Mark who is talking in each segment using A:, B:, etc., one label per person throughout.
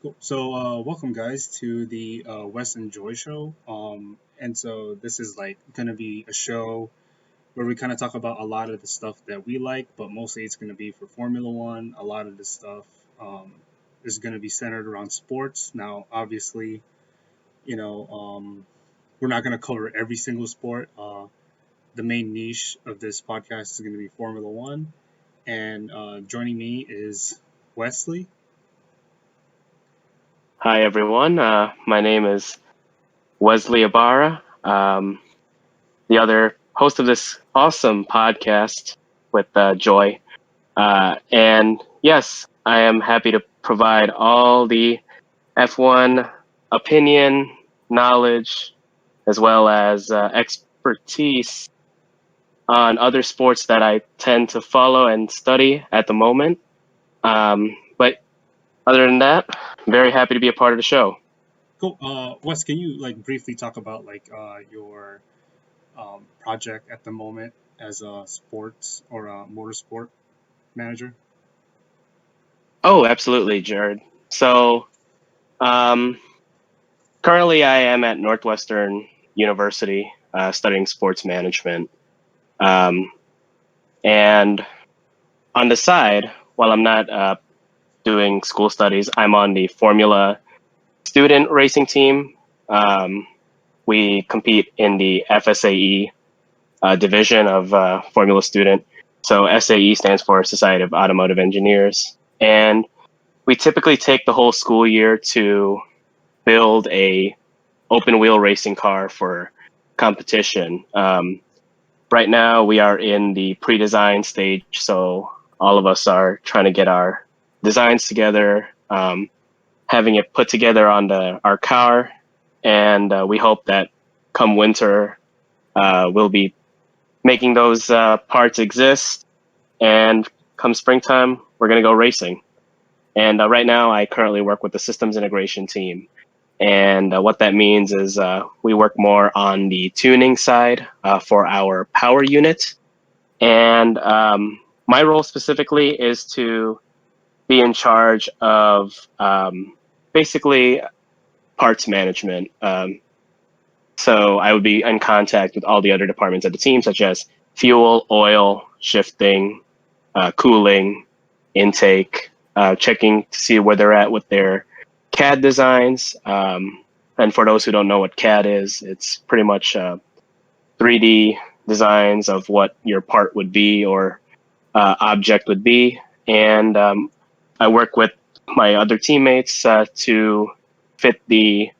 A: Cool. So, welcome guys to the West and Joy show. And so this is like gonna be a show where we kind of talk about a lot of the stuff that we like, but mostly it's gonna be for Formula One. A lot of the stuff is gonna be centered around sports. Now, obviously, you know, we're not gonna cover every single sport. The main niche of this podcast is gonna be Formula One, and joining me is Wesley.
B: Hi, everyone. My name is Wesley Ibarra, the other host of this awesome podcast with Joy. And yes, I am happy to provide all the F1 opinion, knowledge, as well as expertise on other sports that I tend to follow and study at the moment. But other than that, I'm very happy to be a part of the show.
A: Cool. Wes, can you like briefly talk about like your project at the moment as a sports or a motorsport manager?
B: Oh, absolutely, Jared. So, um, currently I am at Northwestern University studying sports management. Um, and on the side, while I'm not doing school studies, I'm on the Formula student racing team. We compete in the FSAE division of Formula Student. So SAE stands for Society of Automotive Engineers. And we typically take the whole school year to build a open wheel racing car for competition. Right now we are in the pre-design stage, so all of us are trying to get our designs together, having it put together on our car, and we hope that come winter we'll be making those parts exist, and come springtime we're going to go racing. And right now I currently work with the systems integration team. And what that means is we work more on the tuning side for our power unit. And my role specifically is to be in charge of basically parts management. So I would be in contact with all the other departments of the team, such as fuel, oil, shifting, cooling, intake, checking to see where they're at with their CAD designs. And for those who don't know what CAD is, it's pretty much 3D designs of what your part would be or object would be. And I work with my other teammates to fit the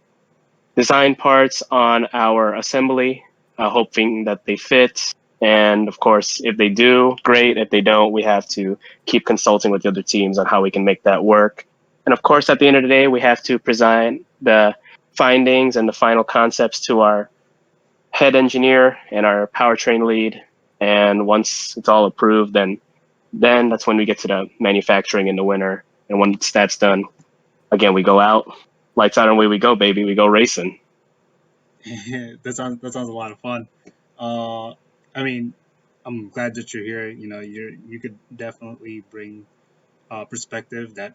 B: design parts on our assembly, hoping that they fit. And of course, if they do, great. If they don't, we have to keep consulting with the other teams on how we can make that work. And of course, at the end of the day, we have to present the findings and the final concepts to our head engineer and our powertrain lead. And once it's all approved, then that's when we get to the manufacturing in the winter. And once that's done, again, we go out, lights out, and away we go, baby. We go racing.
A: That sounds a lot of fun. Uh, I mean, I'm glad that you're here. You could definitely bring perspective that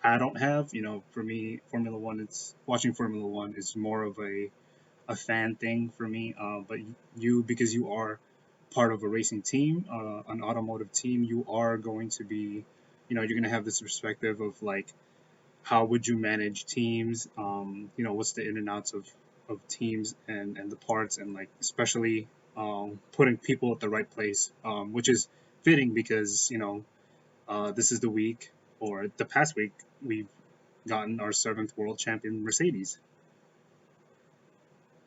A: I don't have. For me, Formula One, it's watching Formula One is more of a fan thing for me. But you, because you are part of a racing team, an automotive team, you are going to be, you're going to have this perspective of like how would you manage teams? What's the in and outs of teams and the parts and like especially putting people at the right place, which is fitting because this is the week or the past week we've gotten our seventh world champion Mercedes.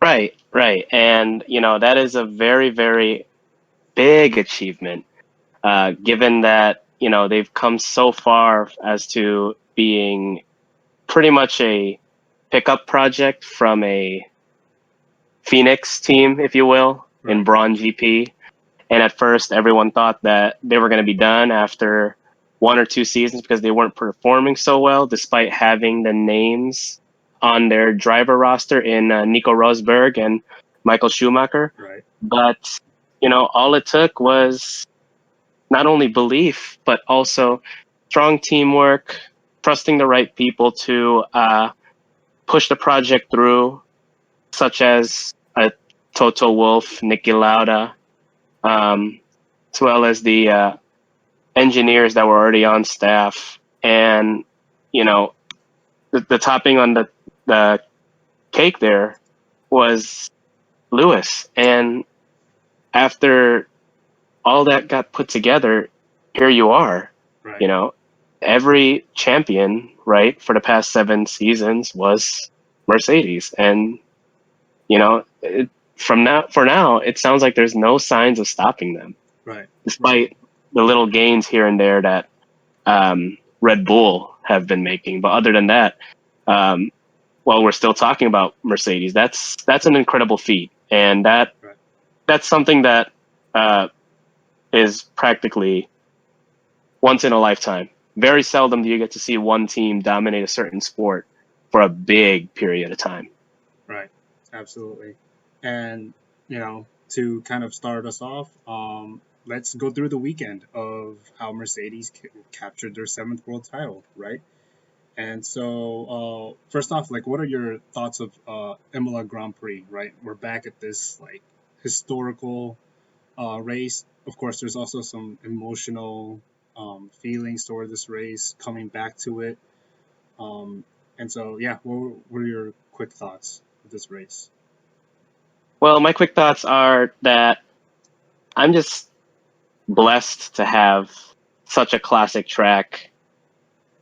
B: Right, right. And, that is a very, very big achievement, given that, they've come so far as to being pretty much a pickup project from a Phoenix team, if you will, in
A: Right.
B: Braun GP. And at first, everyone thought that they were going to be done after one or two seasons because they weren't performing so well, despite having the names on their driver roster in Nico Rosberg and Michael Schumacher.
A: Right.
B: But, all it took was not only belief, but also strong teamwork trusting the right people to push the project through, such as Toto Wolff, Niki Lauda, as well as the engineers that were already on staff. And, you know, the topping on the cake there was Lewis. And after all that got put together, here you are.
A: Right.
B: You know, every champion, right, for the past 7 seasons was Mercedes. And, you know, for now, it sounds like there's no signs of stopping them,
A: Right.
B: despite the little gains here and there that Red Bull have been making. But other than that, while we're still talking about Mercedes, that's an incredible feat, and that's something that is practically once in a lifetime. Very seldom do you get to see one team dominate a certain sport for a big period of time.
A: Right. Absolutely. And, you know, to kind of start us off, let's go through the weekend of how Mercedes captured their 7th world title, right? And so, first off, like, what are your thoughts of Imola Grand Prix, right? We're back at this, like, historical race. Of course, there's also some emotional feelings toward this race, coming back to it. And so, yeah, what were your quick thoughts of this race?
B: Well, my quick thoughts are that I'm just blessed to have such a classic track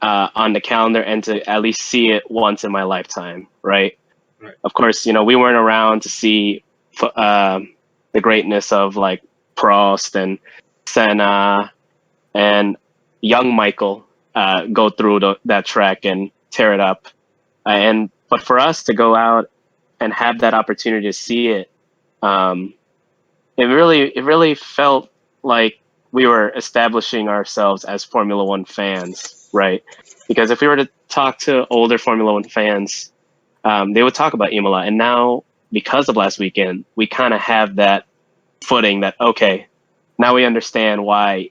B: on the calendar and to at least see it once in my lifetime, right?
A: Right.
B: Of course, you know, we weren't around to see the greatness of like Prost and Senna and young Michael go through that track and tear it up. But for us to go out and have that opportunity to see it, um, it really felt like we were establishing ourselves as Formula One fans, right? Because if we were to talk to older Formula One fans, they would talk about Imola, and now because of last weekend, we kind of have that footing that okay, now we understand why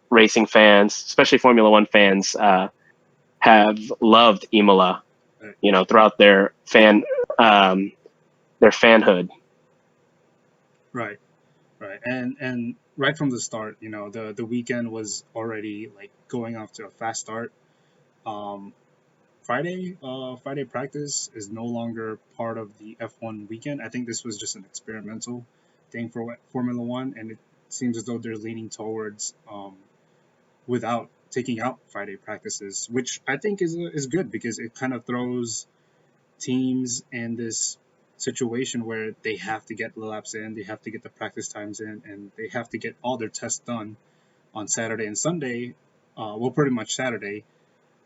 B: racing fans, especially Formula One fans, have loved Imola,
A: Right.
B: you know, throughout their fanhood.
A: Right. Right. And right from the start, you know, the weekend was already like going off to a fast start. Um, Friday practice is no longer part of the F1 weekend. I think this was just an experimental thing for Formula One, and it seems as though they're leaning towards without taking out Friday practices, which I think is good because it kind of throws teams in this situation where they have to get the laps in, they have to get the practice times in, and they have to get all their tests done on Saturday and Sunday. Well, pretty much Saturday.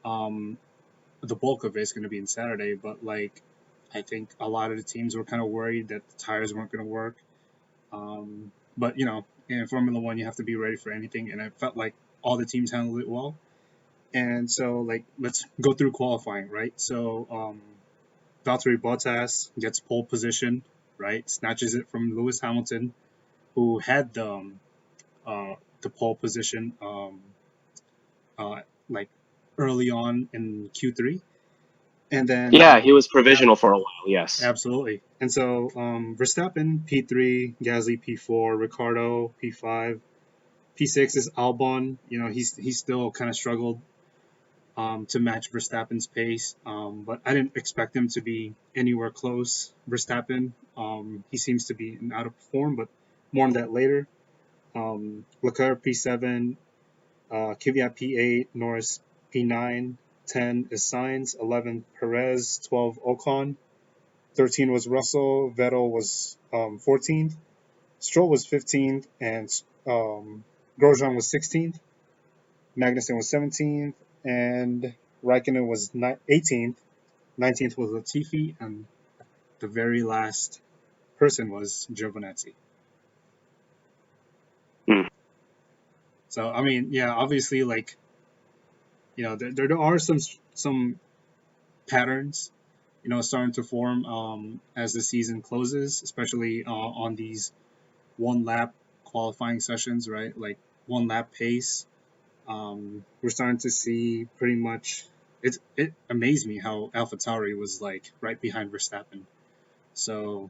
A: Um, the bulk of it is going to be in Saturday, but like I think a lot of the teams were kind of worried that the tires weren't going to work. But you know, in Formula One, you have to be ready for anything, and I felt like all the teams handled it well. And so, like, let's go through qualifying, right? So, Valtteri Bottas gets pole position, right? Snatches it from Lewis Hamilton, who had the pole position like early on in Q3, and then
B: Yeah, he was provisional for a while. Yes.
A: absolutely. And so Verstappen P3, Gasly P4, Ricardo P5, P6 is Albon. You know, he's still kind of struggled to match Verstappen's pace, but I didn't expect him to be anywhere close. Verstappen, he seems to be out of form, but more on that later. Leclerc P7, Kvyat P8, Norris P9, 10 is Sainz, 11 Perez, 12 Ocon, 13 was Russell, Vettel was 14th, Stroll was 15th, and Grosjean was 16th, Magnuson was 17th, and Raikkonen was 18th, 19th was Latifi, and the very last person was Giovinazzi.
B: Mm.
A: So I mean, yeah, obviously, like you know, there are some patterns, you know, starting to form as the season closes, especially on these one lap qualifying sessions, right? Like one lap pace. We're starting to see pretty much. It amazed me how AlphaTauri was like right behind Verstappen. So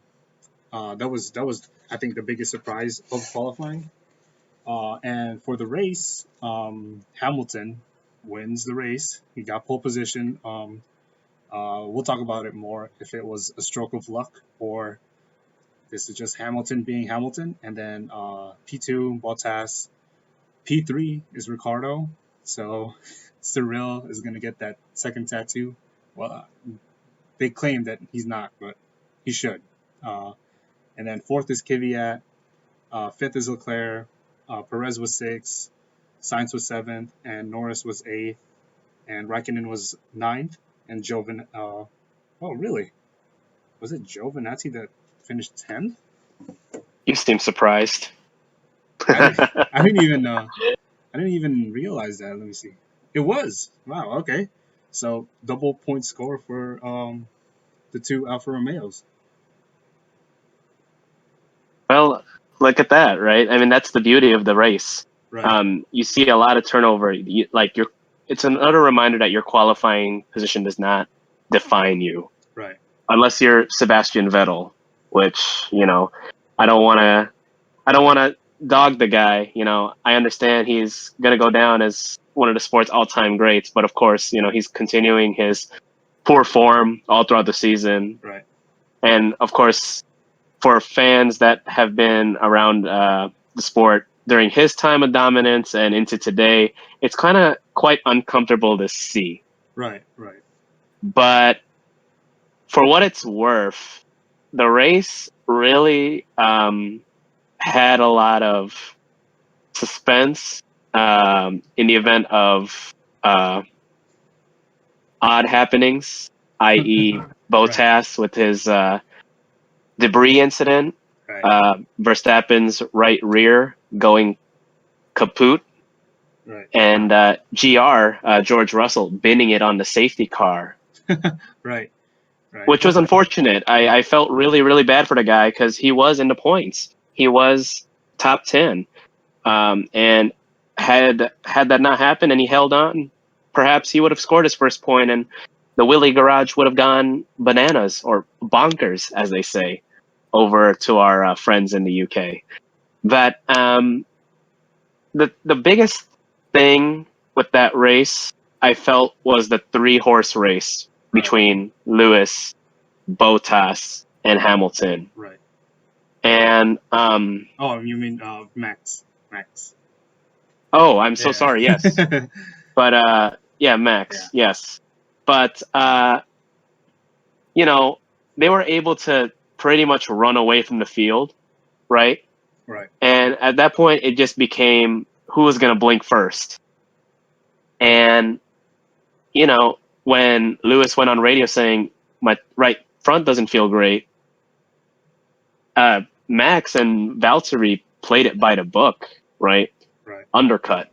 A: that was I think the biggest surprise of qualifying. And for the race, Hamilton wins the race. He got pole position. We'll talk about it more if it was a stroke of luck or this is just Hamilton being Hamilton. And then P2 Bottas, P3 is Ricardo. So Cyril is gonna get that second tattoo. Well, they claim that he's not, but he should. Uh, and then fourth is Kvyat. Fifth is Leclerc. Perez was sixth. Sainz was seventh, and Norris was eighth, and Raikkonen was ninth, and oh really? Was it Giovinazzi that finished 10th?
B: You seem surprised.
A: I didn't, I didn't even I didn't even realize that. Let me see. It was. Wow. Okay. So double point score for the two Alfa Romeos.
B: Well, look at that, right? I mean, that's the beauty of the race.
A: Right.
B: You see a lot of turnover. It's another reminder that your qualifying position does not define you,
A: Right.
B: unless you're Sebastian Vettel, which I don't want to dog the guy. I understand he's gonna go down as one of the sport's all-time greats, but of course, he's continuing his poor form all throughout the season,
A: Right.
B: and of course, for fans that have been around the sport during his time of dominance and into today, it's kind of quite uncomfortable to see.
A: Right. Right.
B: But for what it's worth, the race really had a lot of suspense in the event of odd happenings, i.e.,
A: Right.
B: Bottas with his debris incident,
A: Right.
B: Verstappen's right rear going kaput,
A: Right.
B: and George Russell binning it on the safety car,
A: Right. Right.
B: which was unfortunate. I felt really, really bad for the guy because he was in the points. He was top 10. And had that not happened and he held on, perhaps he would have scored his first point and the Willie Garage would have gone bananas or bonkers, as they say, over to our friends in the UK. But the biggest thing with that race, I felt, was the 3-horse race
A: Right.
B: between Lewis, Bottas, and Hamilton.
A: Right.
B: And
A: Oh, you mean Max? Max.
B: oh, I'm so
A: Yeah.
B: sorry. Yes, but yeah, Max.
A: Yeah.
B: Yes, but you know, they were able to pretty much run away from the field, right?
A: Right.
B: And at that point, it just became who was going to blink first. And when Lewis went on radio saying my right front doesn't feel great, Max and Valtteri played it by the book, right?
A: Right.
B: Undercut.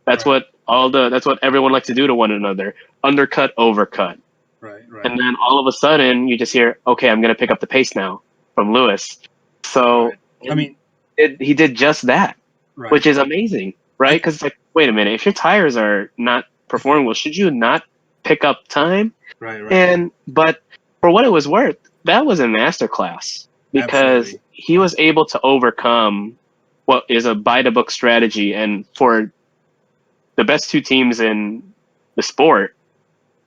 B: That's
A: Right.
B: that's what everyone likes to do to one another. Undercut, overcut.
A: Right. Right.
B: And then all of a sudden you just hear, okay, I'm going to pick up the pace now from Lewis. So
A: Right. I mean,
B: he did just that,
A: right.
B: which is amazing, right? Because it's like, wait a minute, if your tires are not performing well, should you not pick up time?
A: Right. Right.
B: But for what it was worth, that was a masterclass because
A: Absolutely.
B: he was able to overcome what is a by the book strategy. And for the best two teams in the sport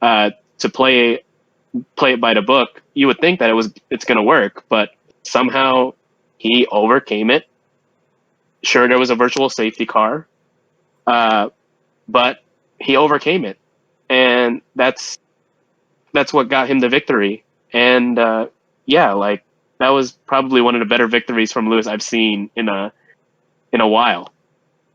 B: to play it by the book, you would think that it's going to work, but somehow he overcame it. Sure, there was a virtual safety car, but he overcame it, and that's what got him the victory. And yeah, like that was probably one of the better victories from Lewis I've seen in a while.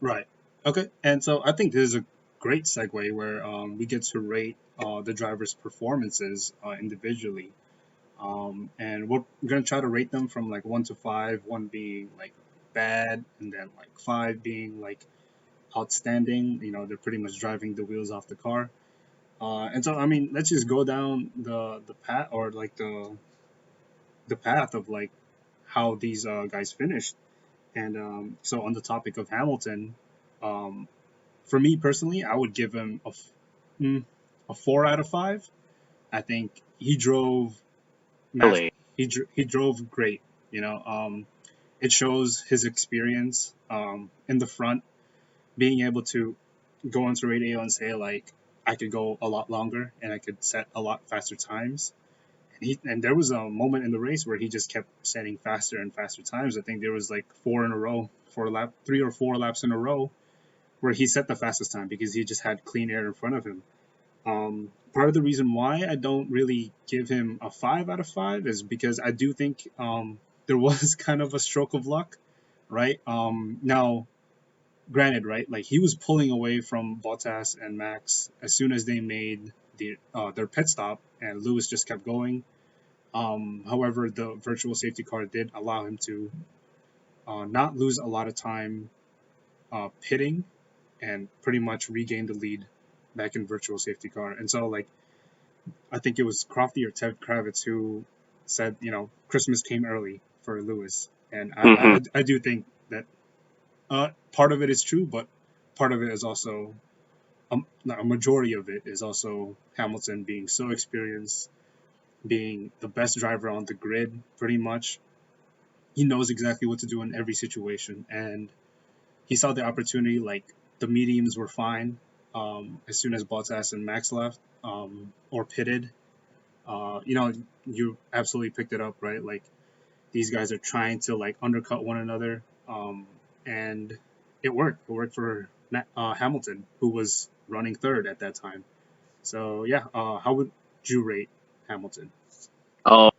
A: Right. Okay. And so I think this is a great segue where we get to rate the drivers' performances individually. And we're going to try to rate them from like 1 to 5, 1 being like bad, and then like 5 being like outstanding. They're pretty much driving the wheels off the car. And so, I mean, let's just go down the path or like the path of like how these guys finished. And so, on the topic of Hamilton, um, for me personally, I would give him a 4 out of 5. I think he drove mas-
B: Really.
A: he drove great. You know, it shows his experience in the front, being able to go onto radio and say like I could go a lot longer and I could set a lot faster times. And there was a moment in the race where he just kept setting faster and faster times. I think there was like 3 or 4 laps in a row where he set the fastest time because he just had clean air in front of him. Part of the reason why I don't really give him a 5 out of 5 is because I do think there was kind of a stroke of luck, right? Now, granted, right, like he was pulling away from Bottas and Max as soon as they made their pit stop, and Lewis just kept going. However, the virtual safety car did allow him to not lose a lot of time pitting and pretty much regain the lead back in virtual safety car. And so, like, I think it was Crofty or Ted Kravitz who said, Christmas came early for Lewis. And
B: Hmm.
A: I do think that part of it is true, but part of it is also a majority of it is also Hamilton being so experienced, being the best driver on the grid, pretty much. He knows exactly what to do in every situation, and he saw the opportunity. Like the mediums were fine as soon as Bottas and Max left or pitted. You absolutely picked it up, right? Like these guys are trying to like undercut one another, and it worked. It worked for Hamilton, who was running third at that time. So yeah, how would you rate Hamilton?
B: Oh, I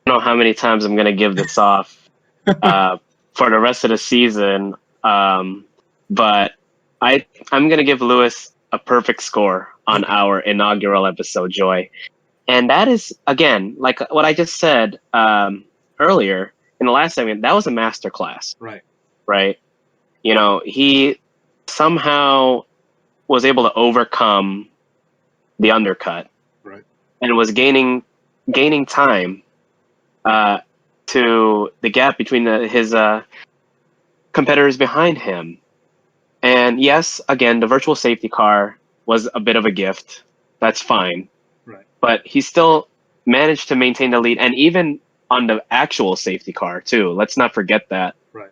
B: don't know how many times I'm going to give this off uh, for the rest of the season. But I'm going to give Lewis a perfect score on
A: Okay,
B: our inaugural episode, Joy. And that is, again, like what I just said earlier in the last segment, that was a masterclass,
A: right,
B: right? He somehow was able to overcome the undercut
A: right,
B: and was gaining time uh, to the gap between his competitors behind him. And yes, again, the virtual safety car was a bit of a gift. That's fine.
A: right,
B: But he still managed to maintain the lead. And even on the actual safety car, too. Let's not forget that.
A: right.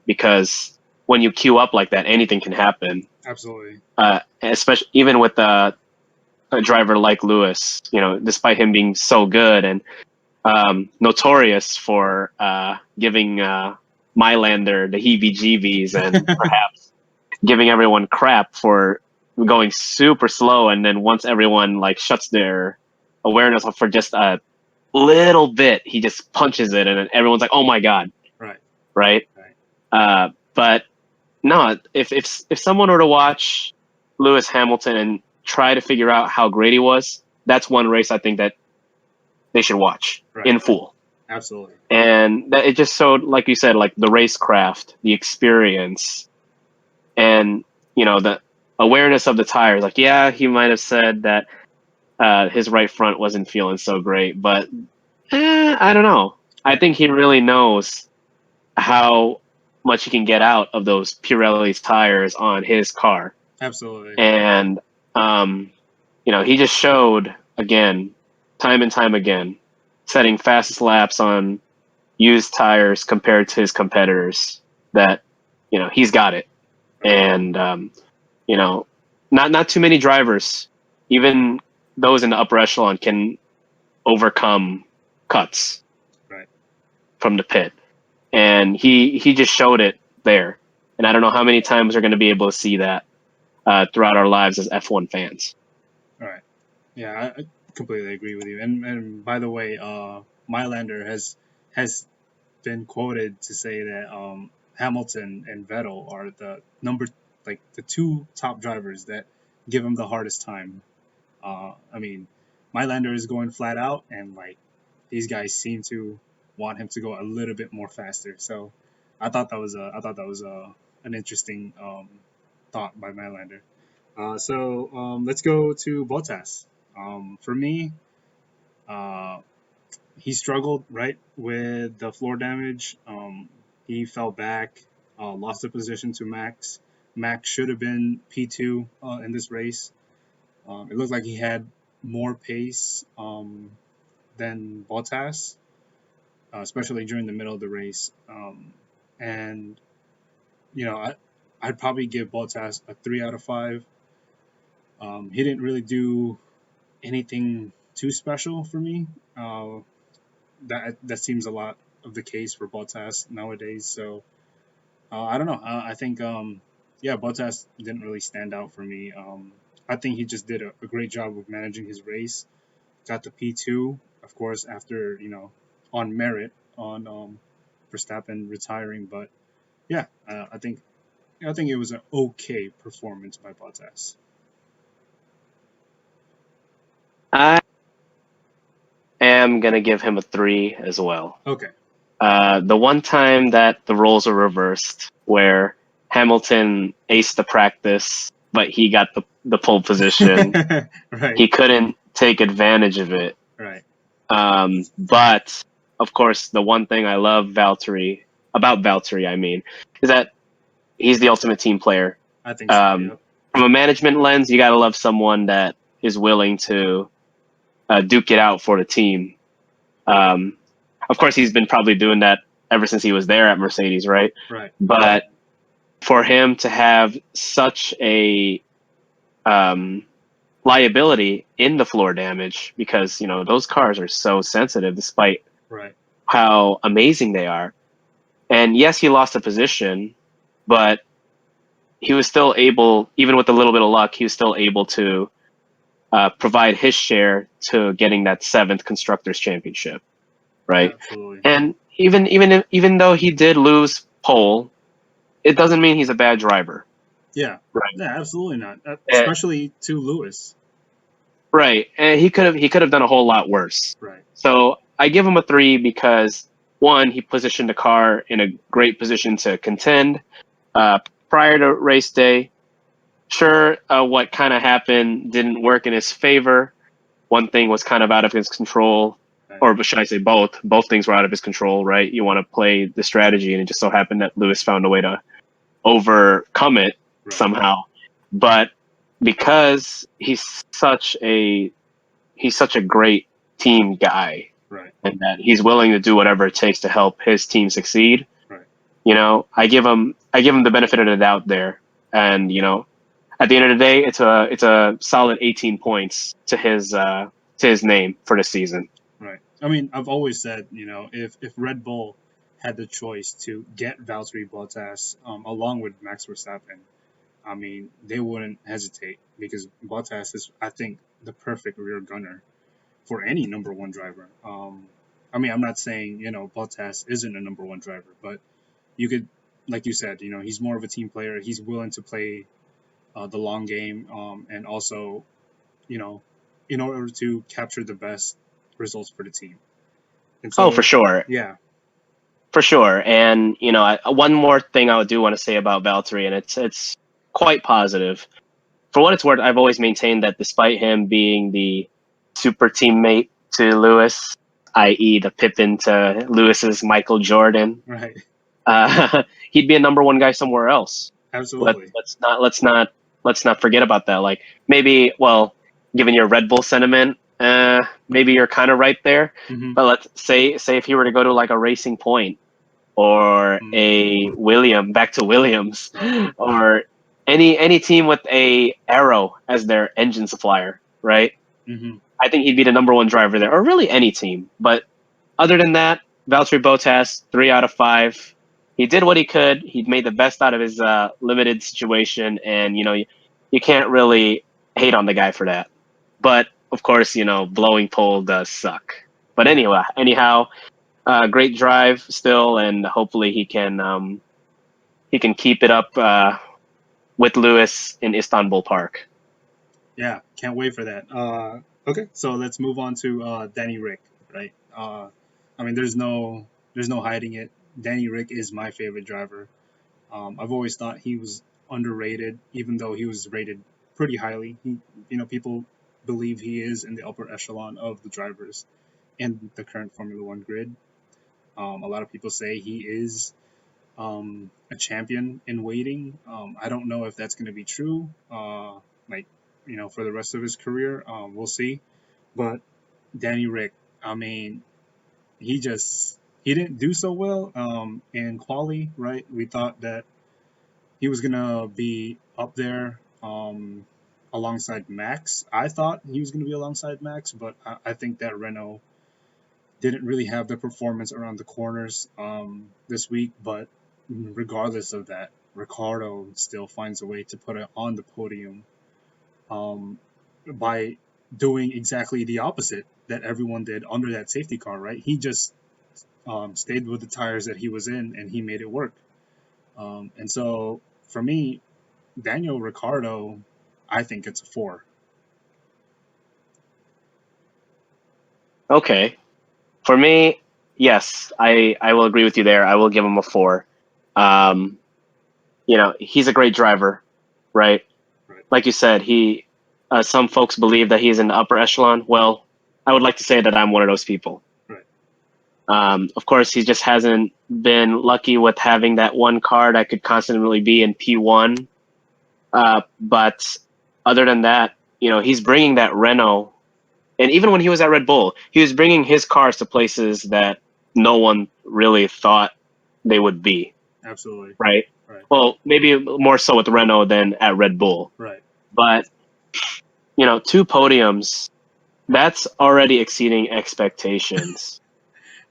B: Because when you queue up like that, anything can happen.
A: Absolutely.
B: Especially even with a driver like Lewis, despite him being so good and notorious for giving Mylander the heebie-jeebies and perhaps giving everyone crap for going super slow, and then once everyone like shuts their awareness off for just a little bit, he just punches it, and then everyone's like, "Oh my god!"
A: Right,
B: Right?
A: right,
B: But no, if someone were to watch Lewis Hamilton and try to figure out how great he was, that's one race I think that they should watch
A: right.
B: in full.
A: Absolutely.
B: And that it just showed, like you said, like the racecraft, the experience, and the awareness of the tires. Like, yeah, he might have said that his right front wasn't feeling so great, but I don't know. I
A: Right.
B: think he really knows how much he can get out of those Pirelli's tires on his car,
A: Absolutely.
B: and he just showed again, time and time again, setting fastest laps on used tires compared to his competitors. That he's got it,
A: Right.
B: and you know, not too many drivers, even those in the upper echelon, can overcome cuts
A: Right.
B: from the pit, and he just showed it there. And I don't know how many times we're going to be able to see that throughout our lives as F1 fans.
A: All right. Yeah, I completely agree with you. And by the way, Mylander has been quoted to say that Hamilton and Vettel are the two top drivers that give him the hardest time. I mean, Mylander is going flat out, and like these guys seem to want him to go a little bit more faster. So I thought that was an interesting thought by Mylander. Let's go to Bottas. For me, uh, he struggled right with the floor damage. He fell back, lost the position to Max. Max should have been P2 in this race. It looked like he had more pace than Bottas, especially during the middle of the race. And you know, I'd probably give Bottas a 3 out of 5. He didn't really do anything too special for me. That seems a lot of the case for Bottas nowadays. So I don't know. I think yeah, Bottas didn't really stand out for me. I think he just did a great job of managing his race. Got the P2, of course, after on merit on Verstappen retiring. But yeah, I think it was an okay performance by Bottas.
B: I am gonna give him a 3 as well.
A: Okay.
B: The one time that the roles were reversed, where Hamilton aced the practice, but he got the pole position,
A: Right.
B: he couldn't take advantage of it.
A: Right.
B: But of course, the one thing I love about Valtteri, I mean, is that he's the ultimate team player.
A: I think so. Yeah.
B: From a management lens, you gotta love someone that is willing to duke it out for the team. Of course, he's been probably doing that ever since he was there at Mercedes, right?
A: Right.
B: But for him to have such a liability in the floor damage, because those cars are so sensitive, despite
A: Right.
B: how amazing they are. And yes, he lost a position, but he was still able, even with a little bit of luck, he was still able to provide his share to getting that 7th constructors championship, right?
A: Absolutely.
B: And even though he did lose pole, it doesn't mean he's a bad driver.
A: Yeah.
B: Right.
A: Yeah. Absolutely not. Especially to Lewis.
B: Right, and he could have done a whole lot worse.
A: Right.
B: So I give him a 3 because one, he positioned the car in a great position to contend prior to race day. Sure, what kind of happened didn't work in his favor. One thing was kind of out of his control,
A: Right.
B: or should I say both? Both things were out of his control, right? You want to play the strategy, and it just so happened that Lewis found a way to overcome it somehow. But because he's such a great team guy,
A: Right.
B: and that he's willing to do whatever it takes to help his team succeed.
A: Right.
B: I give him the benefit of the doubt there, and at the end of the day, it's a solid 18 points to his name for the season.
A: Right. I mean, I've always said, if Red Bull had the choice to get Valtteri Bottas along with Max Verstappen, I mean, they wouldn't hesitate because Bottas is, I think, the perfect rear gunner for any number one driver. I mean, I'm not saying, Bottas isn't a number one driver, but you could, like you said, he's more of a team player. He's willing to play the long game, and also, in order to capture the best results for the team. And so,
B: For sure.
A: Yeah.
B: For sure. And, one more thing I do want to say about Valtteri, and it's quite positive. For what it's worth, I've always maintained that despite him being the super teammate to Lewis, i.e. the Pippin to Lewis's Michael Jordan,
A: Right.
B: he'd be a number one guy somewhere else.
A: Absolutely.
B: Let's not forget about that. Like maybe, well, given your Red Bull sentiment, maybe you're kind of right there.
A: Mm-hmm.
B: But let's say if he were to go to like a Racing Point or back to Williams,
A: Right.
B: or any team with a Arrow as their engine supplier, right?
A: Mm-hmm.
B: I think he'd be the number one driver there, or really any team. But other than that, Valtteri Bottas, 3 out of 5. He did what he could. He made the best out of his limited situation, and you can't really hate on the guy for that. But of course, blowing pole does suck. But anyhow, great drive still, and hopefully he can keep it up with Lewis in Istanbul Park.
A: Yeah, can't wait for that. Okay, so let's move on to Danny Rick, right? I mean, there's no hiding it. Danny Rick is my favorite driver. I've always thought he was underrated, even though he was rated pretty highly. People believe he is in the upper echelon of the drivers in the current Formula One grid. A lot of people say he is a champion in waiting. I don't know if that's going to be true. Like for the rest of his career, we'll see. But Danny Rick, I mean, he didn't do so well in quali, right? We thought that he was gonna be up there alongside Max. I thought he was gonna be alongside Max, but I think that Renault didn't really have the performance around the corners this week. But regardless of that, Ricardo still finds a way to put it on the podium um, by doing exactly the opposite that everyone did under that safety car, right? He just stayed with the tires that he was in and he made it work. And so for me, Daniel Ricciardo, I think it's a 4.
B: Okay. For me, yes, I will agree with you there. I will give him a 4. Um, he's a great driver, right?
A: Right.
B: Like you said, some folks believe that he's in the upper echelon. Well, I would like to say that I'm one of those people.
A: Right.
B: Of course, he just hasn't been lucky with having that one car that could constantly be in P1. But other than that, he's bringing that Renault. And even when he was at Red Bull, he was bringing his cars to places that no one really thought they would be,
A: Absolutely.
B: right?
A: Right.
B: Well, maybe more so with Renault than at Red Bull.
A: Right.
B: But, 2 podiums, that's already exceeding expectations,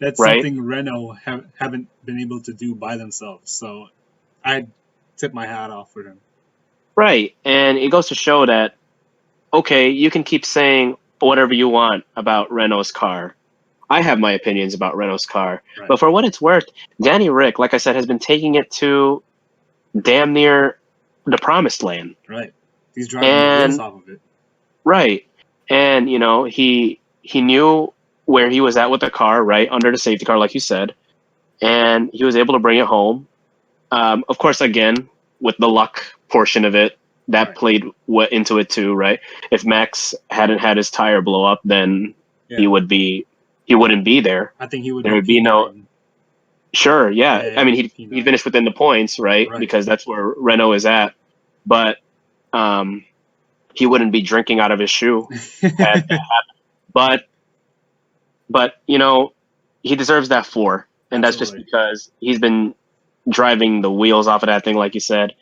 A: That's
B: right?
A: something Renault haven't been able to do by themselves. So I tip my hat off for them.
B: Right. And it goes to show that, okay, you can keep saying whatever you want about Renault's car. I have my opinions about Renault's car.
A: Right.
B: But for what it's worth, Danny Rick, like I said, has been taking it to damn near the promised land.
A: Right. He's driving the wheels off of it.
B: Right. And, he knew where he was at with the car, right, under the safety car, like you said. And he was able to bring it home. Of course, again, with the luck portion of it, that
A: Right.
B: played into it too, right? If Max hadn't had his tire blow up, then he wouldn't be there.
A: I think he would
B: There would be no.
A: P9.
B: Sure, yeah. I mean, he'd
A: P9.
B: finish within the points, right?
A: Right.
B: Because that's where Renault is at. But he wouldn't be drinking out of his shoe. But he deserves that 4, and that's just
A: Absolutely.
B: because he's been driving the wheels off of that thing, like you said,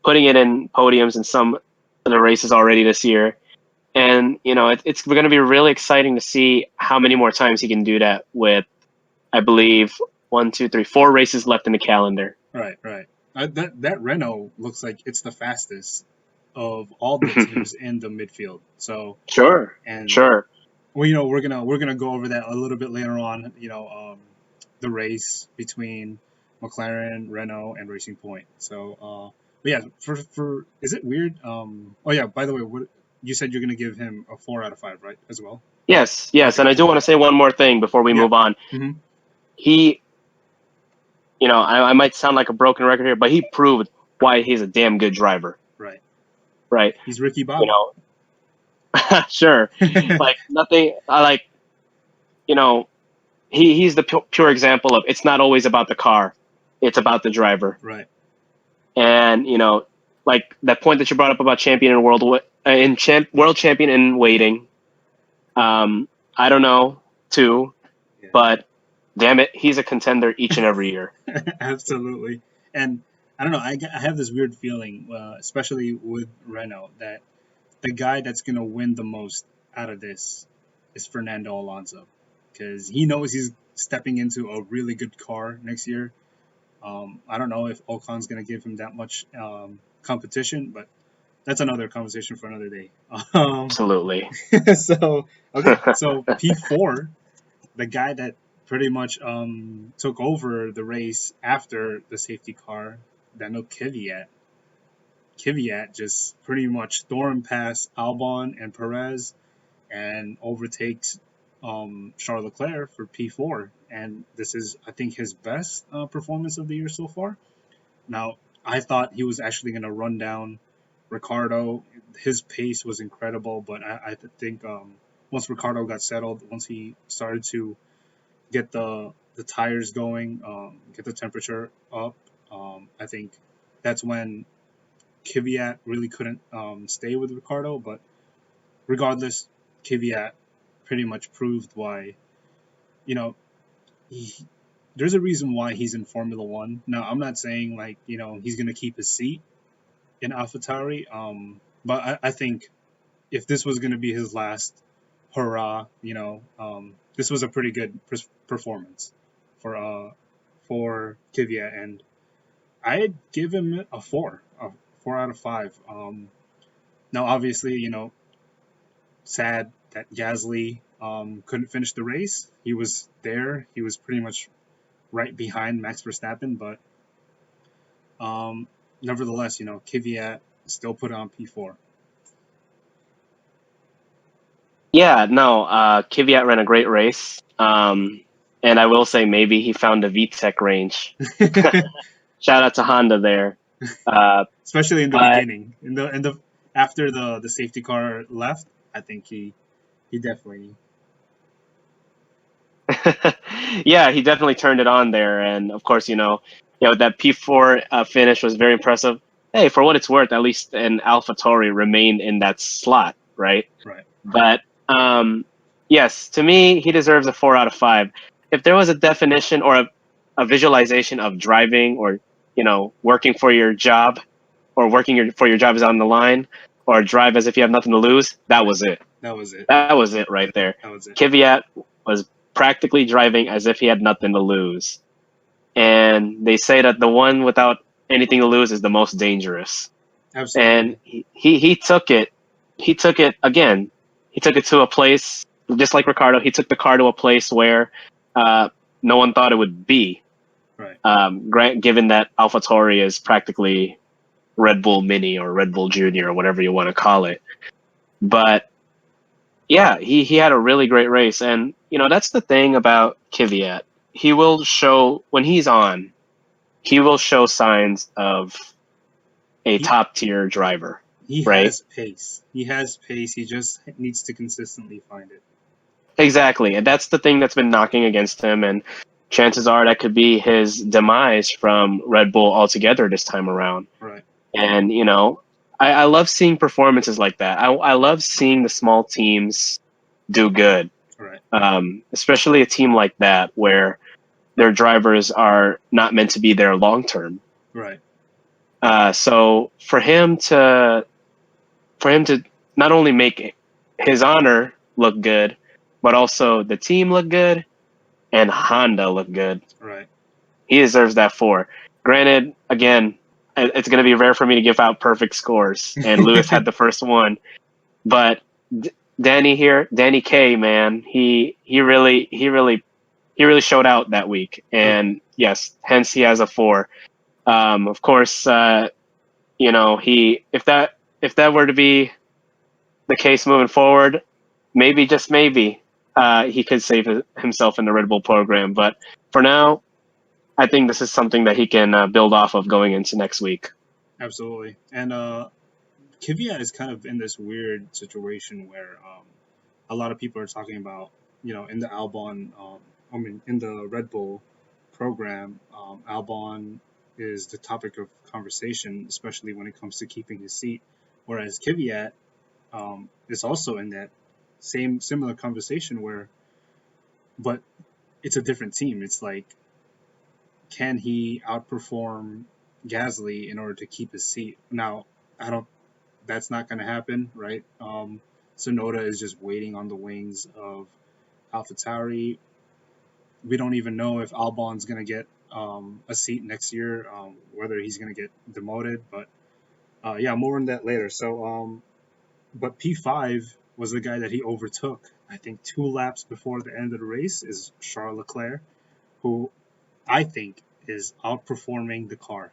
B: putting it in podiums in some of the races already this year. And, it's going to be really exciting to see how many more times he can do that with, I believe, 1, 2, 3, 4 races left in the calendar.
A: Right. That Renault looks like it's the fastest of all the teams in the midfield. So
B: Sure.
A: Well, we're gonna go over that a little bit later on. The race between McLaren, Renault, and Racing Point. So, but yeah, for is it weird? Oh yeah. By the way, what you said you're gonna give him a 4 out of 5, right? As well.
B: Yes,
A: Okay.
B: and I do want to say one more thing before we move on.
A: Mm-hmm.
B: He, I might sound like a broken record here, but he proved why he's a damn good driver. Right.
A: He's Ricky Bobby.
B: Sure. Like nothing. He's the pure example of it's not always about the car, it's about the driver.
A: Right.
B: And like that point that you brought up about champion in world champion in waiting. I don't know too, but damn it, he's a contender each and every year.
A: Absolutely. And I don't know. I have this weird feeling, especially with Renault, that the guy that's going to win the most out of this is Fernando Alonso, because he knows he's stepping into a really good car next year. I don't know if Ocon's going to give him that much competition, but that's another conversation for another day.
B: Absolutely.
A: So P4, the guy that pretty much took over the race after the safety car, Daniel Kvyat. Kvyat just pretty much stormed past Albon and Perez and overtakes Charles Leclerc for P4. And this is, I think, his best performance of the year so far. Now, I thought he was actually going to run down Ricardo. His pace was incredible, but I think once Ricardo got settled, once he started to get the tires going, get the temperature up, I think that's when Kvyat really couldn't stay with Ricardo, but regardless, Kvyat pretty much proved why, you know, he, there's a reason why he's in Formula One. Now, I'm not saying like, he's going to keep his seat in AlphaTauri, but I think if this was going to be his last hurrah, this was a pretty good performance for Kvyat, and I'd give him a 4 out of 5. Now, obviously, sad that Gasly couldn't finish the race. He was there. He was pretty much right behind Max Verstappen, but nevertheless, Kvyat still put on P4.
B: Yeah, no, Kvyat ran a great race. And I will say maybe he found the VTEC range. Shout out to Honda there.
A: Especially in the
B: But
A: beginning, in the after the safety car left, I think he definitely.
B: yeah, he definitely turned it on there, and of course, that P4 finish was very impressive. Hey, for what it's worth, at least an AlphaTauri remained in that slot, right?
A: Right.
B: But yes, to me, he deserves a 4 out of 5. If there was a definition or a visualization of driving, or working for your job, or for your job is on the line, or drive as if you have nothing to lose, that was it.
A: That was it.
B: That was it right there.
A: That was it.
B: Kvyat was practically driving as if he had nothing to lose. And they say that the one without anything to lose is the most dangerous.
A: Absolutely.
B: And he took it. He took it again. He took it to a place, just like Ricardo. He took the car to a place where no one thought it would be.
A: Right.
B: Given that AlphaTauri is practically Red Bull Mini or Red Bull Junior or whatever you want to call it. But yeah, he had a really great race, and that's the thing about Kvyat. He will show when he's on. He will show signs of a top tier driver.
A: He
B: right?
A: has pace. He has pace. He just needs to consistently find it.
B: Exactly, and that's the thing that's been knocking against him, and chances are that could be his demise from Red Bull altogether this time around.
A: Right.
B: And I love seeing performances like that. I love seeing the small teams do good.
A: Right.
B: Especially a team like that where their drivers are not meant to be there long term.
A: Right.
B: So for him to not only make his honor look good, but also the team look good and Honda look good.
A: Right.
B: He deserves that 4. Granted, again, it's going to be rare for me to give out perfect scores, and Lewis had the first one, but Danny K, man, he really showed out that week, and yes, hence he has a 4. Of course, if that were to be the case moving forward, maybe just maybe he could save himself in the Red Bull program. But for now, I think this is something that he can build off of going into next week.
A: Absolutely, and Kvyat is kind of in this weird situation where a lot of people are talking about, in the Albon, in the Red Bull program, Albon is the topic of conversation, especially when it comes to keeping his seat, whereas Kvyat is also in that similar conversation but it's a different team. It's like, can he outperform Gasly in order to keep his seat? Now, I don't. That's not going to happen, right? Tsunoda is just waiting on the wings of AlphaTauri. We don't even know if Albon's going to get a seat next year, whether he's going to get demoted. But yeah, more on that later. So, but P5 was the guy that he overtook, I think, 2 laps before the end of the race, is Charles Leclerc, who I think is outperforming the car.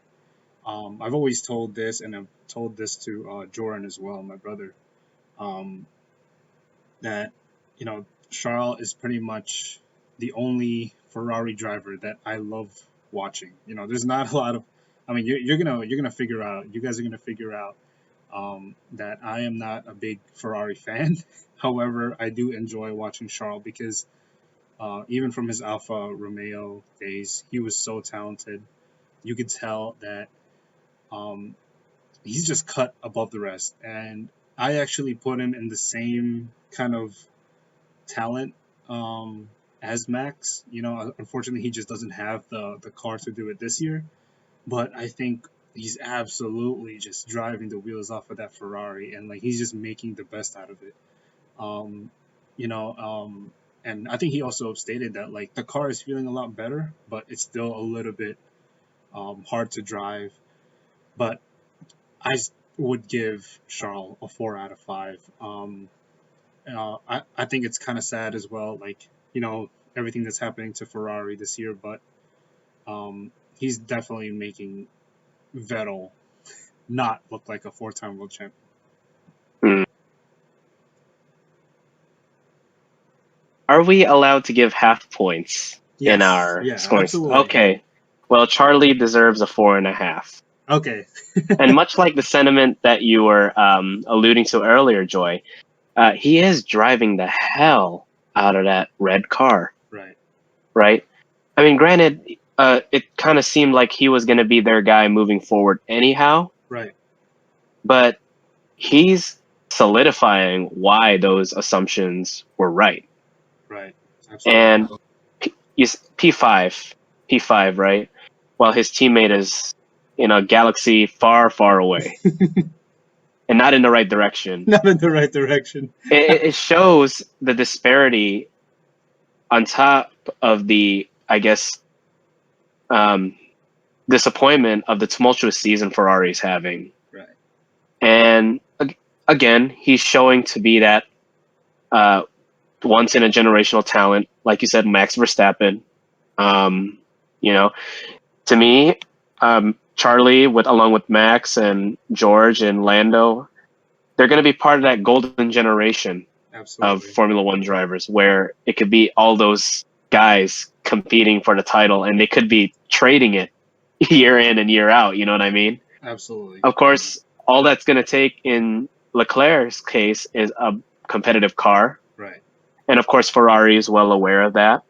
A: I've always told this, and I've told this to Jordan as well, my brother, that Charles is pretty much the only Ferrari driver that I love watching. There's not a lot of. I mean, you're gonna figure out. You guys are gonna figure out that I am not a big Ferrari fan. However, I do enjoy watching Charles because even from his Alfa Romeo days, he was so talented. you could tell that um, he's just cut above the rest. And I actually put him in the same kind of talent as Max. Unfortunately, he just doesn't have the car to do it this year. But I think he's absolutely just driving the wheels off of that Ferrari, and like he's just making the best out of it. Um, you know, and I think he also stated that like the car is feeling a lot better, but it's still a little bit hard to drive. But I would give Charles a 4 out of 5. I think it's kind of sad as well, like everything that's happening to Ferrari this year, but he's definitely making Vettel not look like a 4-time world champion.
B: Hmm. Are we allowed to give half points in
A: Yes,
B: our
A: yeah,
B: scoring?
A: absolutely.
B: Okay. Well, Charlie deserves a 4.5.
A: Okay.
B: And much like the sentiment that you were alluding to earlier, Joy, he is driving the hell out of that red car,
A: Right,
B: right? I mean, granted, it kind of seemed like he was going to be their guy moving forward anyhow,
A: right,
B: but he's solidifying why those assumptions were right.
A: right. Absolutely.
B: And P5, P5, right? While his teammate is in a galaxy far, far away and not in the right direction.
A: Not in the right direction.
B: It shows the disparity on top of the, I guess, um, disappointment of the tumultuous season Ferrari's having.
A: Right,
B: And again, he's showing to be that once in a generational talent, like you said, Max Verstappen. Um, you know, to me, Charlie, along with Max and George and Lando, they're going to be part of that golden generation of
A: absolutely.
B: Formula One drivers, where it could be all those guys competing for the title, and they could be trading it year in and year out. You know what I mean?
A: Absolutely.
B: Of course, all that's going to take in Leclerc's case is a competitive car,
A: Right,
B: and of course, Ferrari is well aware of that.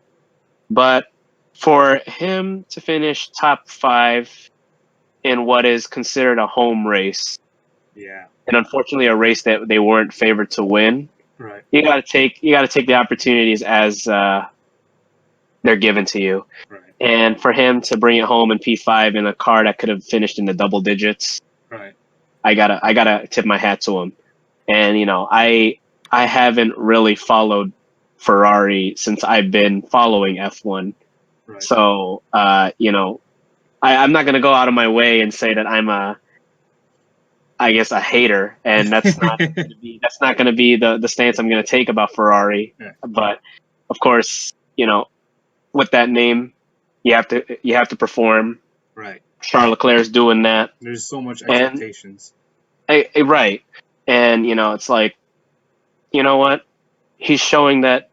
B: But for him to finish top 5 in what is considered a home race,
A: yeah,
B: and unfortunately a race that they weren't favored to win,
A: right,
B: you got to take the opportunities as they're given to you.
A: right,
B: And for him to bring it home in P5 in a car that could have finished in the double digits,
A: right,
B: I gotta tip my hat to him. And I haven't really followed Ferrari since I've been following F1.
A: right.
B: So I'm not gonna go out of my way and say that I'm I guess a hater, and that's not gonna be the stance I'm gonna take about Ferrari.
A: Yeah,
B: But of course, with that name, you have to perform.
A: right.
B: Charles Leclerc's doing that,
A: There's so much
B: and
A: expectations.
B: right, and it's like, you know what, he's showing that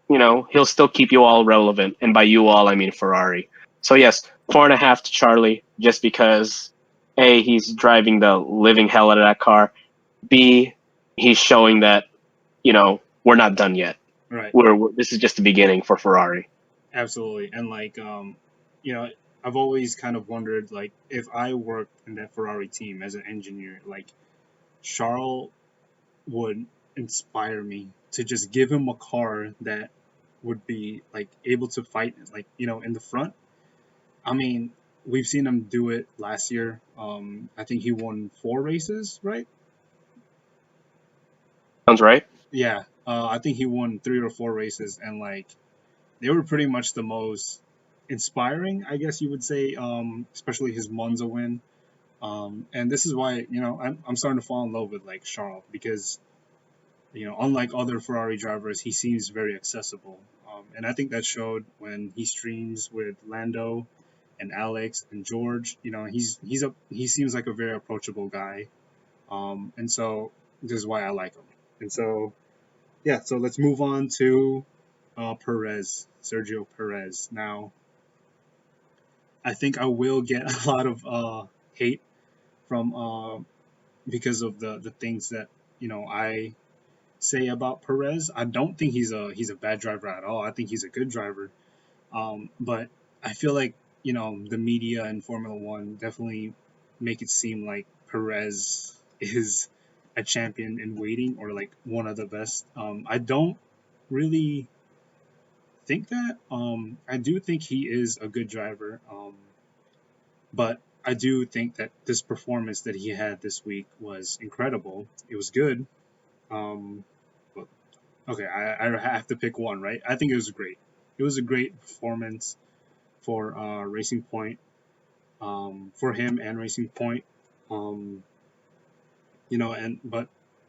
B: he'll still keep you all relevant, and by you all I mean Ferrari. So yes, 4.5 to Charlie, just because A, he's driving the living hell out of that car. B, he's showing that we're not done yet.
A: Right,
B: This is just the beginning for Ferrari.
A: absolutely. And like, you know, I've always kind of wondered, like, if I worked in that Ferrari team as an engineer, like, Charles would inspire me to just give him a car that would be like able to fight, like, in the front. I mean, we've seen him do it last year. I think he won 4 races, right?
B: Sounds right.
A: Yeah. I think he won 3 or 4 races, and like they were pretty much the most inspiring, I guess you would say. Especially his Monza win. And this is why I'm starting to fall in love with like Charles, because unlike other Ferrari drivers, he seems very accessible. And I think that showed when he streams with Lando and Alex and George. He seems like a very approachable guy. And so this is why I like him. And so yeah, so let's move on to Perez, Sergio Perez. Now, I think I will get a lot of hate from because of the things that I say about Perez. I don't think he's a bad driver at all. I think he's a good driver. But I feel like the media in Formula One definitely make it seem like Perez is a champion in waiting or like one of the best. I don't really think that. I do think he is a good driver. But I do think that this performance that he had this week was incredible. It was good. Um, but, okay, I have to pick one, right? I think it was great. It was a great performance for Racing Point, for him and Racing Point. Um, but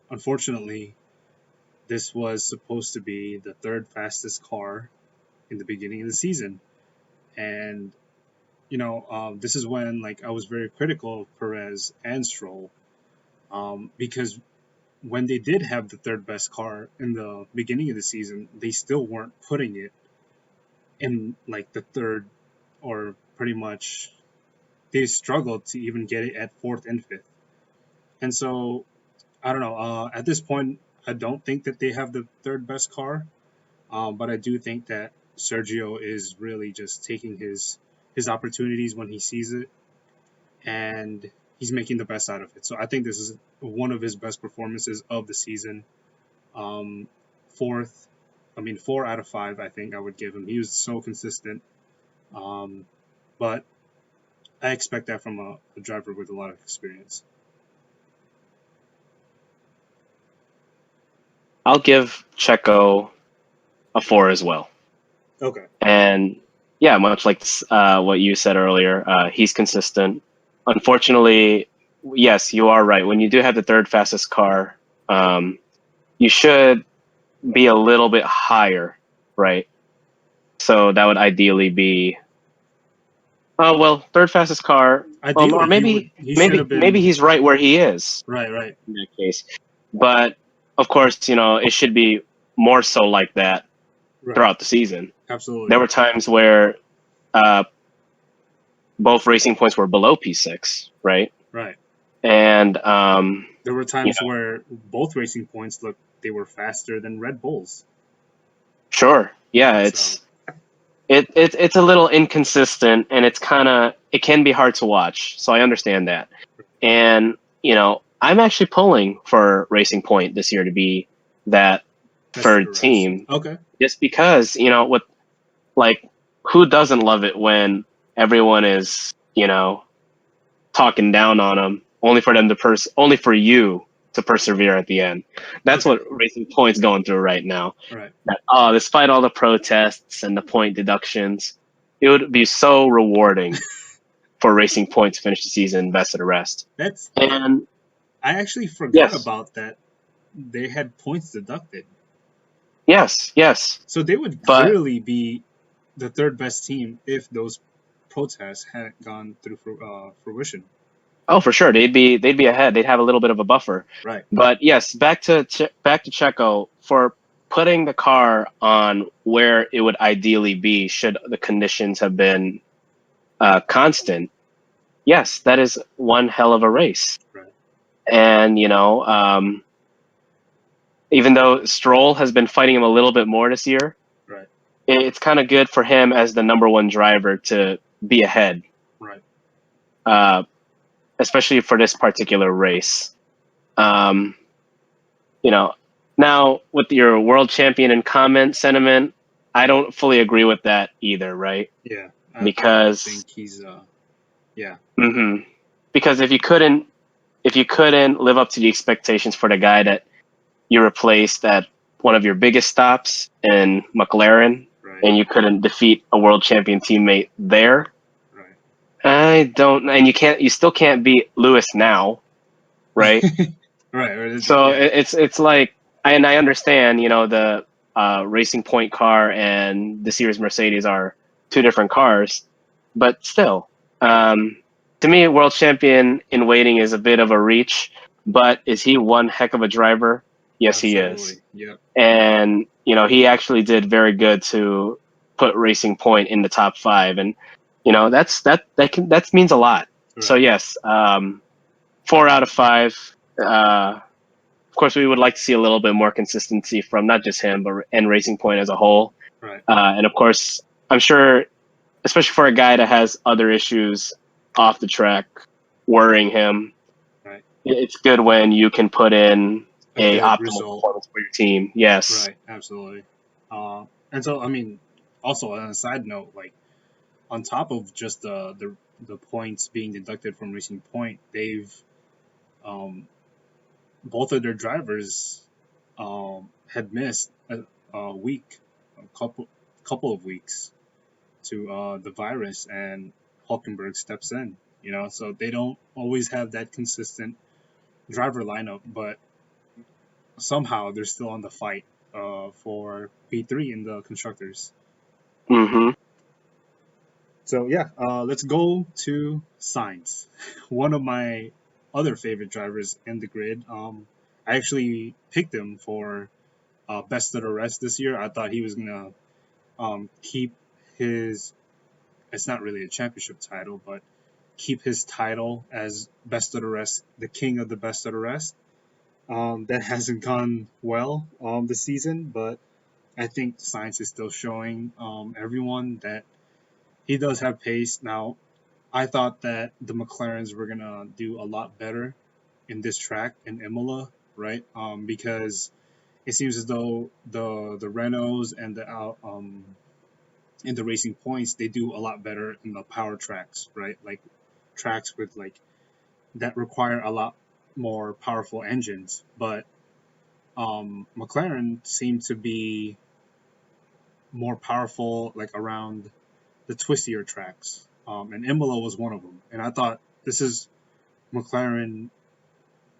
A: unfortunately, this was supposed to be the third fastest car in the beginning of the season, and this is when like I was very critical of Perez and Stroll, because when they did have the third best car in the beginning of the season, they still weren't putting it in like the third, or pretty much they struggled to even get it at fourth and fifth. And so I don't know. At this point, I don't think that they have the third best car, but I do think that Sergio is really just taking his opportunities when he sees it, and he's making the best out of it. So I think this is one of his best performances of the season. Um, fourth, I mean, 4 out of 5, I think I would give him. He was so consistent. But I expect that from a driver with a lot of experience.
B: I'll give Checo a 4 as well.
A: Okay.
B: And yeah, much like what you said earlier, he's consistent. Unfortunately, yes, you are right. When you do have the third fastest car, you should be a little bit higher, right? So that would ideally be, third fastest car. Or
A: Ideally, he should have
B: maybe
A: been
B: he's right where he is
A: right.
B: in that case. But of course, it should be more so like that
A: Right.
B: throughout the season.
A: Absolutely.
B: There were times where both Racing Points were below P6, right?
A: Right.
B: And
A: there were times where both Racing Points looked they were faster than Red Bulls.
B: Sure. Yeah, it's a little inconsistent, and it can be hard to watch. So I understand that. And I'm actually pulling for Racing Point this year to be that third team.
A: Okay.
B: Just because who doesn't love it when everyone is talking down on them, only for you to persevere at the end. That's what Racing Point's going through right now.
A: Right.
B: Despite all the protests and the point deductions, it would be so rewarding for Racing Point to finish the season best of the rest. And
A: I actually forgot about that. They had points deducted.
B: Yes.
A: So they would clearly be the third best team if those protests hadn't gone through fruition.
B: Oh, for sure, they'd be ahead. They'd have a little bit of a buffer.
A: Right.
B: But yes, back to Checo for putting the car on where it would ideally be should the conditions have been constant. Yes, that is one hell of a race.
A: Right.
B: And even though Stroll has been fighting him a little bit more this year,
A: right,
B: it's kind of good for him as the number one driver to be ahead.
A: Right.
B: Especially for this particular race. Now with your world champion and comment sentiment, I don't fully agree with that either, right?
A: Yeah.
B: Because
A: I think he's yeah.
B: Mm-hmm. Because if you couldn't live up to the expectations for the guy that you replaced at one of your biggest stops in McLaren, and you couldn't defeat a world champion teammate there, you still can't beat Lewis now, right?
A: Right.
B: So it's like, and I understand, the Racing Point car and the Series Mercedes are two different cars, but still, to me, world champion in waiting is a bit of a reach. But is he one heck of a driver? Yes,
A: Absolutely.
B: He is.
A: Yep.
B: And he actually did very good to put Racing Point in the top 5, and that means a lot. Right. So yes, 4 out of 5. Of course, we would like to see a little bit more consistency from not just him, but and Racing Point as a whole.
A: Right.
B: And of course, I'm sure especially for a guy that has other issues off the track worrying him.
A: Right.
B: It's good when you can put in
A: A
B: a
A: good
B: optimal
A: result.
B: performance for your team. Yes.
A: Right. Absolutely. And so I mean, also on a side note, like on top of just the points being deducted from Racing Point, they've um, both of their drivers had missed a week, a couple of weeks to the virus, and Hulkenberg steps in. So they don't always have that consistent driver lineup, but somehow they're still on the fight for P3 in the constructors.
B: Mm-hmm.
A: So yeah, let's go to Sainz, one of my other favorite drivers in the grid. I actually picked him for best of the rest this year. I thought he was gonna keep his. It's not really a championship title, but keep his title as best of the rest, the king of the best of the rest. That hasn't gone well this season, but I think Sainz is still showing everyone that he does have pace. Now, I thought that the McLarens were gonna do a lot better in this track in Imola, right? Because it seems as though the Renaults and the Racing Points, they do a lot better in the power tracks, right? Like tracks with like that require a lot more powerful engines. But McLaren seemed to be more powerful like around the twistier tracks. And Imola was one of them. And I thought this is McLaren.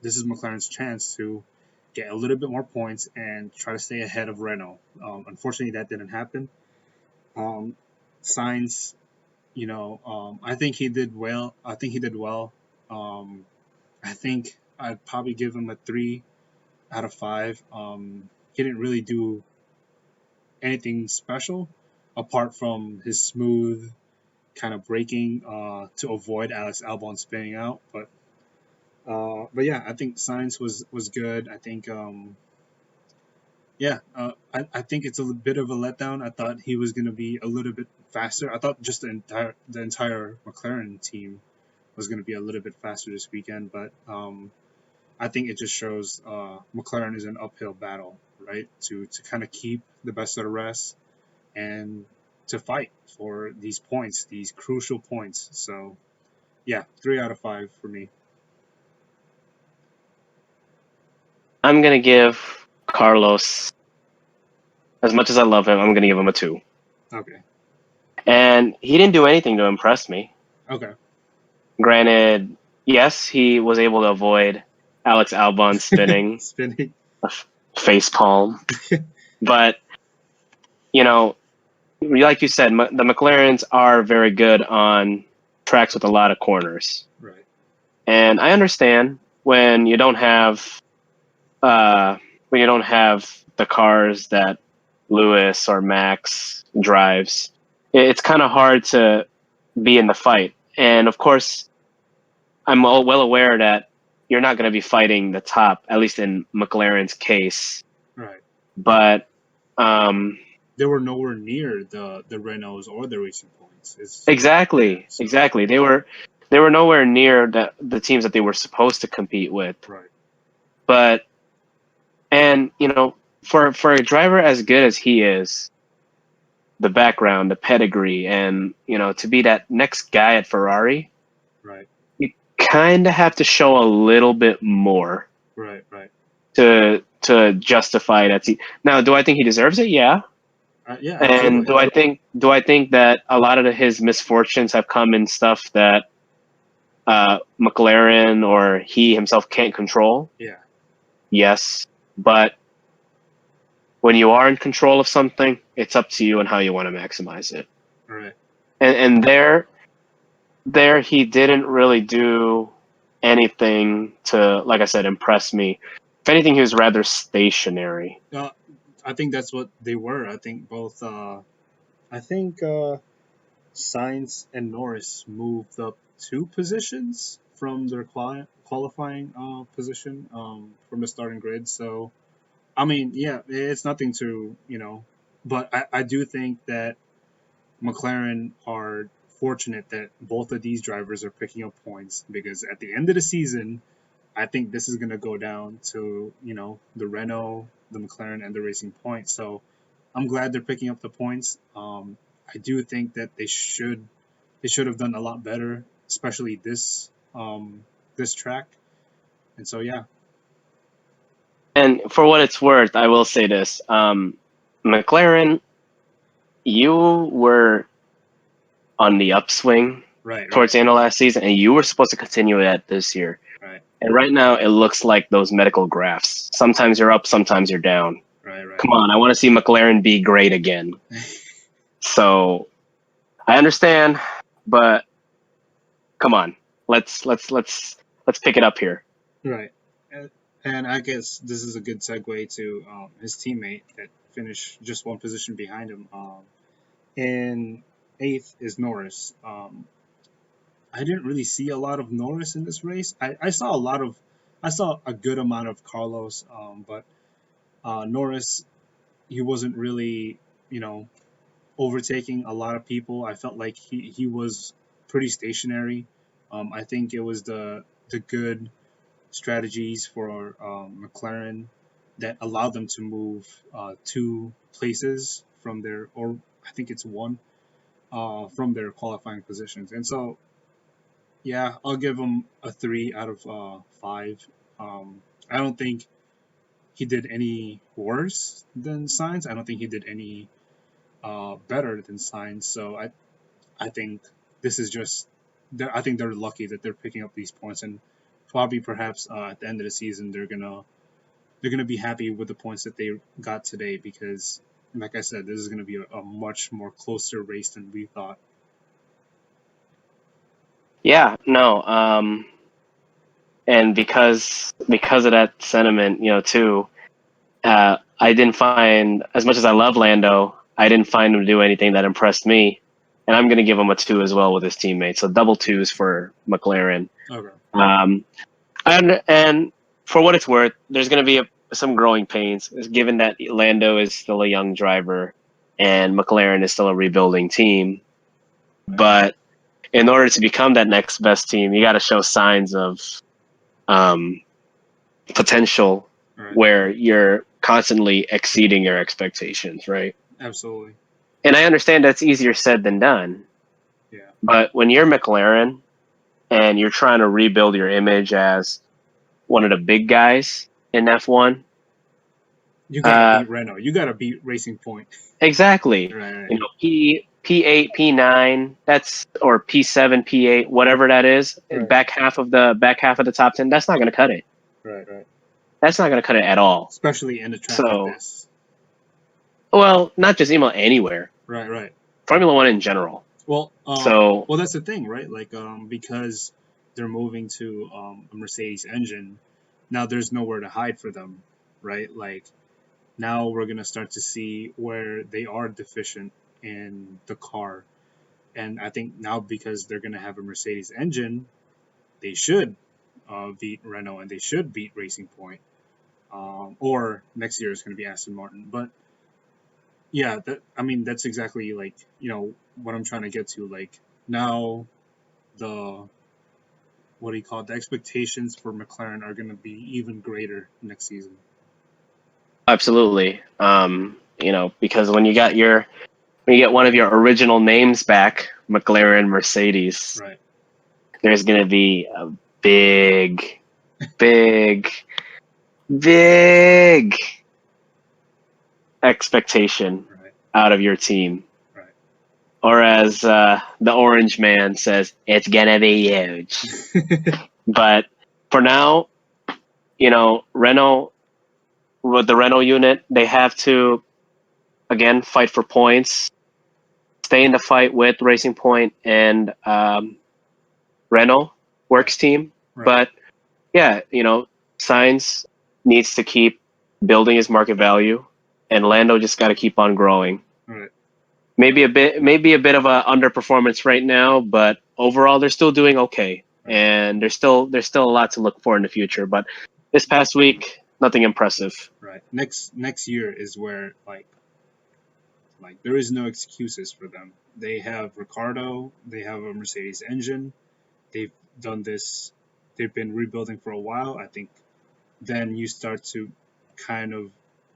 A: This is McLaren's chance to get a little bit more points and try to stay ahead of Renault. Unfortunately, that didn't happen. Sainz, I think he did well. I think he did well. Um, I think I'd probably give him a 3 out of 5. He didn't really do anything special apart from his smooth kind of braking to avoid Alex Albon spinning out. But yeah, I think Sainz was good. I think I think it's a bit of a letdown. I thought he was going to be a little bit faster. I thought just the entire McLaren team was going to be a little bit faster this weekend, but I think it just shows McLaren is an uphill battle, right? To kind of keep the best of the rest and to fight for these points, these crucial points. So yeah, 3 out of 5 for me.
B: I'm gonna give Carlos, as much as I love him, I'm gonna give him a 2.
A: Okay.
B: And he didn't do anything to impress me.
A: Okay.
B: Granted, yes, he was able to avoid Alex Albon spinning
A: Spinning.
B: a face palm, but like you said, the McLarens are very good on tracks with a lot of corners,
A: Right.
B: and I understand when you don't have the cars that Lewis or Max drives. It's kind of hard to be in the fight, and of course, I'm well aware that you're not going to be fighting the top, at least in McLaren's case.
A: Right.
B: But um,
A: They were nowhere near the Renaults or the Racing Points.
B: exactly,
A: So
B: exactly, they were nowhere near the teams that they were supposed to compete with.
A: right.
B: But and for a driver as good as he is, the background, the pedigree, and to be that next guy at Ferrari,
A: Right.
B: you kind of have to show a little bit more
A: Right. Right.
B: to justify that. Now, do I think he deserves it? Yeah.
A: Yeah.
B: And
A: Absolutely.
B: do I think that a lot of his misfortunes have come in stuff that McLaren or he himself can't control?
A: Yeah.
B: Yes, but when you are in control of something, it's up to you and how you want to maximize it.
A: Right.
B: And there he didn't really do anything to, like I said, impress me. If anything, he was rather stationary.
A: I think that's what they were. I think both. I think Sainz and Norris moved up 2 positions from their qualifying position from the starting grid. So I mean, yeah, it's nothing to but I do think that McLaren are fortunate that both of these drivers are picking up points because at the end of the season, I think this is going to go down to, the Renault, the McLaren, and the Racing Point. So I'm glad they're picking up the points. I do think that they should have done a lot better, especially this track. And so yeah,
B: And for what it's worth, I will say this: McLaren, you were on the upswing
A: right, right,
B: towards the end of last season, and you were supposed to continue that this year.
A: right,
B: And right now, it looks like those medical graphs. Sometimes you're up, sometimes you're down.
A: right, right.
B: Come on, I want to see McLaren be great again. So I understand, but come on, let's pick it up here.
A: Right. And I guess this is a good segue to his teammate that finished just one position behind him. In eighth is Norris. I didn't really see a lot of Norris in this race. I saw a good amount of Carlos, but Norris, he wasn't really, you know, overtaking a lot of people. I felt like he was pretty stationary. I think it was the good strategies for McLaren that allowed them to move two places from their, or I think it's one, from their qualifying positions. And so, yeah, I'll give him a 3 out of 5. I don't think he did any worse than Sainz. I don't think he did any better than Sainz. So I think this is just, I think they're lucky that they're picking up these points, and probably perhaps at the end of the season they're gonna be happy with the points that they got today because, like I said, this is gonna be a much more closer race than we thought.
B: Yeah, no, and because of that sentiment, too, I didn't find, as much as I love Lando, I didn't find him to do anything that impressed me, and I'm going to give him a 2 as well with his teammates. So double 2s for McLaren.
A: Okay.
B: And for what it's worth, there's going to be some growing pains, given that Lando is still a young driver and McLaren is still a rebuilding team. But in order to become that next best team, you got to show signs of potential
A: Right.
B: where you're constantly exceeding your expectations, right?
A: Absolutely.
B: And I understand that's easier said than done.
A: Yeah.
B: But when you're McLaren and you're trying to rebuild your image as one of the big guys in F1,
A: You gotta beat Renault. You gotta beat Racing Point.
B: exactly.
A: Right.
B: P8, P9, or P7, P8, whatever that is,
A: Right.
B: back half of the top 10, that's not going to cut it.
A: Right. Right.
B: That's not going to cut it at all.
A: Especially in a track like
B: So,
A: this.
B: well, not just Imola, anywhere.
A: Right. Right.
B: Formula One in general.
A: Well,
B: So,
A: well, that's the thing, right? Like, because they're moving to a Mercedes engine, now there's nowhere to hide for them, right? Like, now we're gonna start to see where they are deficient in the car, and I think now because they're gonna have a Mercedes engine, they should beat Renault and they should beat Racing Point, or next year is gonna be Aston Martin, but. Yeah, that's exactly like, what I'm trying to get to. Like now the what do you call it? The expectations for McLaren are going to be even greater next season.
B: absolutely. Because when you get one of your original names back, McLaren, Mercedes,
A: Right.
B: there's going to be a big, big, big expectation out of your team.
A: Right.
B: Or as the orange man says, it's going to be huge. But for now, Renault, with the Renault unit, they have to, again, fight for points, stay in the fight with Racing Point and Renault Works team.
A: Right.
B: But yeah, Sainz needs to keep building his market value, and Lando just got to keep on growing.
A: Right.
B: Maybe a bit of a underperformance right now, but overall they're still doing okay,
A: Right.
B: and there's still a lot to look for in the future. But this past week, nothing impressive.
A: Right. Next year is where like Like there is no excuses for them. They have Ricardo. They have a Mercedes engine. They've done this. They've been rebuilding for a while. I think then you start to kind of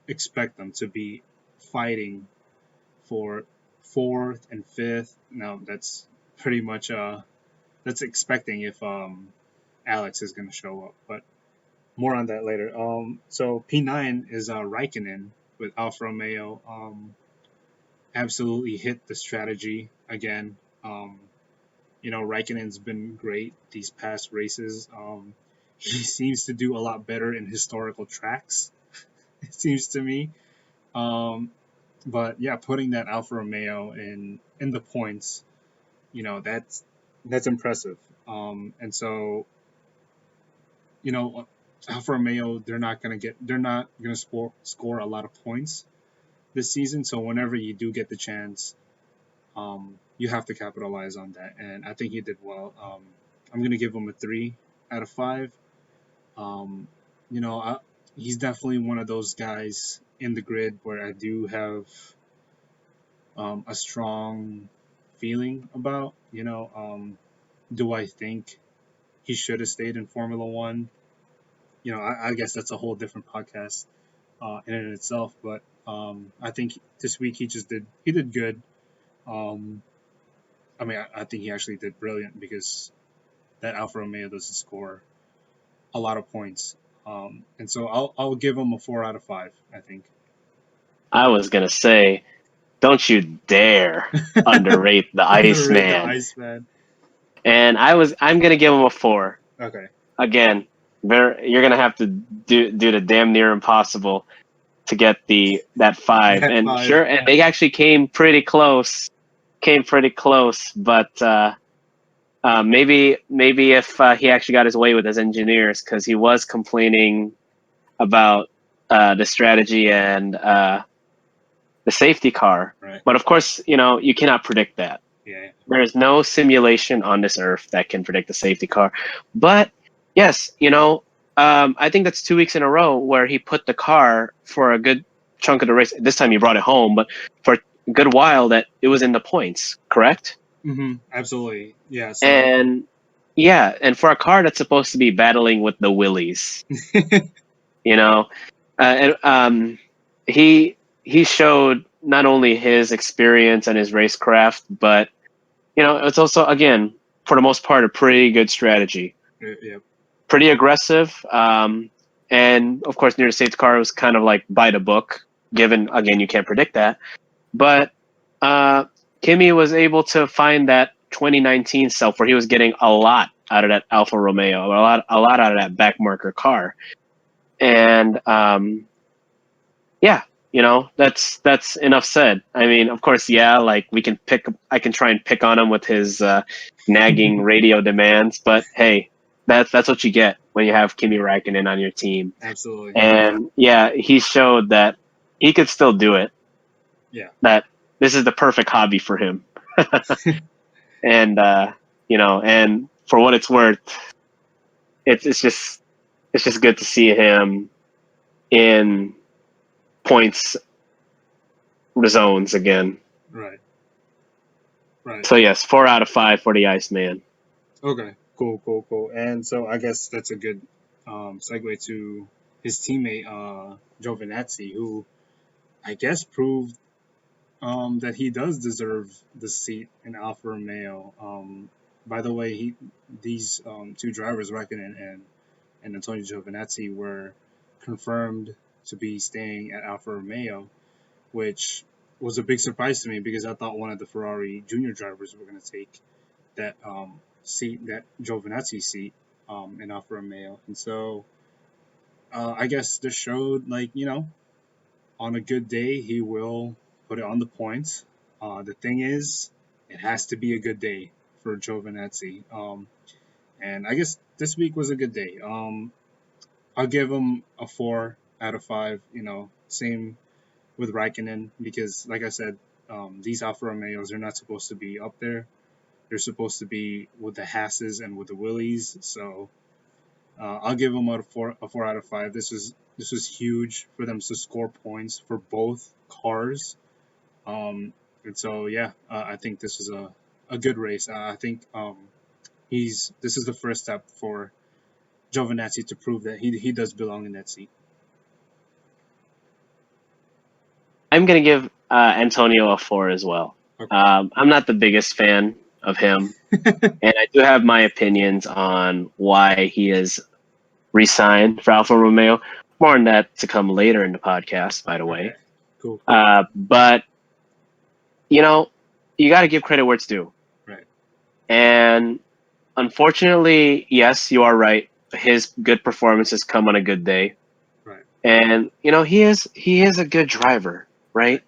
A: expect them to be fighting for fourth and fifth. Now that's pretty much that's expecting if Alex is going to show up, but more on that later. So P9 is Raikkonen with Alfa Romeo. Absolutely hit the strategy again. Raikkonen's been great these past races. He seems to do a lot better in historical tracks. It seems to me. But yeah, putting that Alfa Romeo in the points, that's impressive. And so Alfa Romeo, they're not gonna score a lot of points this season. So whenever you do get the chance, you have to capitalize on that. And I think he did well. I'm gonna give him a 3 out of 5. Um, he's definitely one of those guys in the grid where I do have a strong feeling about. Do I think he should have stayed in Formula One? I guess that's a whole different podcast in and itself. But I think this week he did good. Um, I mean, I think he actually did brilliant because that Alfa Romeo doesn't score a lot of points. And so I'll give him a 4 out of 5. I think.
B: I was gonna say, don't you dare underrate the
A: Underrate the
B: Iceman.
A: Iceman.
B: And I'm gonna give him a 4.
A: Okay.
B: Again, you're gonna have to do the damn near impossible to get that 5.
A: That
B: And
A: 5.
B: sure, and they actually came pretty close. But maybe if he actually got his way with his engineers, because he was complaining about the strategy and the safety car.
A: Right.
B: But of course, you cannot predict that.
A: Yeah.
B: There is no simulation on this earth that can predict the safety car. But yes, I think that's 2 weeks in a row where he put the car for a good chunk of the race. This time he brought it home, but for a good while that it was in the points, correct?
A: Mm-hmm. Absolutely. Yeah. So.
B: And for a car that's supposed to be battling with the Willies, he showed not only his experience and his racecraft, but it's also, again, for the most part, a pretty good strategy.
A: Yeah.
B: Pretty aggressive, and of course, near the safety car was kind of like by the book. Given again, you can't predict that, but Kimi was able to find that 2019 self where he was getting a lot out of that Alfa Romeo, a lot out of that backmarker car, and that's enough said. I mean, of course, like I can try and pick on him with his nagging radio demands, but hey, that's what you get when you have Kimi Räikkönen on your team.
A: Absolutely.
B: And he showed that he could still do it.
A: Yeah.
B: That this is the perfect hobby for him. And and for what it's worth, it's just good to see him in points zones again.
A: Right.
B: So yes, 4 out of 5 for the Iceman.
A: Okay. Cool. And so I guess that's a good segue to his teammate Giovinazzi, who I guess proved that he does deserve the seat in Alfa Romeo. By the way, these two drivers, Raikkonen and Antonio Giovinazzi, were confirmed to be staying at Alfa Romeo, which was a big surprise to me because I thought one of the Ferrari junior drivers were going to take that seat, that Giovinazzi seat in Alfa Romeo. And so I guess this showed, on a good day, he will put it on the points. The thing is, it has to be a good day for Giovinazzi. And I guess this week was a good day. I'll give him a 4 out of 5. Same with Raikkonen because, like I said, these Alfa Romeos are not supposed to be up there. They're supposed to be with the Hasses and with the Willies. So I'll give them a 4 out of 5. This was huge for them to score points for both cars. And so yeah, I think this is a good race. I think this is the first step for Giovinazzi to prove that he does belong in that seat.
B: I'm going to give Antonio a 4 as well.
A: Okay.
B: I'm not the biggest fan of him, and I do have my opinions on why he is re-signed for Alfa Romeo. More on that to come later in the podcast, by the way.
A: Okay. Cool.
B: But, you know, you got to give credit where it's due.
A: Right.
B: And unfortunately, yes, you are right. His good performances come on a good day.
A: Right.
B: And, you know, he is a good driver, right?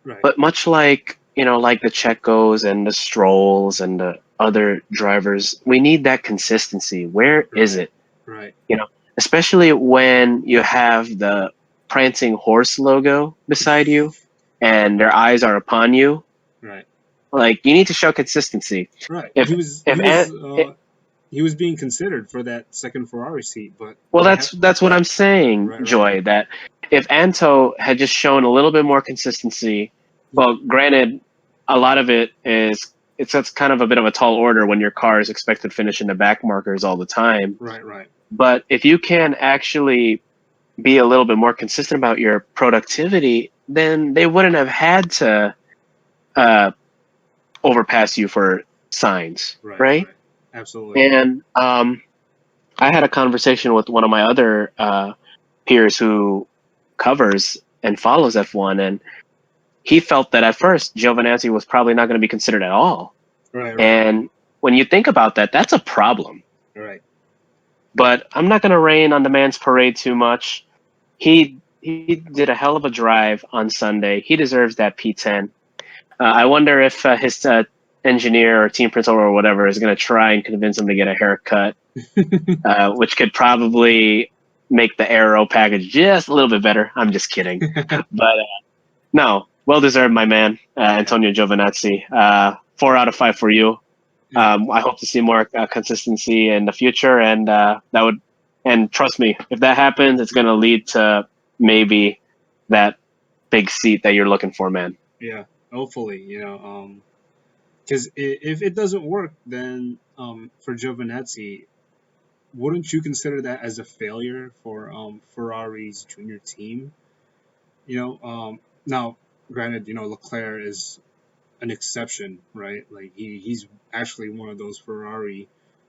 A: Right.
B: But much like, you know, like the Checos and the Strolls and the other drivers, we need that consistency. Where is it?
A: Right.
B: You know, especially when you have the prancing horse logo beside you and their eyes are upon you.
A: Right.
B: Like, you need to show consistency.
A: Right.
B: If
A: He was being considered for that second Ferrari seat, but
B: well, that's what I'm saying,
A: Right.
B: Joy. That if Anto had just shown a little bit more consistency, well, granted, a lot of that's kind of a bit of a tall order when your car is expected to finish in the back markers all the time.
A: Right. Right.
B: But if you can actually be a little bit more consistent about your productivity, then they wouldn't have had to overpass you for signs, right?
A: Absolutely.
B: And I had a conversation with one of my other peers who covers and follows F1, and he felt that at first Giovinazzi was probably not going to be considered at all.
A: Right.
B: And when you think about that, that's a problem.
A: Right.
B: But I'm not going to rain on the man's parade too much. He did a hell of a drive on Sunday. He deserves that P10. I wonder if his engineer or team principal or whatever is going to try and convince him to get a haircut, which could probably make the aero package just a little bit better. I'm just kidding. But no, well deserved, my man, Antonio Giovinazzi. 4 out of 5 for you. I hope to see more consistency in the future, and and trust me, if that happens, it's going to lead to maybe that big seat that you're looking for, man.
A: Yeah, hopefully, because if it doesn't work, then for Giovinazzi, wouldn't you consider that as a failure for Ferrari's junior team? Now, granted, Leclerc is an exception, right? Like he's actually one of those Ferrari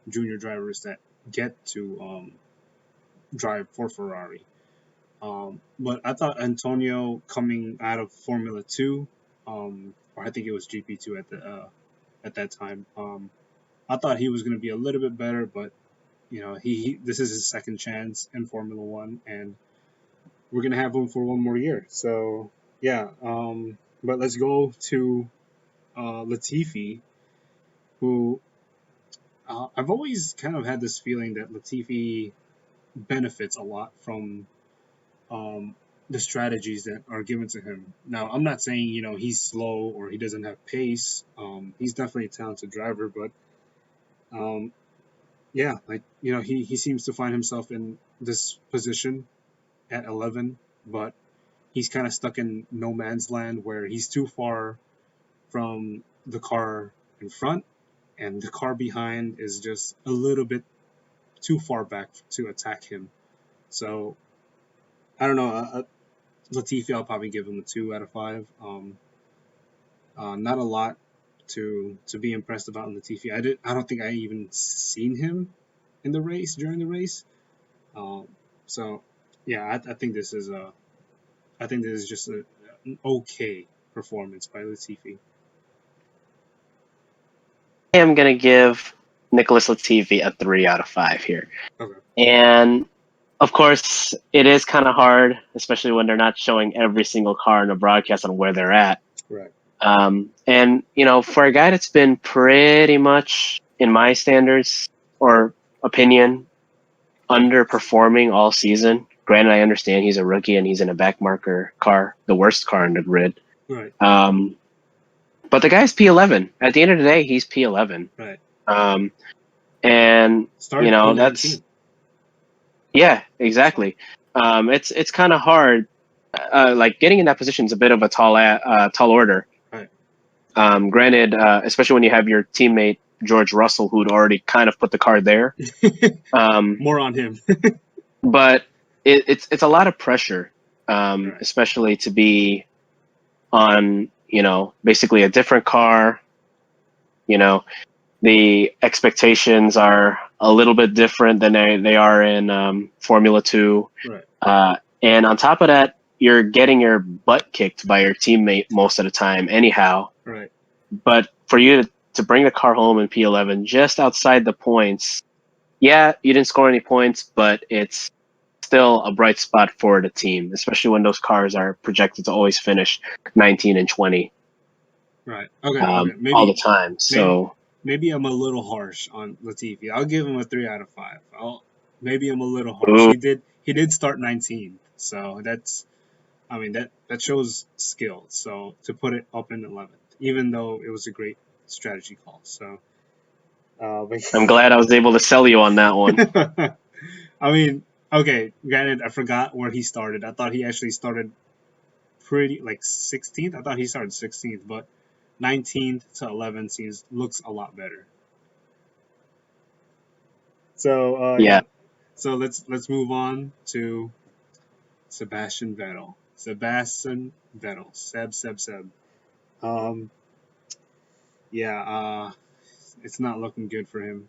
A: junior drivers that get to drive for Ferrari. But I thought Antonio coming out of Formula 2, or I think it was GP2 at that time. I thought he was going to be a little bit better, but he this is his second chance in Formula 1, and we're going to have him for one more year. So yeah, but let's go to Latifi, who I've always kind of had this feeling that Latifi benefits a lot from the strategies that are given to him. Now, I'm not saying he's slow or he doesn't have pace. He's definitely a talented driver, but yeah, like he seems to find himself in this position at 11, but he's kind of stuck in no man's land where he's too far from the car in front, and the car behind is just a little bit too far back to attack him. So I don't know. Latifi, I'll probably give him a 2 out of 5. Not a lot to be impressed about in Latifi. I don't think I even seen him in the race during the race. So yeah, I think this is just an okay performance by Latifi.
B: I am going to give Nicholas Latifi a 3 out of 5 here.
A: Okay.
B: And of course, it is kind of hard, especially when they're not showing every single car in the broadcast on where they're at.
A: Right.
B: And, for a guy that's been pretty much, in my standards or opinion, underperforming all season. Granted, I understand he's a rookie and he's in a backmarker car, the worst car in the grid.
A: Right.
B: But the guy's P11. At the end of the day, he's P11.
A: Right.
B: And
A: Started
B: P19. That's yeah, exactly. It's kind of hard. Like getting in that position is a bit of a tall order. Granted, especially when you have your teammate George Russell, who'd already kind of put the car there.
A: More on him.
B: But it's a lot of pressure,
A: Right.
B: especially to be on, basically a different car. The expectations are a little bit different than they are in Formula 2.
A: Right.
B: And on top of that, you're getting your butt kicked by your teammate most of the time anyhow.
A: Right.
B: But for you to bring the car home in P11 just outside the points, yeah, you didn't score any points, but it's still a bright spot for the team, especially when those cars are projected to always finish 19 and 20.
A: Right. Okay. Maybe
B: all the time. So
A: maybe I'm a little harsh on Latifi. I'll give him a 3 out of 5. Maybe I'm a little harsh. He did start 19th, so that shows skill. So to put it up in 11th, even though it was a great strategy call. So
B: I'm glad I was able to sell you on that one.
A: Okay. Granted, I forgot where he started. I thought he actually started pretty 16th. I thought he started 16th, but 19th to 11th looks a lot better. So
B: yeah.
A: So let's move on to Sebastian Vettel. Seb. It's not looking good for him.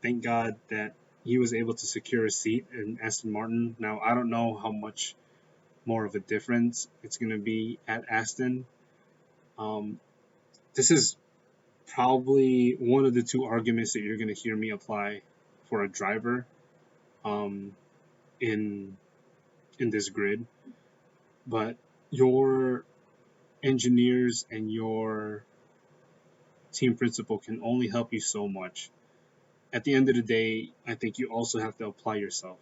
A: Thank God that he was able to secure a seat in Aston Martin. Now I don't know how much more of a difference it's going to be at Aston. This is probably one of the two arguments that you're going to hear me apply for a driver in this grid. But your engineers and your team principal can only help you so much. At the end of the day, I think you also have to apply yourself.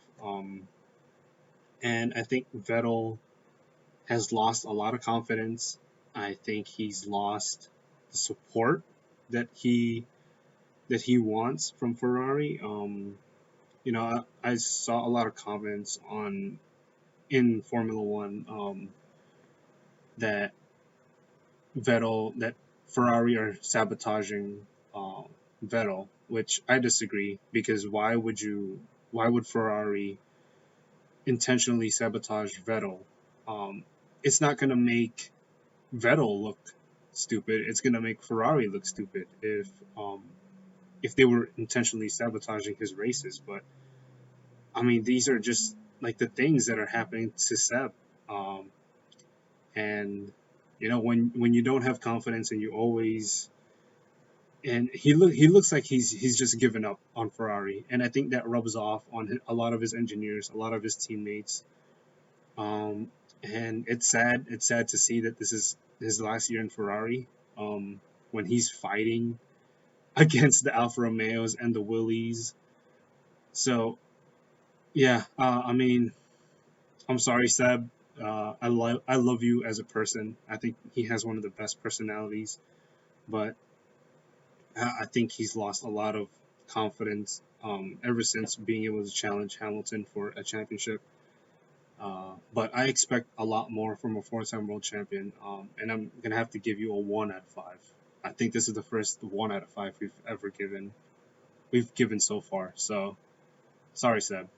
A: And I think Vettel has lost a lot of confidence. I think he's lost the support that he wants from Ferrari. I saw a lot of comments in Formula One that Ferrari are sabotaging Vettel, which I disagree, because why would Ferrari intentionally sabotage Vettel? It's not going to make Vettel look stupid. It's going to make Ferrari look stupid if they were intentionally sabotaging his races. But these are just the things that are happening to Seb, and when you don't have confidence and you always and he looks like he's just given up on Ferrari, and I think that rubs off on a lot of his engineers, a lot of his teammates. And it's sad to see that this is his last year in Ferrari, when he's fighting against the Alfa Romeos and the Willies. So yeah, I'm sorry, Seb. I love you as a person. I think he has one of the best personalities, but I think he's lost a lot of confidence ever since being able to challenge Hamilton for a championship. But I expect a lot more from a four-time world champion, and I'm gonna have to give you a 1 out of 5. I think this is the first 1 out of 5 we've given so far. So sorry, Seb.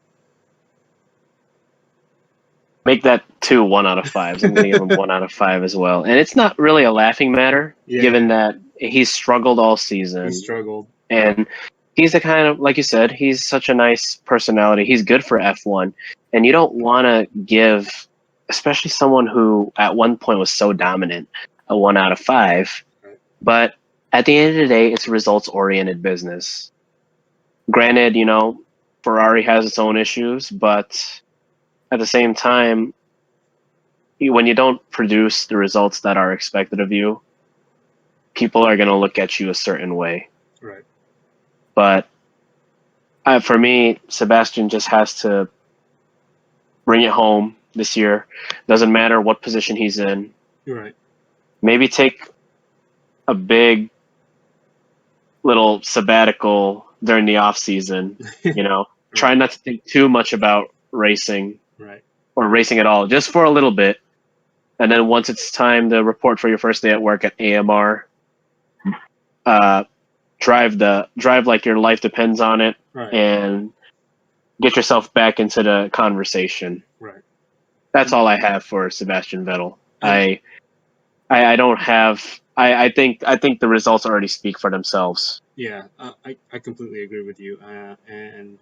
B: Make that 2 1 out of 5s. I'm going to give him 1 out of 5 as well. And it's not really a laughing matter, given that he's struggled all season.
A: He struggled.
B: And he's the kind of, like you said, he's such a nice personality. He's good for F1. And you don't want to give, especially someone who at one point was so dominant, a 1 out of 5.
A: Right.
B: But at the end of the day, it's a results-oriented business. Granted, Ferrari has its own issues, but at the same time, when you don't produce the results that are expected of you, people are going to look at you a certain way.
A: Right.
B: But for me, Sebastian just has to bring it home this year. Doesn't matter what position he's in.
A: You're right.
B: Maybe take a big little sabbatical during the off season.
A: Right.
B: Try not to think too much about racing.
A: Right.
B: Or racing at all, just for a little bit. and then once it's time to report for your first day at work at AMR, drive like your life depends on it,
A: Right.
B: and get yourself back into the conversation.
A: Right.
B: That's all I have for Sebastian Vettel.
A: And
B: I don't have. I think the results already speak for themselves.
A: yeah, I completely agree with you. And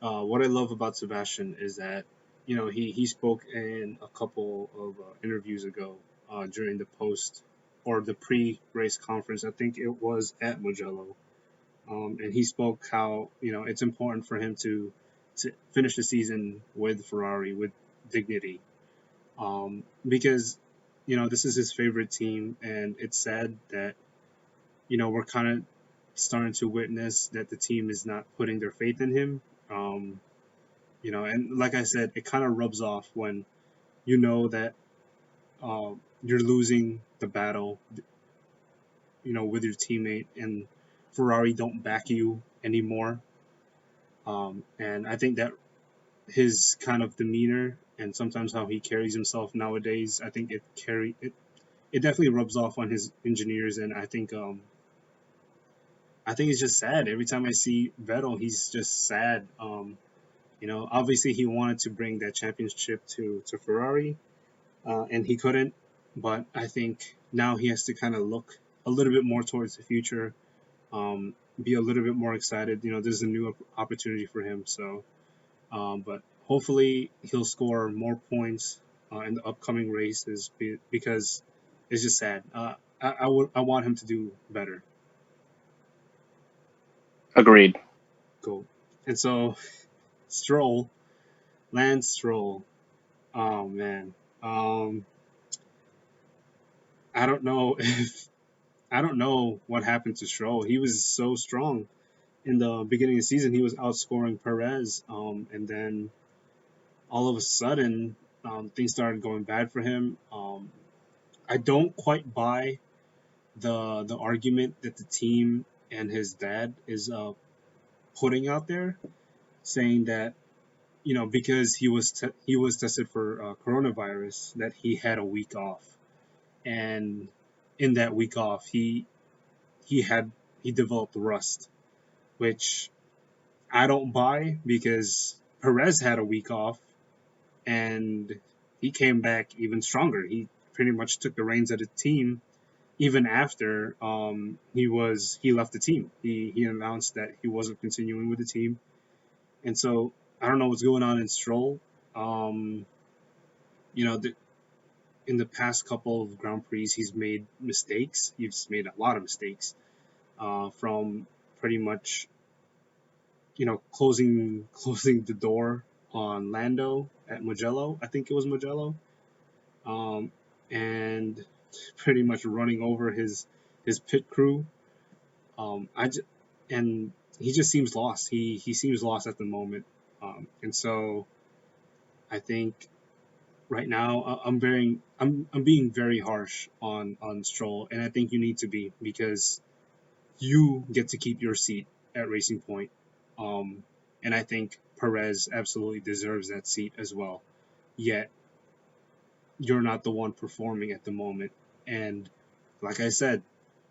A: what I love about Sebastian is that he spoke in a couple of interviews ago during the post or the pre-race conference. I think it was at Mugello, and he spoke how it's important for him to finish the season with Ferrari with dignity, because this is his favorite team, and it's sad that we're kind of starting to witness that the team is not putting their faith in him. And like I said, it kind of rubs off when that you're losing the battle, with your teammate, and Ferrari don't back you anymore. And I think that his kind of demeanor and sometimes how he carries himself nowadays, I think it definitely rubs off on his engineers, and I think it's just sad. Every time I see Vettel, he's just sad. Obviously he wanted to bring that championship to Ferrari, and he couldn't. But I think now he has to kind of look a little bit more towards the future, be a little bit more excited. There's a new opportunity for him. So, but hopefully he'll score more points in the upcoming races because it's just sad. I want him to do better.
B: Agreed.
A: Cool. And so Stroll, Lance Stroll. Oh man. I don't know if I don't know what happened to Stroll. He was so strong in the beginning of the season. He was outscoring Perez, and then all of a sudden, things started going bad for him. I don't quite buy the argument that the team and his dad is putting out there, saying that because he was tested for coronavirus, that he had a week off, and in that week off he had he developed rust, which I don't buy because Perez had a week off and he came back even stronger. He pretty much took the reins of the team even after he left the team. He announced that he wasn't continuing with the team, and so I don't know what's going on in Stroll. Um, in the past couple of Grand Prix, he's made mistakes. He's made a lot of mistakes, from pretty much closing the door on Lando at Mugello. I think it was Mugello, um, and pretty much running over his pit crew. I just, and he just seems lost. He seems lost at the moment, and so I think right now I'm being very harsh on Stroll, and I think you need to be, because you get to keep your seat at Racing Point. Um, and I think Perez absolutely deserves that seat as well. Yet you're not the one performing at the moment. And like I said,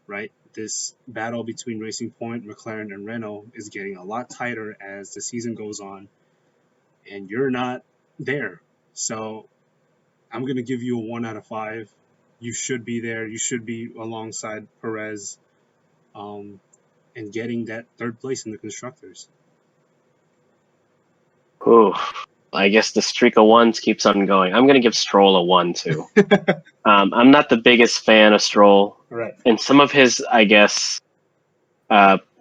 A: right, this battle between Racing Point, McLaren, and Renault is getting a lot tighter as the season goes on, and you're not there. So I'm going to give you a 1 out of 5. You should be there. You should be alongside Perez, um, and getting that third place in the constructors.
B: Ooh, I guess the streak of ones keeps on going. I'm going to give Stroll a 1 too. I'm not the biggest fan of Stroll,
A: Right.
B: and some of his, I guess,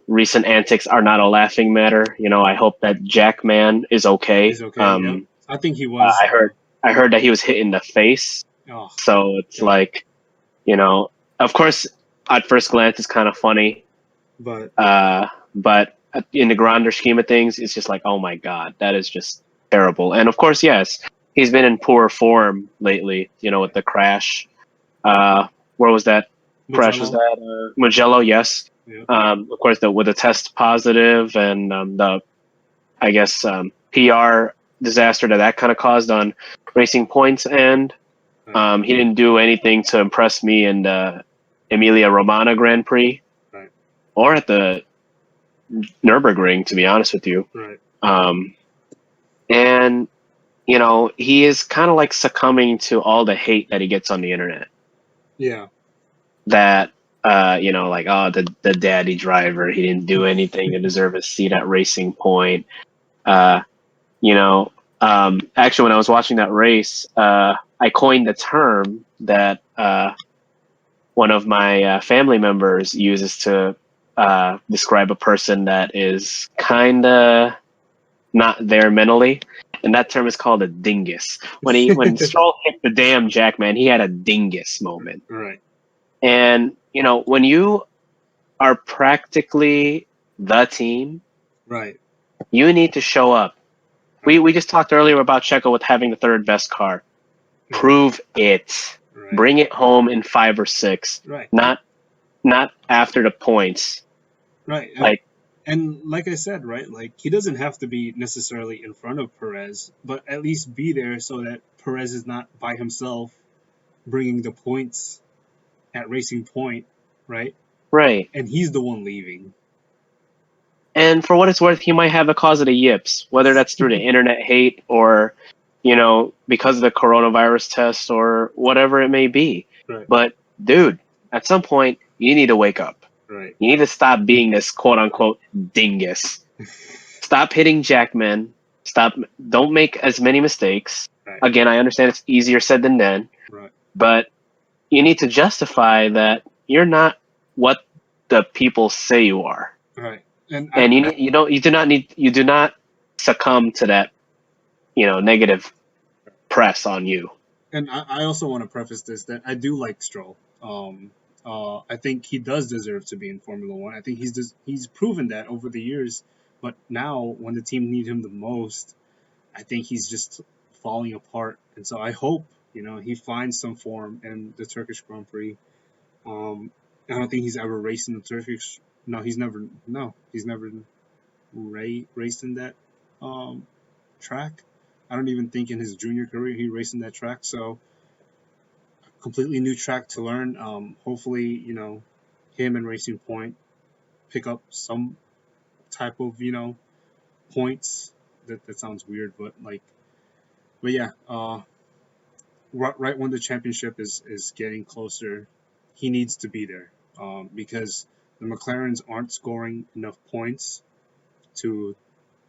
B: recent antics are not a laughing matter. I hope that Jackman is okay.
A: He's okay. Yep. I think he was.
B: I heard that he was hit in the face.
A: Oh,
B: So it's
A: yeah.
B: like, of course, at first glance, it's kind of funny.
A: But
B: In the grander scheme of things, it's just like, oh my God, that is just terrible. And of course, yes, he's been in poor form lately, with the crash. Where was that crash? Was that Mugello? Yes.
A: Yeah.
B: Of course, with the test positive and the, I guess, PR disaster that kind of caused on Racing Point's end.
A: Right.
B: He didn't do anything to impress me in the Emilia Romagna Grand Prix
A: Right.
B: or at the Nürburgring, to be honest with you.
A: Right.
B: Um, and he is kind of like succumbing to all the hate that he gets on the internet.
A: Yeah.
B: That like, oh, the daddy driver, he didn't do anything to deserve a seat at Racing Point. Uh, actually, when I was watching that race, I coined the term that one of my family members uses to describe a person that is kind of not there mentally, and that term is called a dingus. When Stroll hit the damn jack, man, he had a dingus moment.
A: Right.
B: And when you are practically the team,
A: Right.
B: you need to show up. We just talked earlier about Checo with having the third best car. Prove it.
A: Right.
B: Bring it home in 5 or 6.
A: Right.
B: Not after the points.
A: Right. And like I said, right, like he doesn't have to be necessarily in front of Perez, but at least be there so that Perez is not by himself bringing the points at Racing Point, right?
B: Right.
A: And he's the one leaving.
B: And for what it's worth, he might have a cause of the yips, whether that's through the internet hate or, because of the coronavirus test or whatever it may be.
A: Right.
B: But, dude, at some point, you need to wake up.
A: Right.
B: You need to stop being this quote unquote dingus. Stop hitting jackmen. Don't make as many mistakes.
A: Right.
B: Again, I understand it's easier said than done,
A: Right.
B: but you need to justify that you're not what the people say you are.
A: Right. And
B: You do not succumb to that, negative press on you.
A: And I also want to preface this that I do like Stroll. I think he does deserve to be in Formula One. I think he's proven that over the years. But now, when the team need him the most, I think he's just falling apart. And so I hope he finds some form in the Turkish Grand Prix. I don't think he's ever raced in the Turkish. No, he's never. No, he's never raced in that track. I don't even think in his junior career he raced in that track. So completely new track to learn. Hopefully, him and Racing Point pick up some type of, points. That sounds weird, but yeah. Right when the championship is getting closer, he needs to be there. Because the McLarens aren't scoring enough points to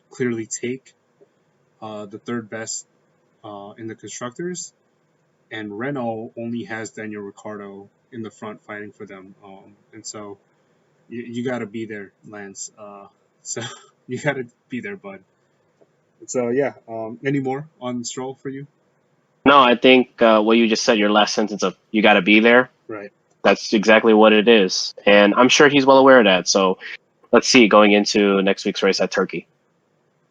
A: clearly take the third best in the constructors, and Renault only has Daniel Ricciardo in the front fighting for them. And so you got to be there, Lance. So you got to be there, bud. So yeah. Any more on Stroll for you?
B: No, I think what you just said, your last sentence of "you got to be there."
A: Right.
B: That's exactly what it is, and I'm sure he's well aware of that. So let's see going into next week's race at Turkey.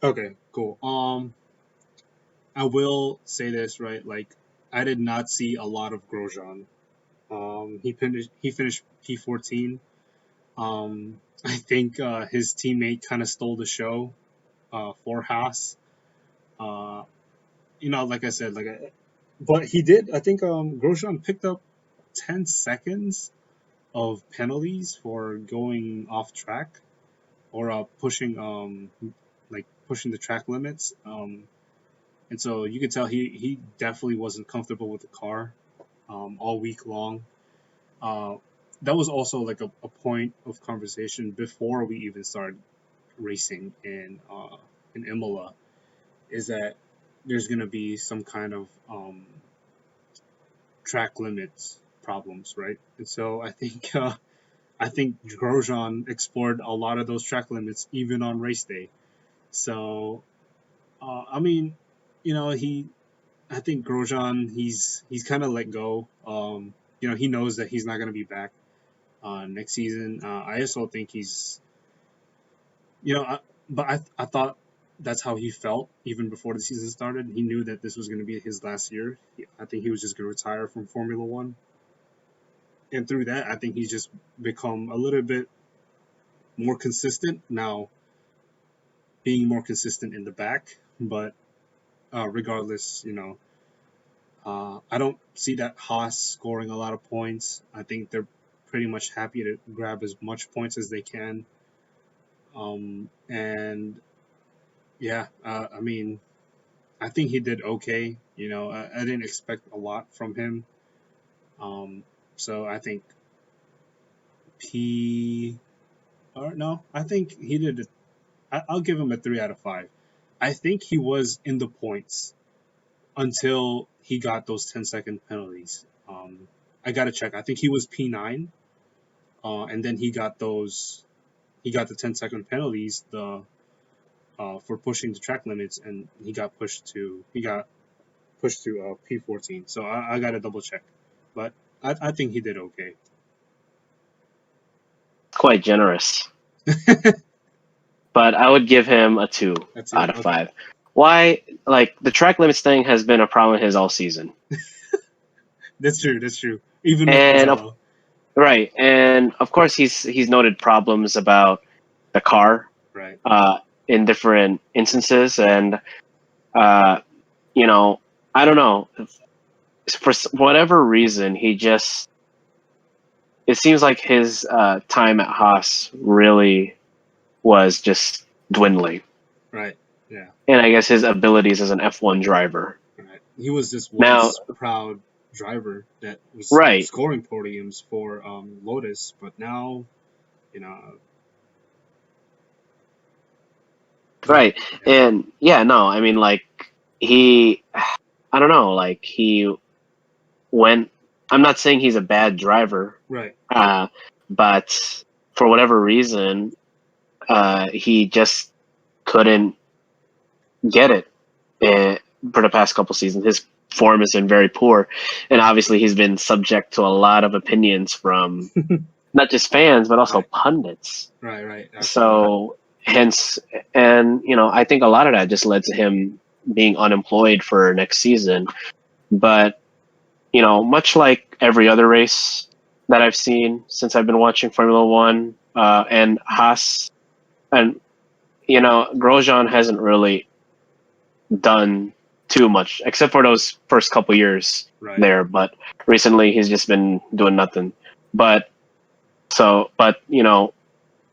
A: Okay. Cool. I will say this, right? Like, I did not see a lot of Grosjean. He finished P14. I think his teammate kind of stole the show for Haas. Uh, like I said, but he did. I think Grosjean picked up 10 seconds of penalties for going off track or pushing the track limits. And so you could tell he definitely wasn't comfortable with the car all week long. Uh, that was also like a point of conversation before we even started racing in Imola, is that there's gonna be some kind of track limits problems, right? And so I think Grosjean explored a lot of those track limits even on race day. So I mean, he I think Grosjean he's kind of let go. He knows that he's not gonna be back next season. I also think he's you know, I, but I thought that's how he felt even before the season started. He knew that this was going to be his last year. I think he was just going to retire from Formula One, and through that, I think he's just become a little bit more consistent now, being more consistent in the back. But regardless, I don't see that Haas scoring a lot of points. I think they're pretty much happy to grab as much points as they can. And yeah, I mean, I think he did okay. I didn't expect a lot from him. Um, so I think P or no, I think he did. I'll give him a 3 out of 5. I think he was in the points until he got those 10-second penalties. I gotta check. I think he was P9, and then he got those. He got the 10-second penalties. For pushing the track limits, and he got pushed to P14. So I gotta double check, but I think he did okay.
B: Quite generous, but I would give him a 2
A: That's
B: out
A: it.
B: of
A: Okay,
B: 5. Why? Like, the track limits thing has been a problem of his all season.
A: that's true. That's true. Even with
B: And
A: Mazello,
B: right, and of course he's noted problems about the car
A: right?
B: uh, in different instances, and uh, you know, I don't know, for whatever reason he just, it seems like his time at Haas really was just dwindling,
A: Right. Yeah.
B: and I guess his abilities as an F1 driver.
A: Right. He was this
B: Now,
A: once proud driver that was
B: right,
A: scoring podiums for Lotus, but now, you know, go
B: right,
A: ahead. Yeah.
B: and yeah, no, I mean, like, he, I don't know, like, he went. I'm not saying he's a bad driver,
A: Right.
B: uh, but for whatever reason, he just couldn't get it for the past couple seasons. His form has been very poor, and obviously he's been subject to a lot of opinions from not just fans but also
A: Right.
B: pundits.
A: Right. Right. Absolutely.
B: So hence, and I think a lot of that just led to him being unemployed for next season. But much like every other race that I've seen since I've been watching Formula One, and Haas, and Grosjean hasn't really done too much except for those first couple years
A: Right.
B: there. But recently, he's just been doing nothing. But but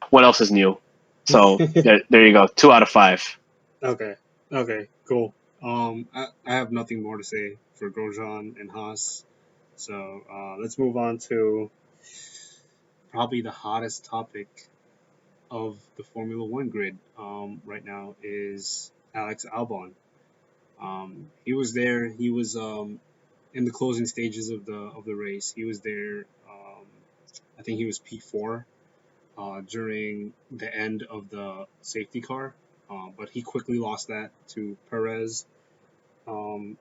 B: what else is new? So there you go, 2 out of 5.
A: Okay. Okay. Cool. I have nothing more to say for Grosjean and Haas. So let's move on to probably the hottest topic of the Formula One grid right now is Alex Albon. He was there. He was in the closing stages of the race. He was there. I think he was P4 during the end of the safety car, but he quickly lost that to Perez. Um,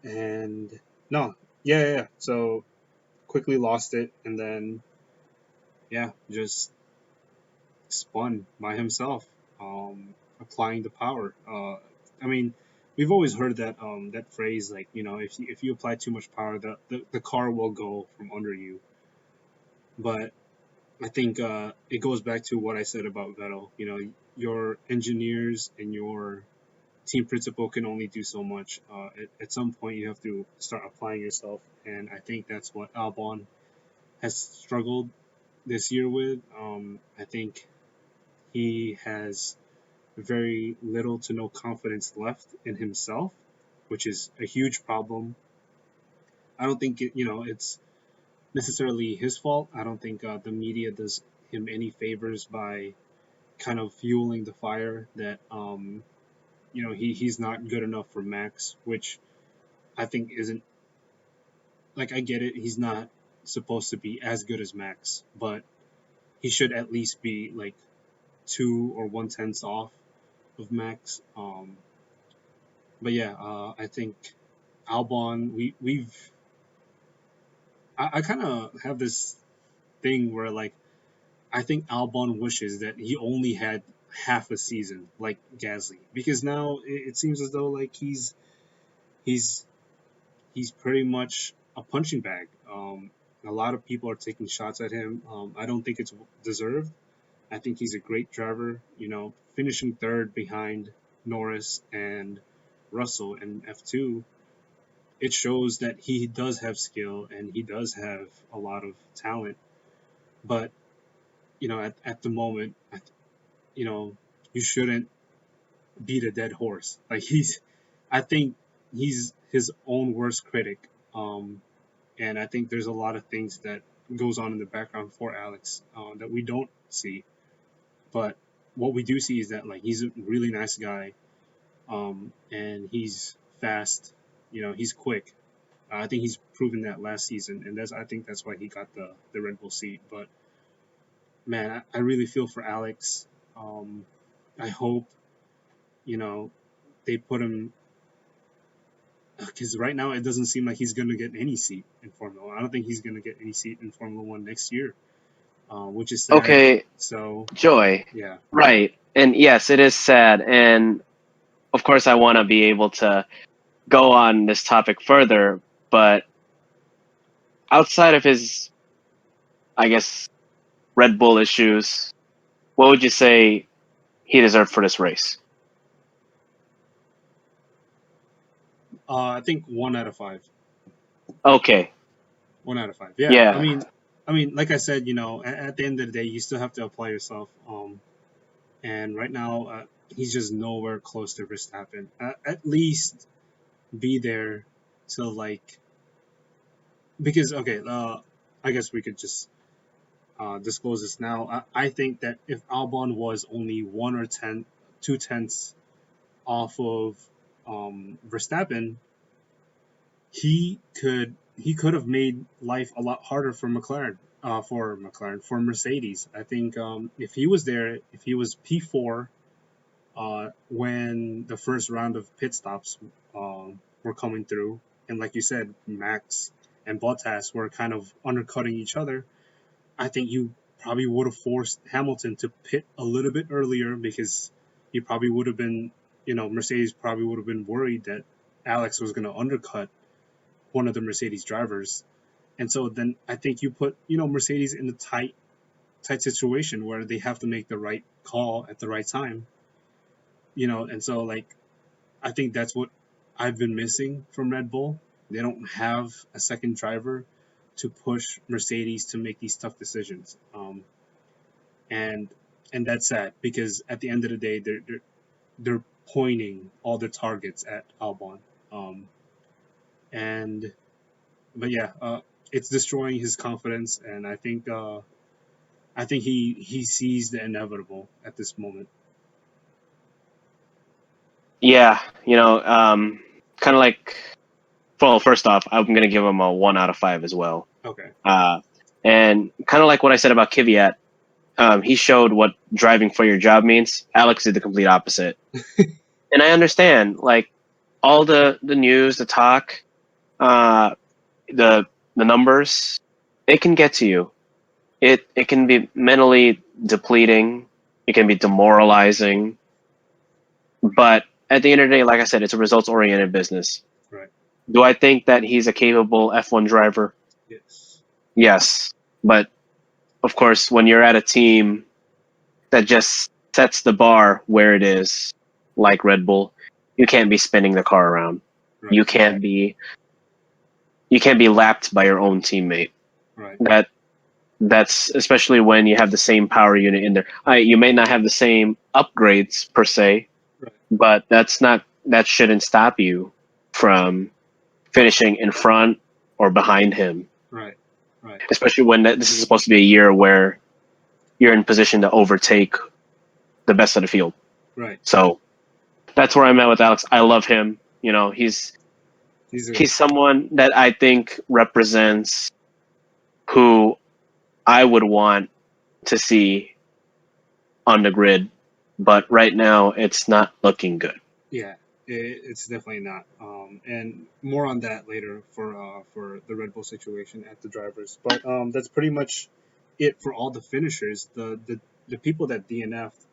A: and no, yeah. So quickly lost it, and then yeah, just spun by himself, applying the power. I mean, we've always heard that phrase, like, if you apply too much power, the car will go from under you. But I think it goes back to what I said about Vettel. Your engineers and your team principal can only do so much. At some point, you have to start applying yourself, and I think that's what Albon has struggled this year with. I think he has very little to no confidence left in himself, which is a huge problem. I don't think it's necessarily his fault. I don't think the media does him any favors by kind of fueling the fire that he's not good enough for Max, which I think isn't, like, I get it. He's not supposed to be as good as Max, but he should at least be like 2 or 1/10 off of Max. But yeah, I think Albon, I kind of have this thing where, like, I think Albon wishes that he only had half a season like Gasly, because now it seems as though, like, he's he's pretty much a punching bag. A lot of people are taking shots at him. I don't think it's deserved. I think he's a great driver. Finishing third behind Norris and Russell in F2 it shows that he does have skill and he does have a lot of talent. But at the moment, you know, you shouldn't beat a dead horse. Like I think he's his own worst critic. And I think there's a lot of things that goes on in the background for Alex that we don't see. But what we do see is that like he's a really nice guy, and he's fast. He's quick. I think he's proven that last season, and I think that's why he got the Red Bull seat. But man, I really feel for Alex. I hope they put him, because right now it doesn't seem like he's going to get any seat in Formula One. I don't think he's going to get any seat in Formula One next year, which is sad.
B: Okay,
A: So
B: Joy.
A: yeah,
B: Right. And yes, it is sad. And of course, I want to be able to go on this topic further. But outside of his, I guess, Red Bull issues, what would you say he deserved for this race?
A: I think 1 out of 5.
B: Okay.
A: 1 out of 5. Yeah,
B: Yeah.
A: I mean, like I said, at the end of the day, you still have to apply yourself. And right now, he's just nowhere close to Verstappen. At least be there to like, because okay, I guess we could just disclose this now. I think that if Albon was only 2 tenths off of Verstappen, he could have made life a lot harder for McLaren. For Mercedes. I think if he was there, if he was P4 when the first round of pit stops were coming through, and like you said, Max and Bottas were kind of undercutting each other, I think you probably would have forced Hamilton to pit a little bit earlier, because he probably would have been, Mercedes probably would have been worried that Alex was going to undercut one of the Mercedes drivers. And so then I think you put, Mercedes in a tight situation where they have to make the right call at the right time, and so like I think that's what I've been missing from Red Bull. They don't have a second driver to push Mercedes to make these tough decisions. And that's sad, because at the end of the day, they're pointing all their targets at Albon. And but yeah, it's destroying his confidence, and I think he sees the inevitable at this moment.
B: Yeah. Kind of like, well, first off, I'm going to give him a 1 out of 5 as well.
A: Okay.
B: And kind of like what I said about Kvyat, he showed what driving for your job means. Alex did the complete opposite. And I understand, like, all the news, the talk, the numbers, it can get to you. It can be mentally depleting. It can be demoralizing. But at the end of the day, like I said, it's a results-oriented business.
A: Right.
B: Do I think that he's a capable F1 driver?
A: Yes.
B: Yes. But, of course, when you're at a team that just sets the bar where it is, like Red Bull, you can't be spinning the car around.
A: Right.
B: You can't be lapped by your own teammate.
A: Right.
B: That's especially when you have the same power unit in there. You may not have the same upgrades per se,
A: Right.
B: but that shouldn't stop you from finishing in front or behind him.
A: Right. Right.
B: Especially when this is supposed to be a year where you're in position to overtake the best of the field.
A: Right.
B: So that's where I'm at with Alex. I love him. He's someone that I think represents who I would want to see on the grid, but right now it's not looking good.
A: Yeah, it's definitely not. And more on that later for the Red Bull situation at the drivers. But that's pretty much it for all the finishers. The people that DNF'd,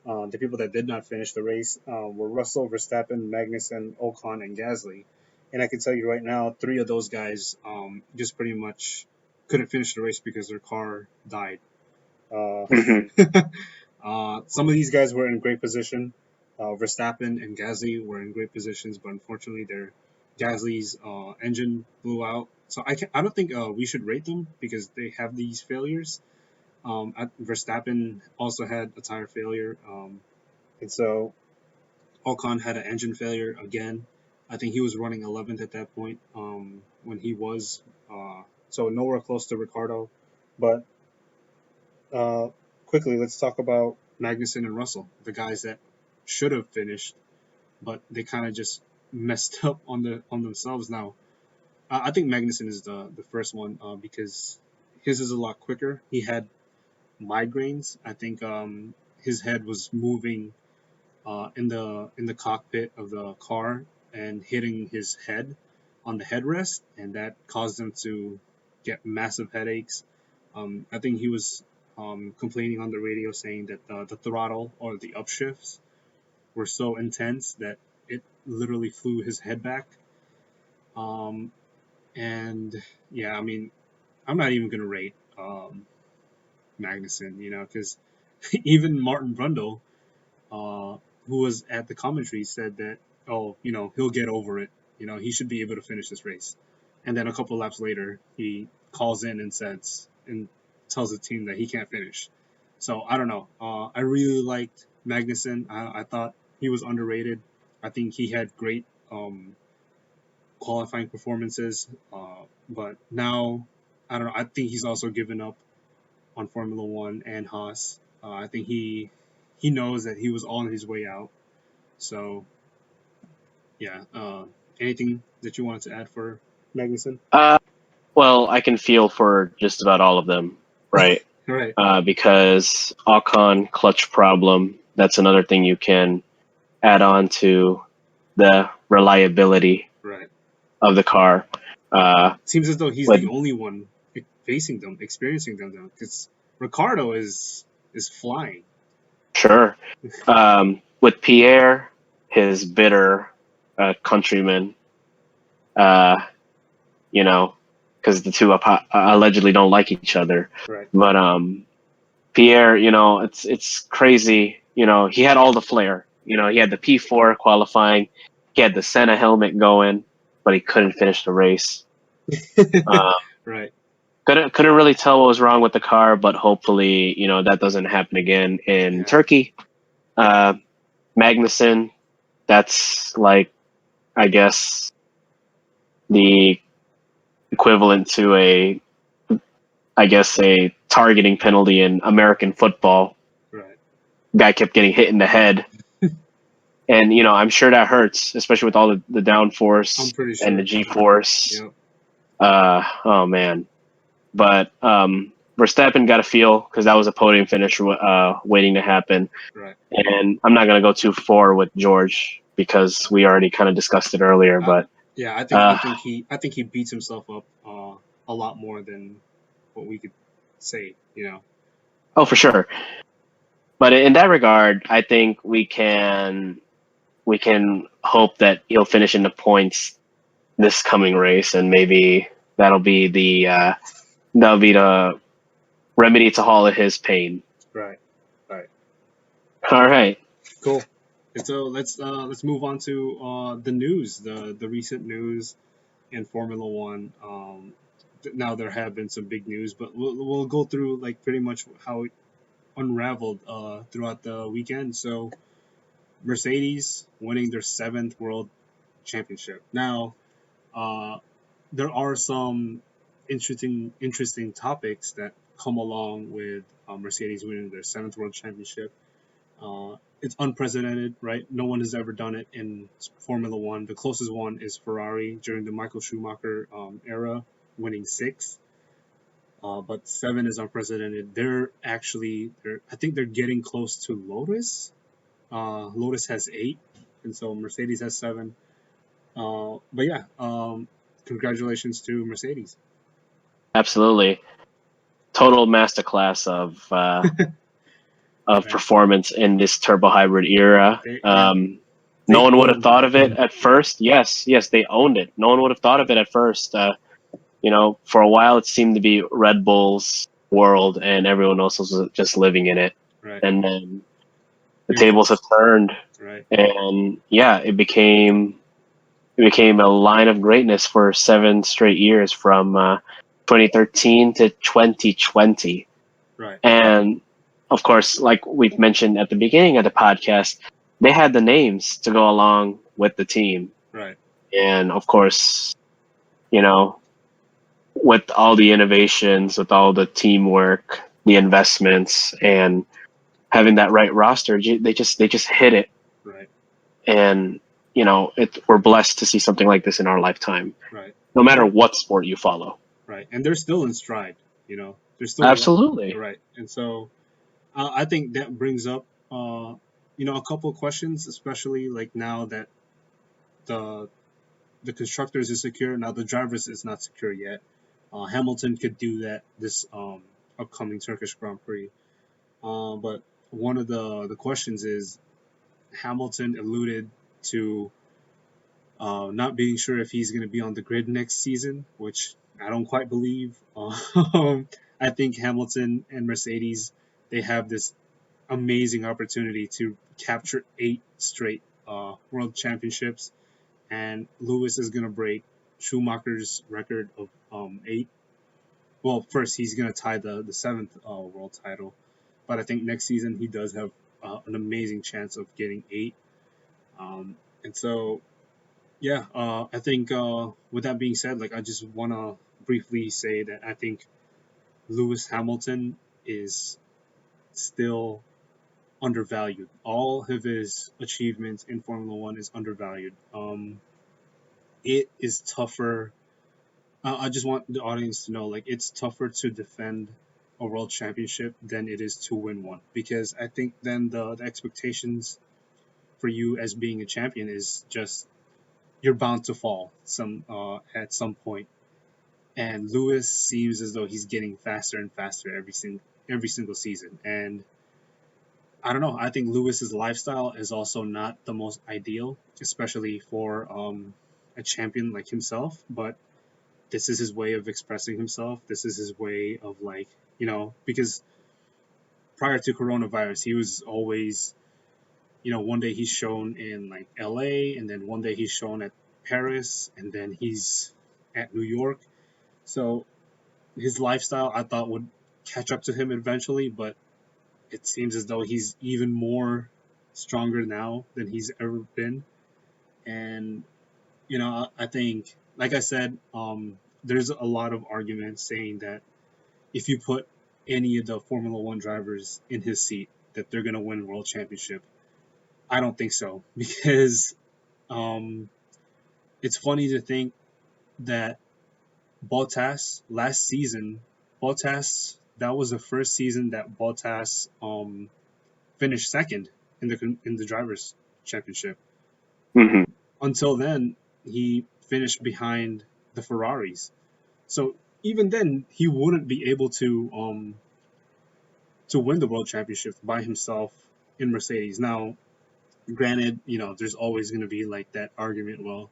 A: the people that did not finish the race were Russell, Verstappen, Magnuson, Ocon, and Gasly. And I can tell you right now, 3 of those guys just pretty much couldn't finish the race because their car died. Some of these guys were in great position. Verstappen and Gasly were in great positions, but unfortunately Gasly's engine blew out. So I don't think we should rate them because they have these failures. Verstappen also had a tire failure, and so Ocon had an engine failure again. I think he was running 11th at that point when he was so nowhere close to Ricardo. But uh, quickly, let's talk about Magnuson and Russell, the guys that should have finished, but they kind of just messed up on themselves. Now, I think Magnuson is the first one because his is a lot quicker. He had migraines. I think his head was moving in the cockpit of the car and hitting his head on the headrest, and that caused him to get massive headaches. I think he was complaining on the radio saying that the throttle or the upshifts were so intense that it literally flew his head back. Um, and yeah, I mean, I'm not even gonna rate Magnuson, because even Martin Brundle, uh, who was at the commentary, said that, oh, he'll get over it. He should be able to finish this race. And then a couple laps later, he calls in and says and tells the team that he can't finish. So I don't know. I really liked Magnussen. I thought he was underrated. I think he had great qualifying performances. But now, I don't know. I think he's also given up on Formula One and Haas. I think he knows that he was on his way out. So yeah. Anything that you wanted to add for Magnuson?
B: Well, I can feel for just about all of them, right?
A: Right.
B: Because Ocon clutch problem, that's another thing you can add on to the reliability
A: Right.
B: of the car.
A: Seems as though he's
B: with,
A: the only one facing them, experiencing them, though, because Ricardo is flying.
B: Sure. With Pierre, his bitter countryman, because the two allegedly don't like each other.
A: Right.
B: But Pierre, it's crazy. He had all the flair. He had the P4 qualifying. He had the Senna helmet going, but he couldn't finish the race.
A: Right.
B: Couldn't really tell what was wrong with the car, but hopefully, that doesn't happen again in Turkey. Magnussen, that's like, I guess, the equivalent to a targeting penalty in American football.
A: Right.
B: Guy kept getting hit in the head. And, I'm sure that hurts, especially with all the downforce
A: I'm pretty sure.
B: and the G-force.
A: Yep.
B: Oh, man. But Verstappen got a feel because that was a podium finish waiting to happen.
A: Right.
B: And I'm not going to go too far with George because we already kind of discussed it earlier. But
A: yeah, I think he beats himself up a lot more than what we could say.
B: Oh, for sure. But in that regard, I think we can hope that he'll finish in the points this coming race, and maybe that'll be the remedy to all of his pain.
A: Right. Right.
B: All right.
A: Cool. And so let's move on to the news, the recent news in Formula One. Now there have been some big news, but we'll go through like pretty much how it unraveled throughout the weekend. So Mercedes winning their 7th World Championship. Now there are some interesting topics that come along with Mercedes winning their 7th World Championship. It's unprecedented, right? No one has ever done it in Formula One. The closest one is Ferrari during the Michael Schumacher era, winning 6. But 7 is unprecedented. I think they're getting close to Lotus. Lotus has 8, and so Mercedes has 7. But yeah, congratulations to Mercedes.
B: Absolutely. Total masterclass of
A: Right.
B: performance in this turbo hybrid era. No one would have thought of it at first. Yes, they owned it. No one would have thought of it at first. For a while it seemed to be Red Bull's world and everyone else was just living in it.
A: Right.
B: And then the tables have turned.
A: Right.
B: And yeah, it became It became a line of greatness for 7 straight years from 2013 to 2020.
A: Right.
B: And of course, like we've mentioned at the beginning of the podcast, they had the names to go along with the team.
A: Right.
B: And of course, you know, with all the innovations, with all the teamwork, the investments, and having that right roster, they just hit it.
A: Right.
B: And we're blessed to see something like this in our lifetime,
A: Right.
B: no matter what sport you follow.
A: Right. And they're still in stride. They're still
B: Absolutely.
A: right. And so I think that brings up a couple of questions, especially like now that the the constructors is secure. Now the drivers is not secure yet. Hamilton could do that this upcoming Turkish Grand Prix. But one of the questions is Hamilton alluded to not being sure if he's going to be on the grid next season, which I don't quite believe. I think Hamilton and Mercedes, they have this amazing opportunity to capture 8 straight world championships, and Lewis is going to break Schumacher's record of 8. Well, first he's going to tie the 7th world title, but I think next season he does have an amazing chance of getting 8. And so yeah, I think with that being said, like I just want to briefly say that I think Lewis Hamilton is still undervalued. All of his achievements in Formula One is undervalued. It is tougher. I just want the audience to know, like, it's tougher to defend a world championship than it is to win one, because I think then the expectations for you as being a champion is just you're bound to fall at some point. And Lewis seems as though he's getting faster and faster every single season. And I don't know. I think Lewis's lifestyle is also not the most ideal, especially for a champion like himself. But this is his way of expressing himself. This is his way of because prior to coronavirus, he was always, one day he's shown in like LA, and then one day he's shown at Paris, and then he's at New York. So his lifestyle, I thought, would catch up to him eventually, but it seems as though he's even more stronger now than he's ever been. And I think, like I said, there's a lot of arguments saying that if you put any of the Formula One drivers in his seat, that they're gonna win world championship. I don't think so, because it's funny to think that Bottas last season, that was the first season that Bottas finished second in the drivers' championship.
B: Mm-hmm.
A: Until then, he finished behind the Ferraris. So even then, he wouldn't be able to win the world championship by himself in Mercedes. Now, granted, there's always going to be like that argument. Well,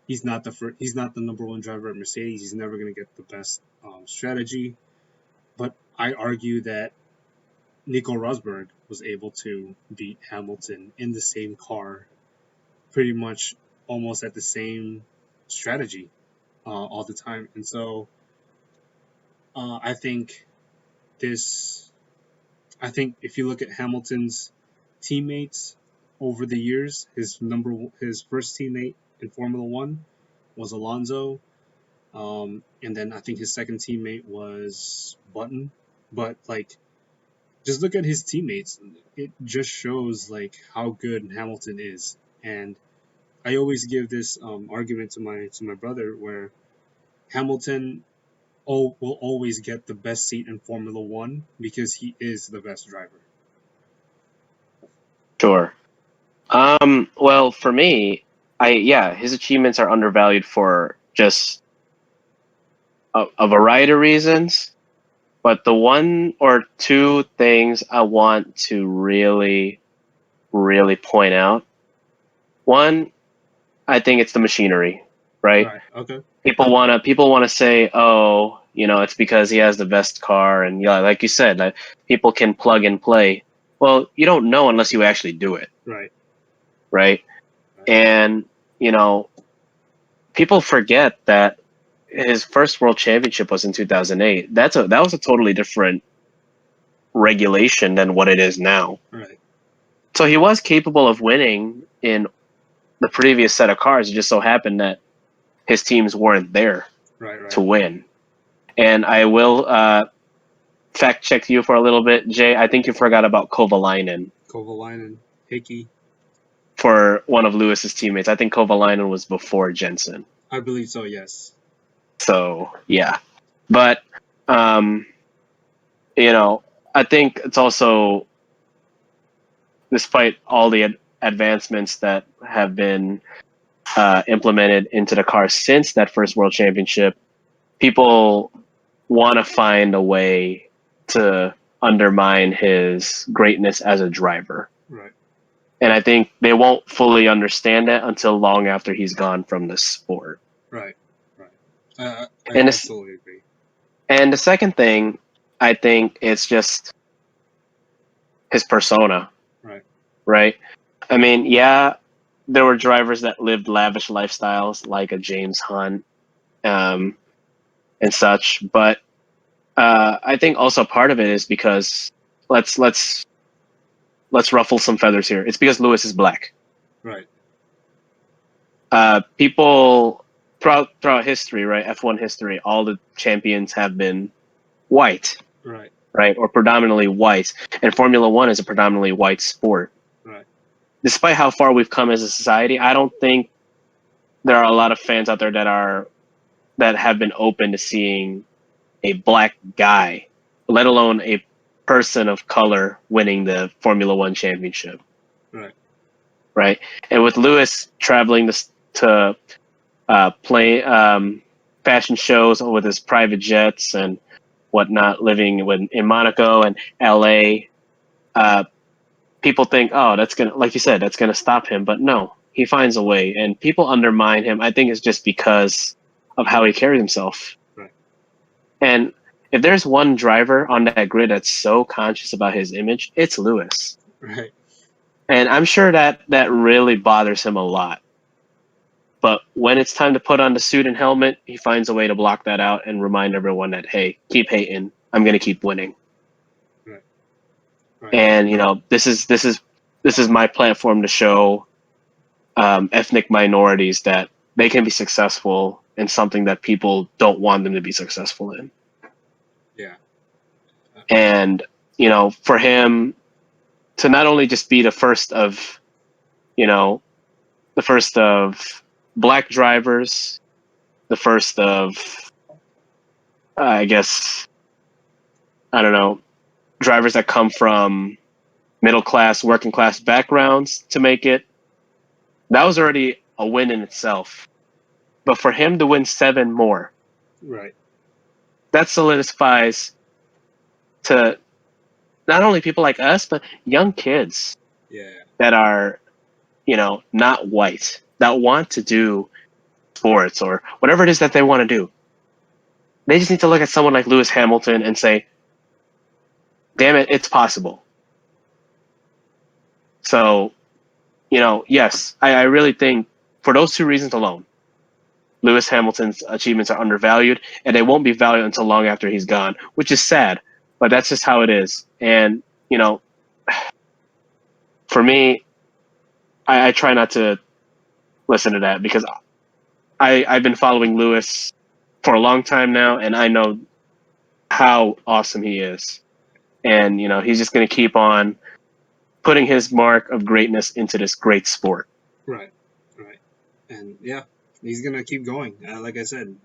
A: he's not the number one driver at Mercedes. He's never going to get the best strategy. But I argue that Nico Rosberg was able to beat Hamilton in the same car, pretty much almost at the same strategy all the time. And so I think if you look at Hamilton's teammates over the years, his first teammate in Formula One was Alonso, and then I think his second teammate was Button. But like, just look at his teammates. It just shows like how good Hamilton is. And I always give this argument to my brother, where Hamilton will always get the best seat in Formula One because he is the best driver.
B: Sure. Well, for me, his achievements are undervalued for just a variety of reasons. But the one or two things I want to really, really point out. One, I think it's the machinery, right?
A: Right. Okay.
B: People wanna say, oh, it's because he has the best car, and like you said, people can plug and play. Well, you don't know unless you actually do it.
A: Right.
B: Right? And, people forget that his first world championship was in 2008. That was a totally different regulation than what it is now.
A: Right.
B: So he was capable of winning in the previous set of cars. It just so happened that his teams weren't there to win. And I will fact check you for a little bit, Jay. I think you forgot about Kovalainen.
A: Hickey.
B: For one of Lewis's teammates. I think Kovalainen was before Jensen.
A: I believe so, yes.
B: So, yeah. But, I think it's also, despite all the advancements that have been implemented into the car since that first World Championship, people want to find a way to undermine his greatness as a driver.
A: Right.
B: And I think they won't fully understand that until long after he's gone from the sport.
A: Right. I absolutely agree.
B: And the second thing, I think, it's just his persona. Right? I mean, yeah, there were drivers that lived lavish lifestyles like a James Hunt and such, but I think also part of it is because let's ruffle some feathers here. It's because Lewis is black.
A: Right.
B: People throughout history, right? F1 history, all the champions have been white. Right? Or predominantly white. And Formula One is a predominantly white sport.
A: Right.
B: Despite how far we've come as a society, I don't think there are a lot of fans out there that have been open to seeing a black guy, let alone a person of color, winning the Formula One championship. Right. And with Lewis traveling to play fashion shows with his private jets and whatnot, living in Monaco and LA, people think, oh, that's gonna, like you said, that's gonna stop him. But no, he finds a way, and people undermine him. I think it's just because of how he carries himself.
A: Right.
B: And if there's one driver on that grid that's so conscious about his image, it's Lewis.
A: Right.
B: And I'm sure that really bothers him a lot. But when it's time to put on the suit and helmet, he finds a way to block that out and remind everyone that, hey, keep hating. I'm going to keep winning.
A: Right.
B: And this is my platform to show ethnic minorities that they can be successful in something that people don't want them to be successful in.
A: Yeah.
B: And for him to not only just be the first of black drivers, the first of drivers that come from middle class, working class backgrounds to make it, that was already a win in itself. But for him to win 7 more,
A: right,
B: that solidifies to not only people like us, but young kids that are, not white, that want to do sports or whatever it is that they want to do. They just need to look at someone like Lewis Hamilton and say, damn it, it's possible. So, yes, I really think for those 2 reasons alone, Lewis Hamilton's achievements are undervalued, and they won't be valued until long after he's gone, which is sad, but that's just how it is. And, for me, I try not to listen to that because I've been following Lewis for a long time now, and I know how awesome he is. And, he's just going to keep on putting his mark of greatness into this great sport.
A: Right. And, yeah, he's going to keep going. Like I said,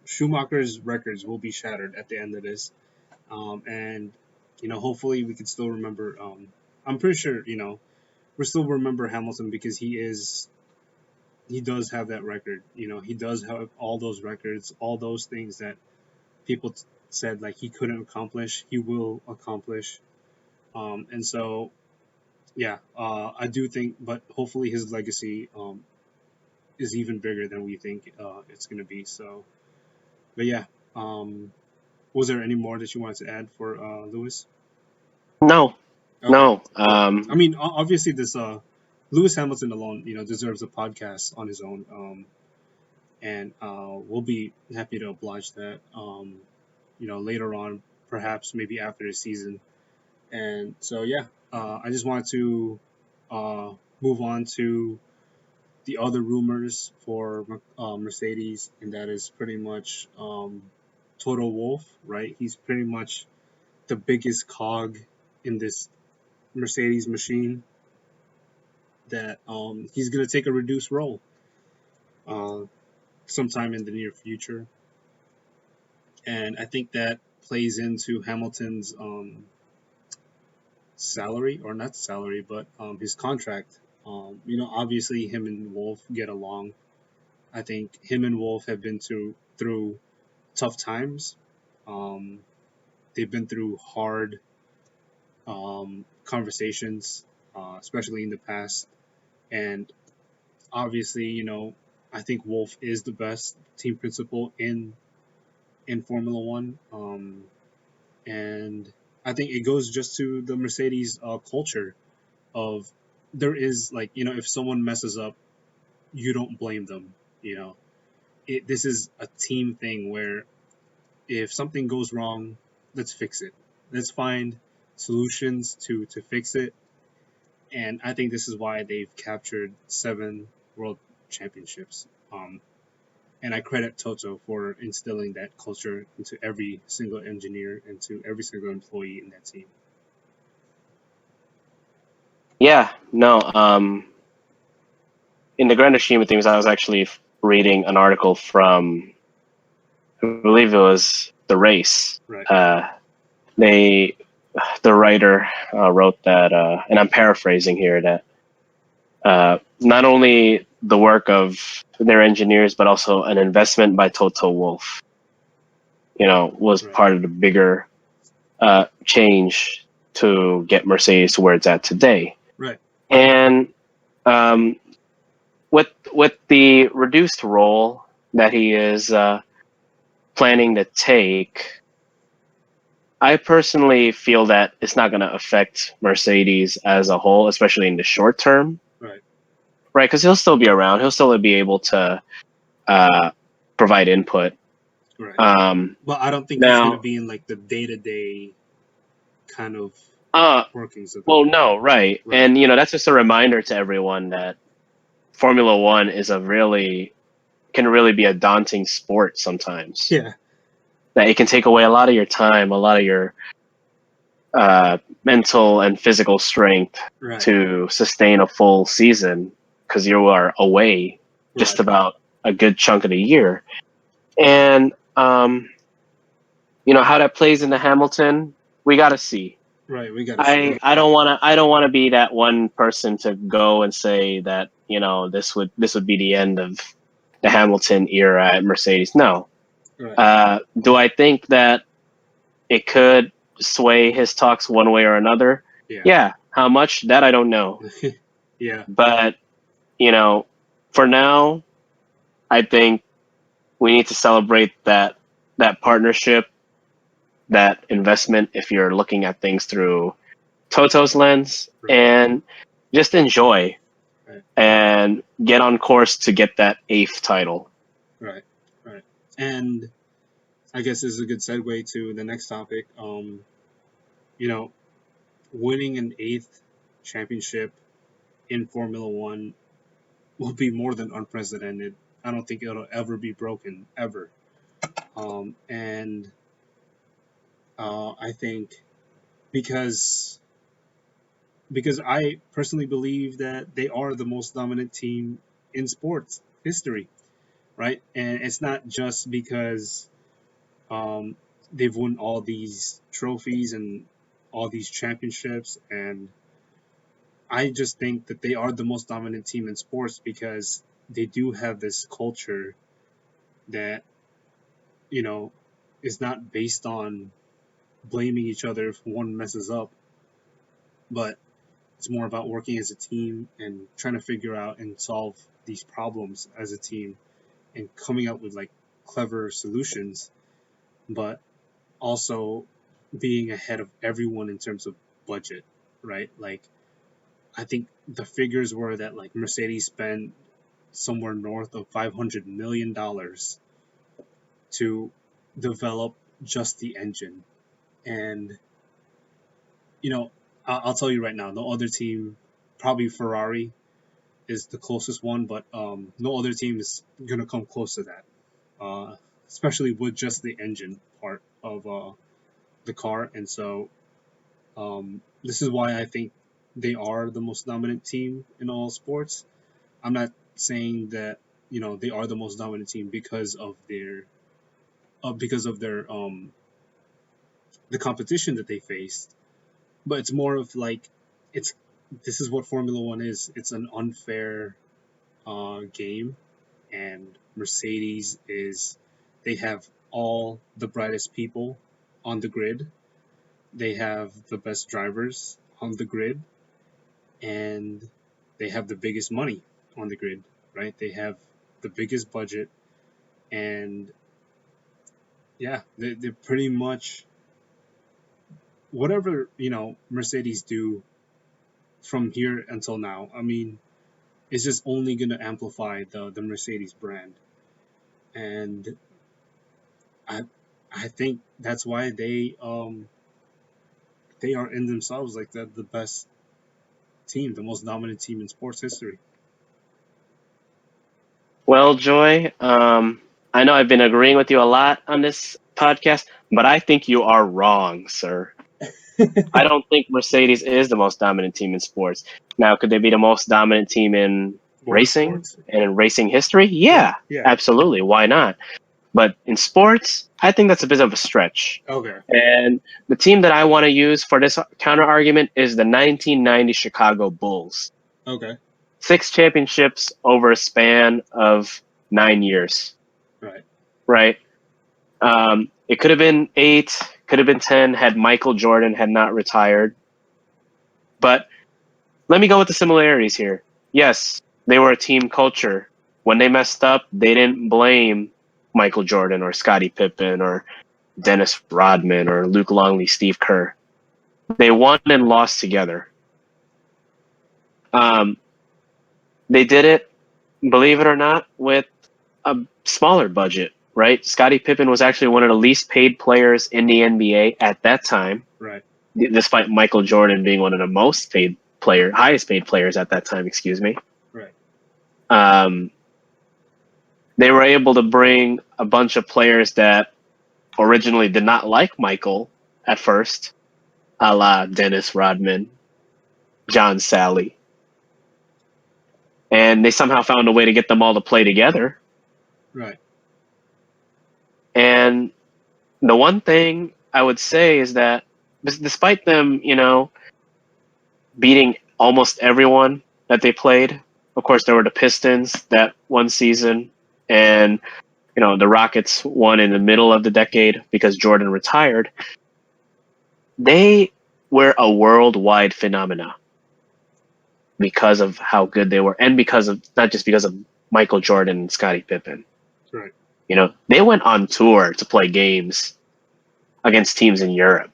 A: Schumacher's records will be shattered at the end of this. And, hopefully we can still remember, I'm pretty sure, we still remember Hamilton because he does have that record. He does have all those records, all those things that people said like he couldn't accomplish, he will accomplish. And so, yeah, I do think, but hopefully his legacy is even bigger than we think it's going to be. So, but yeah, was there any more that you wanted to add for Lewis?
B: No.
A: Okay. I mean, obviously this Lewis Hamilton alone, deserves a podcast on his own. And we'll be happy to oblige that. Later on, perhaps maybe after the season. And so yeah, I just wanted to move on to the other rumors for Mercedes, and that is pretty much Toto Wolff, right? He's pretty much the biggest cog in this Mercedes machine. That he's going to take a reduced role uh, sometime in the near future, and I think that plays into Hamilton's salary, or not salary, but his contract. Obviously, him and Wolff get along. I think him and Wolff have been through tough times. Um, they've been through hard conversations, especially in the past. And obviously, I think Wolff is the best team principal in Formula One. And I think it goes just to the Mercedes culture of there is, like, if someone messes up, you don't blame them. This is a team thing where if something goes wrong, let's fix it. Let's find solutions to fix it. And I think this is why they've captured 7 world championships. And I credit Toto for instilling that culture into every single engineer and to every single employee in that team.
B: Yeah, no. In the grand scheme of things, I was actually reading an article from, I believe it was The Race.
A: Right.
B: The writer wrote that, and I'm paraphrasing here, that not only the work of their engineers, but also an investment by Toto Wolff, was
A: Right.
B: part of the bigger change to get Mercedes to where it's at today.
A: Right.
B: And with the reduced role that he is planning to take, I personally feel that it's not going to affect Mercedes as a whole, especially in the short term.
A: Right.
B: Right, because he'll still be around. He'll still be able to provide input.
A: Right.
B: Um,
A: But I don't think he's
B: now,
A: going to be in like the day-to-day kind of workings of it.
B: well, no, right.
A: Right.
B: And that's just a reminder to everyone that Formula One can really be a daunting sport sometimes.
A: Yeah.
B: That it can take away a lot of your time, a lot of your mental and physical strength
A: Right.
B: to sustain a full season, because you are away just
A: Right.
B: about a good chunk of the year. And how that plays into Hamilton, we got to see.
A: Right. We got to see.
B: I don't want to be that one person to go and say that this would be the end of the Hamilton era at Mercedes. No.
A: Right.
B: Do I think that it could sway his talks one way or another? Yeah. How much? That I don't know.
A: Yeah.
B: But for now, I think we need to celebrate that partnership, that investment, if you're looking at things through Toto's lens,
A: Right.
B: and just enjoy
A: Right.
B: and get on course to get that 8th title.
A: Right. Right. And I guess this is a good segue to the next topic. Winning an 8th championship in Formula One will be more than unprecedented. I don't think it'll ever be broken, ever. And I think because I personally believe that they are the most dominant team in sports history, right? And it's not just because they've won all these trophies and all these championships, and I just think that they are the most dominant team in sports because they do have this culture that is not based on blaming each other if one messes up, but it's more about working as a team and trying to figure out and solve these problems as a team and coming up with like clever solutions, but also being ahead of everyone in terms of budget, right? Like I think the figures were that like Mercedes spent somewhere north of $500 million to develop just the engine. And I'll tell you right now, no other team, probably Ferrari, is the closest one, but no other team is gonna come close to that. Especially with just the engine part of the car, and so this is why I think they are the most dominant team in all sports. I'm not saying that they are the most dominant team because of their the competition that they faced, but it's more of like it's this is what Formula One is. It's an unfair game, and Mercedes is they have all the brightest people on the grid. They have the best drivers on the grid, and they have the biggest money on the grid, right? They have the biggest budget, and yeah, they're pretty much whatever Mercedes do from here until now. I mean, it's just only going to amplify the Mercedes brand, and I I think that's why they are in themselves like the best team, the most dominant team in sports history.
B: Well, Joy, I know I've been agreeing with you a lot on this podcast, but I think you are wrong, sir. I don't think Mercedes is the most dominant team in sports. Now, could they be the most dominant team in racing
A: Motorsports.
B: and in racing history? Yeah,
A: Yeah.
B: absolutely. Why not? But in sports, I think that's a bit of a stretch.
A: Okay.
B: And the team that I want to use for this counter argument is the 1990 Chicago Bulls.
A: Okay.
B: 6 championships over a span of 9 years.
A: Right.
B: Right? It could have been 8, could have been 10 had Michael Jordan had not retired. But let me go with the similarities here. Yes, they were a team culture. When they messed up, they didn't blame Michael Jordan or Scottie Pippen or Dennis Rodman or Luke Longley, Steve Kerr. They won and lost together. They did it, believe it or not, with a smaller budget, right? Scottie Pippen was actually one of the least paid players in the NBA at that time,
A: Right.
B: despite Michael Jordan being one of the highest paid players at that time, excuse me.
A: Right.
B: They were able to bring a bunch of players that originally did not like Michael at first, a la Dennis Rodman, John Sally. And they somehow found a way to get them all to play together.
A: Right.
B: And the one thing I would say is that despite them, beating almost everyone that they played, of course, there were the Pistons that one season, and the Rockets won in the middle of the decade because Jordan retired. They were a worldwide phenomena because of how good they were, and not just because of Michael Jordan and Scottie Pippen.
A: Right.
B: They went on tour to play games against teams in Europe.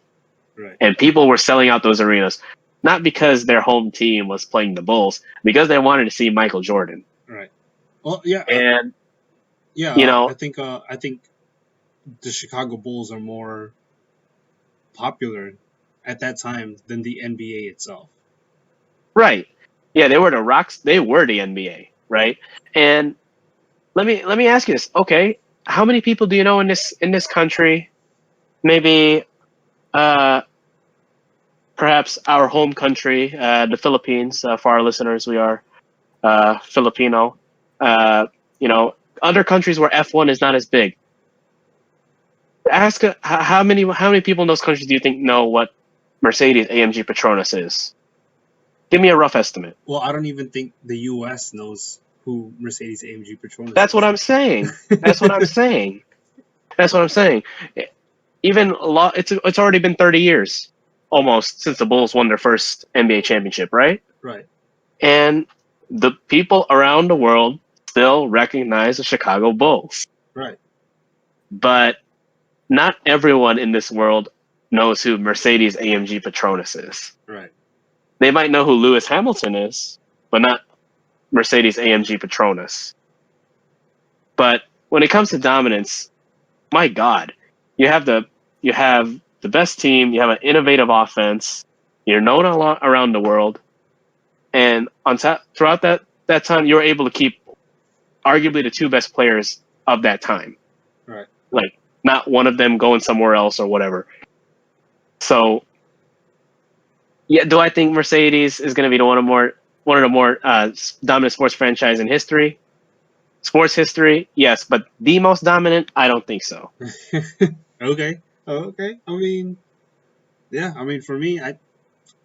A: Right.
B: And people were selling out those arenas, not because their home team was playing the Bulls, because they wanted to see Michael Jordan.
A: Right. Well, yeah.
B: And
A: I think the Chicago Bulls are more popular at that time than the NBA itself.
B: Right. Yeah, they were the Rocks. They were the NBA, right? And let me ask you this. Okay, how many people do you know in this country? Maybe, perhaps our home country, the Philippines. For our listeners, we are Filipino. Other countries where F1 is not as big. Ask how many people in those countries do you think know what Mercedes AMG Petronas is? Give me a rough estimate.
A: Well, I don't even think the U.S. knows who Mercedes AMG Petronas
B: That's
A: is.
B: what I'm saying. That's what I'm saying. That's what I'm saying. Even it's already been 30 years almost since the Bulls won their first NBA championship, right?
A: Right.
B: And the people around the world still recognize the Chicago Bulls.
A: Right.
B: But not everyone in this world knows who Mercedes AMG Petronas is.
A: Right.
B: They might know who Lewis Hamilton is, but not Mercedes AMG Petronas. But when it comes to dominance, my God, you have the you have the best team. You have an innovative offense. You're known a lot around the world, and on top throughout that time, you were able to keep arguably the two best players of that time.
A: Right.
B: Like not one of them going somewhere else or whatever. So yeah, do I think Mercedes is going to be one of the more dominant sports franchise in history? Sports history, yes, but the most dominant, I don't think so.
A: Okay. Okay. I mean, yeah. I mean, for me,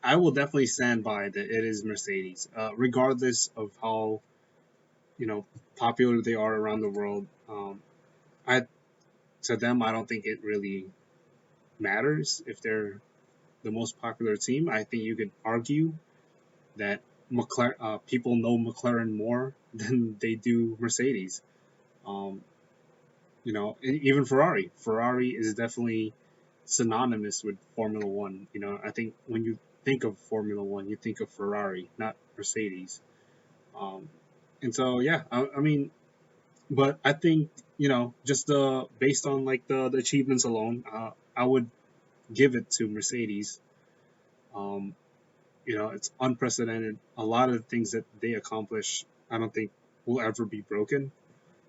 A: I will definitely stand by that it is Mercedes, regardless of how popular they are around the world. I To them, I don't think it really matters if they're the most popular team. I think you could argue that people know McLaren more than they do Mercedes. Um, Even Ferrari. Ferrari is definitely synonymous with Formula One. I think when you think of Formula One, you think of Ferrari, not Mercedes. Um, and so, yeah, I mean, but I think just based on like the achievements alone, I would give it to Mercedes. Um, it's unprecedented. A lot of the things that they accomplish, I don't think will ever be broken,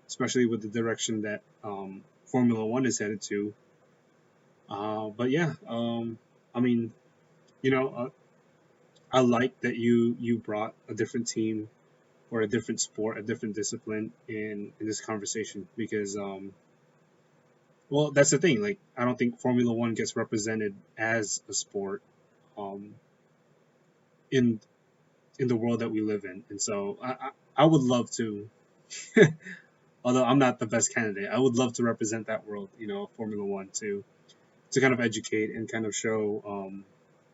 A: especially with the direction that Formula One is headed to. But yeah, I mean, you know, uh, I like that you brought a different team or a different sport, a different discipline in this conversation because well, that's the thing. Like, I don't think Formula One gets represented as a sport um, in in the world that we live in, and so I would love to. Although I'm not the best candidate, I would love to represent that world, Formula One, to kind of educate and kind of show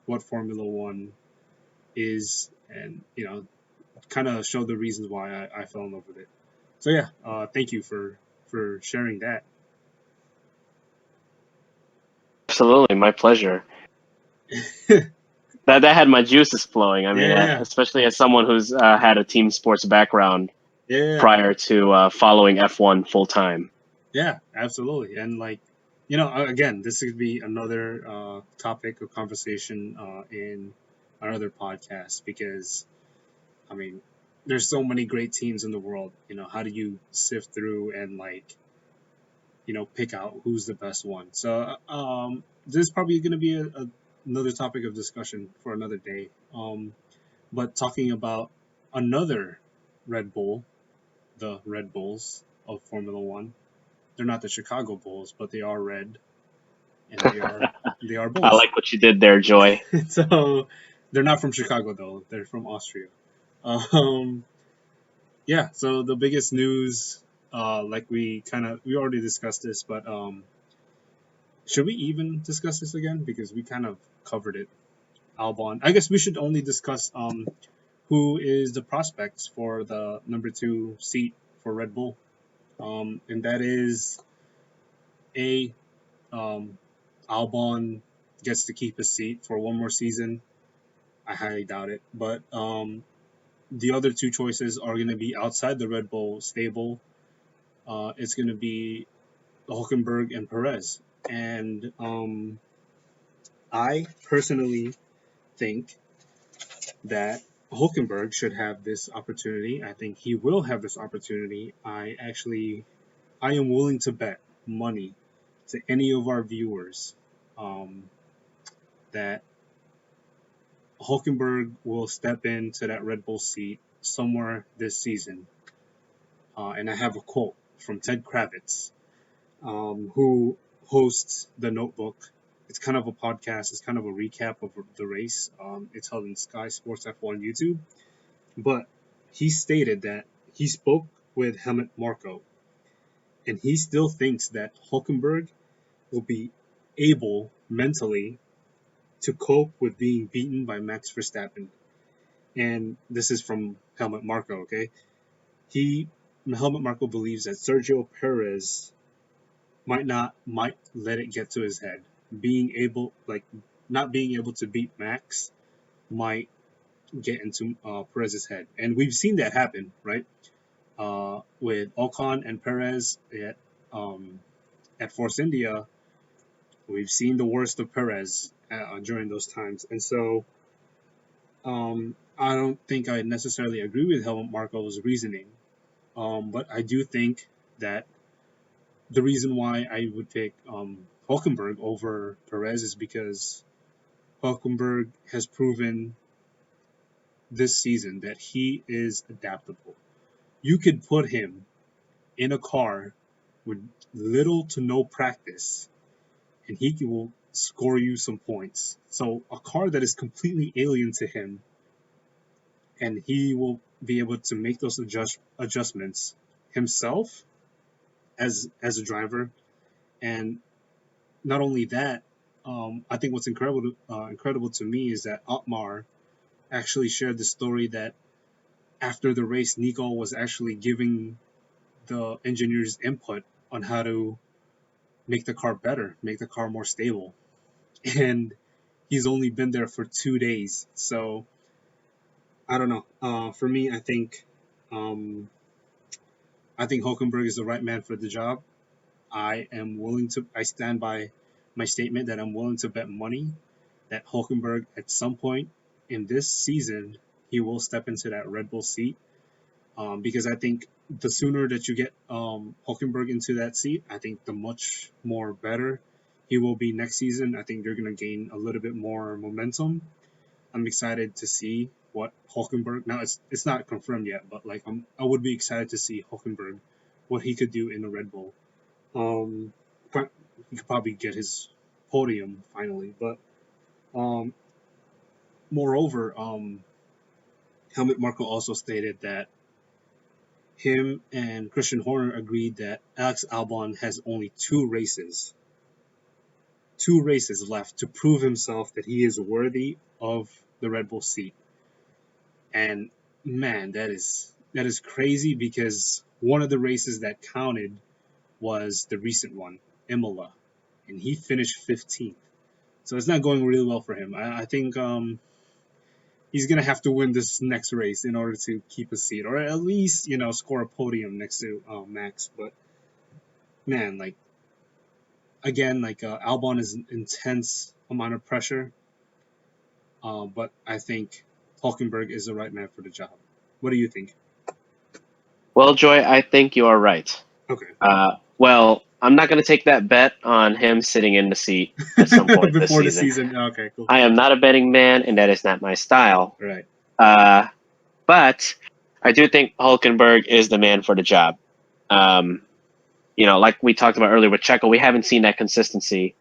A: what Formula One is, and kind of show the reasons why I fell in love with it. So yeah, thank you for sharing that.
B: Absolutely, my pleasure. That had my juices flowing. I mean,
A: Yeah,
B: especially as someone who's had a team sports background
A: yeah,
B: prior to following F1 full time.
A: yeah, absolutely. And like, again, this could be another topic of conversation in another podcast because I mean, there's so many great teams in the world. How do you sift through and like, pick out who's the best one? So, this is probably going to be another topic of discussion for another day. But talking about another Red Bull, the Red Bulls of Formula One. They're not the Chicago Bulls, but they are red, and they are
B: I
A: Bulls.
B: like what you did there, Joy.
A: So they're not from Chicago though; they're from Austria. Um, yeah. So the biggest news, like we already discussed this, but should we even discuss this again because we kind of covered it. Albon. I guess we should only discuss who is the prospects for the number two seat for Red Bull, and that is a um, Albon gets to keep his seat for one more season. I highly doubt it, but the other two choices are going to be outside the Red Bull stable. It's going to be Hulkenberg and Perez, and I personally think that Hulkenberg should have this opportunity. I think he will have this opportunity. I am willing to bet money to any of our viewers um, that Hulkenberg will step into that Red Bull seat somewhere this season. And I have a quote from Ted Kravitz, who hosts The Notebook. It's kind of a podcast. It's kind of a recap of the race. It's held in Sky Sports F1 YouTube. But he stated that he spoke with Helmut Marko, and he still thinks that Hulkenberg will be able mentally to cope with being beaten by Max Verstappen. And this is from Helmut Marko, okay? He Helmut Marko believes that Sergio Perez might let it get to his head. Being able like not being able to beat Max might get into Perez's head, and we've seen that happen, right? With Ocon and Perez at Force India, we've seen the worst of Perez during those times, and so I don't think I necessarily agree with Helmut Marko's reasoning, but I do think that the reason why I would pick Hulkenberg over Perez is because Hulkenberg has proven this season that he is adaptable. You could put him in a car with little to no practice, and he will score you some points. So a car that is completely alien to him, and he will be able to make those adjustments himself as a driver. And not only that, I think what's incredible to me is that Otmar actually shared the story that after the race, Nico was actually giving the engineers input on how to make the car better, make the car more stable. And he's only been there for 2 days. So I don't know. For me, I think Hulkenberg is the right man for the job. I stand by my statement that I'm willing to bet money that Hulkenberg at some point in this season, he will step into that Red Bull seat. Because I think the sooner that you get Hulkenberg into that seat, I think the much more better he will be next season. I think they're going to gain a little bit more momentum. I'm excited to see what Hulkenberg. Now it's not confirmed yet, but like I would be excited to see Hulkenberg, what he could do in the Red Bull. But he could probably get his podium finally. But um, moreover, Helmut Marko also stated that him and Christian Horner agreed that Alex Albon has only two races left to prove himself that he is worthy of the Red Bull seat. And man, that is crazy because one of the races that counted was the recent one, Imola, and he finished 15th. So it's not going really well for him. I think he's gonna have to win this next race in order to keep a seat, or at least score a podium next to Max. But man, like again, like Albon is an intense amount of pressure, but I think Hulkenberg is the right man for the job. What do you think?
B: Well, Joy, I think you are right.
A: Okay.
B: Well, I'm not going to take that bet on him sitting in the seat at some point this
A: Before the
B: season.
A: season. Okay, cool.
B: I am not a betting man, and that is not my style.
A: Right.
B: But I do think Hulkenberg is the man for the job. Like we talked about earlier with Checo, we haven't seen that consistency.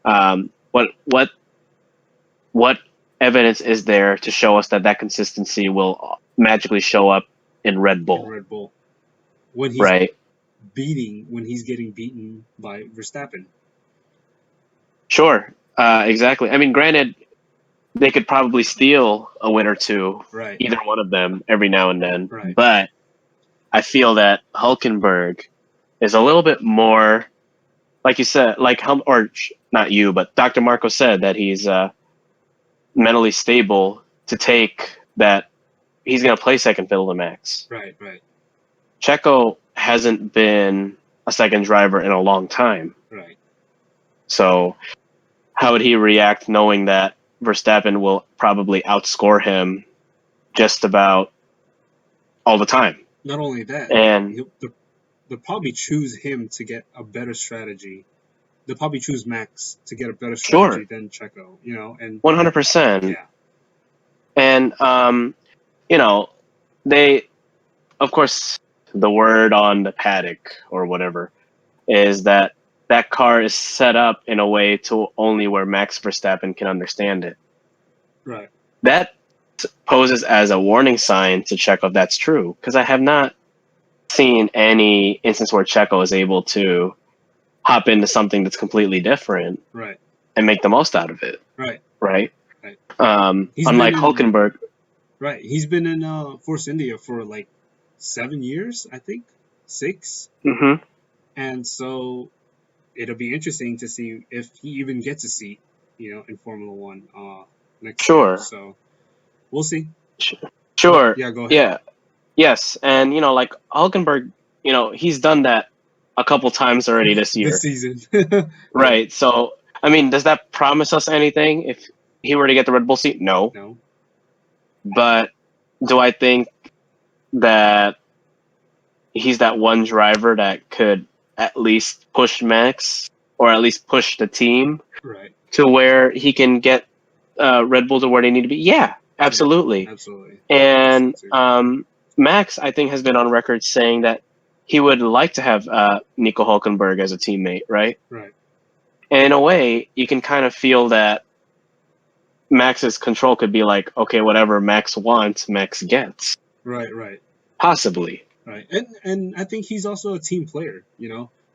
B: What evidence is there to show us that consistency will magically show up in Red Bull?
A: In Red Bull, when he's
B: right.
A: when he's getting beaten by Verstappen.
B: Sure. Exactly. I mean, granted, they could probably steal a win or two,
A: Right.
B: either one of them, every now and then.
A: Right.
B: But I feel that Hulkenberg is a little bit more, like you said, or not you, but Dr. Marco said that he's mentally stable to take that he's going to play second fiddle to Max.
A: Right, right.
B: Checo hasn't been a second driver in a long time.
A: Right.
B: So how would he react knowing that Verstappen will probably outscore him just about all the time?
A: Not only that,
B: and
A: they'll probably choose him to get a better strategy. They'll probably choose Max to get a better strategy than Checo, and
B: 100%.
A: Yeah.
B: And they, of course, the word on the paddock or whatever is that car is set up in a way to only where Max Verstappen can understand it.
A: Right.
B: That poses as a warning sign to Checo if that's true, because I have not seen any instance where Checo is able to hop into something that's completely different,
A: right,
B: and make the most out of it.
A: Right.
B: Right.
A: Right.
B: Unlike Hulkenberg.
A: Right. He's been in Force India for like 7 years, I think, 6.
B: Mm-hmm.
A: And so it'll be interesting to see if he even gets a seat, in Formula One next year. So we'll see.
B: Sure.
A: Yeah, go ahead.
B: Yeah. Yes. And, like Hulkenberg, he's done that a couple times already this
A: This
B: year.
A: season. Yeah.
B: Right. So, I mean, does that promise us anything if he were to get the Red Bull seat? No.
A: No.
B: But do I think that he's that one driver that could at least push Max or at least push the team
A: Right.
B: to where he can get Red Bull to where they need to be? Yeah,
A: Yeah.
B: absolutely.
A: Absolutely. I think so
B: And
A: too.
B: Max, I think, has been on record saying that he would like to have Nico Hulkenberg as a teammate, right?
A: Right.
B: And in a way, you can kind of feel that Max's control could be like, okay, whatever Max wants, Max gets.
A: Right. Right.
B: Possibly.
A: Right. And I think he's also a team player.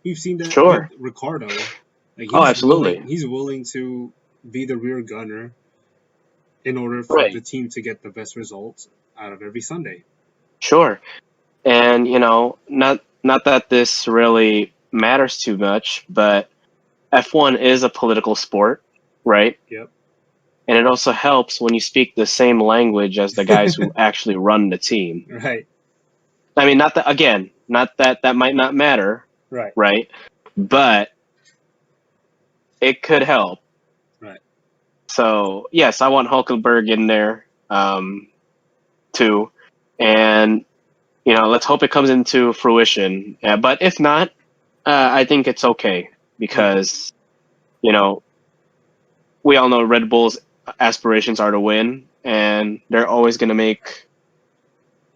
A: We've seen that with
B: Sure.
A: Ricardo. Like
B: Oh,
A: he's willing.
B: absolutely.
A: He's willing to be the rear gunner in order for the
B: Right.
A: team to get the best results out of every Sunday.
B: Sure. And not that this really matters too much, but F1 is a political sport, right?
A: Yep.
B: And it also helps when you speak the same language as the guys who actually run the team.
A: Right.
B: I mean, not that that might not matter,
A: Right.
B: right? But it could help.
A: Right.
B: So yes, I want Hulkenberg in there too, and let's hope it comes into fruition. But if not, I think it's okay because we all know Red Bull's aspirations are to win, and they're always going to make,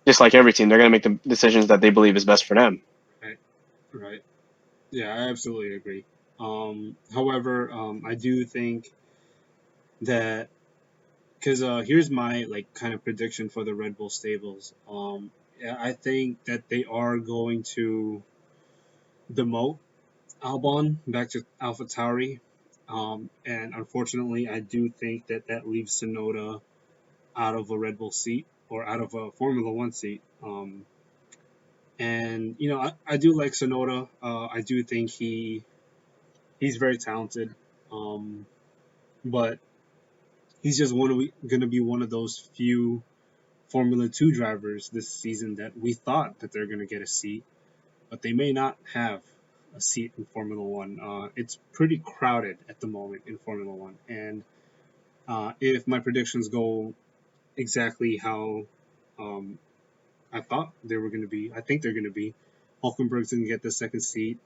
B: just like every team, they're going to make the decisions that they believe is best for them.
A: Right. Right. Yeah, I absolutely agree. However, I do think that because here's my kind of prediction for the Red Bull stables. Yeah, I think that they are going to demote Albon back to AlphaTauri. And unfortunately, I do think that that leaves Tsunoda out of a Red Bull seat or out of a Formula One seat. And I do like Tsunoda. I do think he's very talented. Um, but he's just going to be one of those few Formula 2 drivers this season that we thought that they're going to get a seat, but they may not have a seat in Formula 1. It's pretty crowded at the moment in Formula 1. And if my predictions go exactly how I thought they were going to be, I think they're going to be, Hulkenberg's going to get the second seat.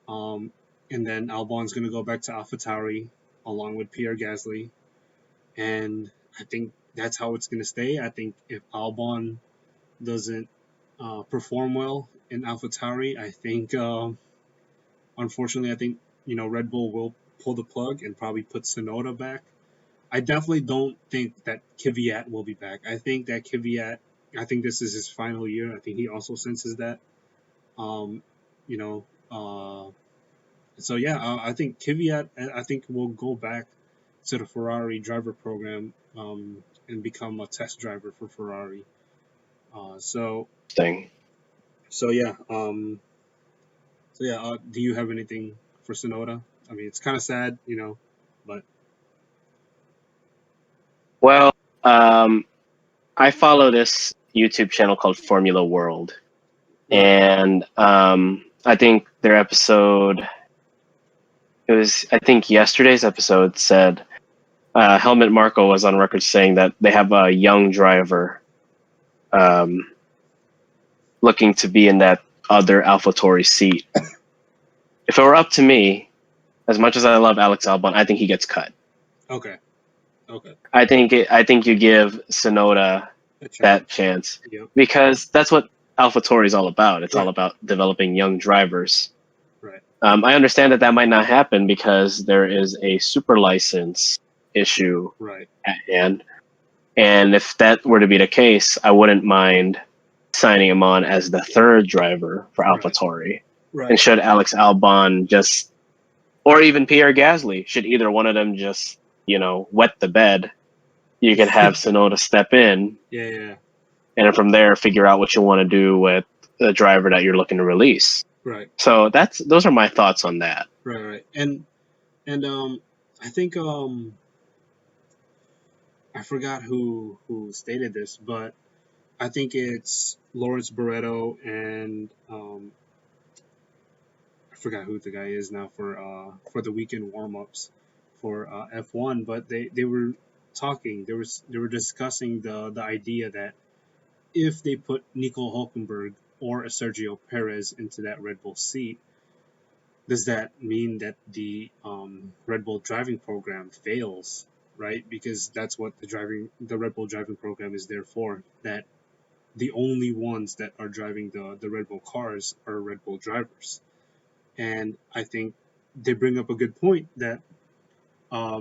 A: Um, and then Albon's going to go back to AlphaTauri along with Pierre Gasly. And I think that's how it's going to stay. I think if Albon doesn't perform well in AlphaTauri, I think, unfortunately, I think, Red Bull will pull the plug and probably put Tsunoda back. I definitely don't think that Kvyat will be back. I think that Kvyat, I think this is his final year. I think he also senses that. Um, you know, so yeah, I think Kvyat, I think will go back to the Ferrari driver program and become a test driver for Ferrari. So
B: Thing.
A: so yeah, do you have anything for Sonoda? I mean, it's kind of sad, but
B: Well, I follow this YouTube channel called Formula World,
A: right,
B: and I think their episode, it was, I think yesterday's episode said Helmut Marko was on record saying that they have a young driver looking to be in that other AlphaTauri seat. If it were up to me, as much as I love Alex Albon, I think he gets cut.
A: okay, okay,
B: I think you give Sonoda
A: a chance.
B: that chance
A: Yep,
B: because that's what AlphaTauri is all about. It's all
A: right,
B: about developing young drivers.
A: right,
B: I understand that might not happen because there is a super license issue
A: right,
B: at hand. And if that were to be the case, I wouldn't mind signing him on as the third driver for
A: right,
B: AlphaTauri.
A: right,
B: And should Alex Albon just, or even Pierre Gasly, should either one of them just, wet the bed, you can have Sonoda step in,
A: yeah,
B: and from there figure out what you want to do with the driver that you're looking to release.
A: right,
B: So those are my thoughts on that.
A: right, right, and I think I forgot who stated this, but I think it's Lawrence Barretto and I forgot who the guy is now for the weekend warm ups for F1. But they were talking. They were discussing the idea that if they put Nico Hulkenberg or a Sergio Perez into that Red Bull seat, does that mean that the Red Bull driving program fails? Right, because that's what the Red Bull driving program is there for. That the only ones that are driving the Red Bull cars are Red Bull drivers. And I think they bring up a good point that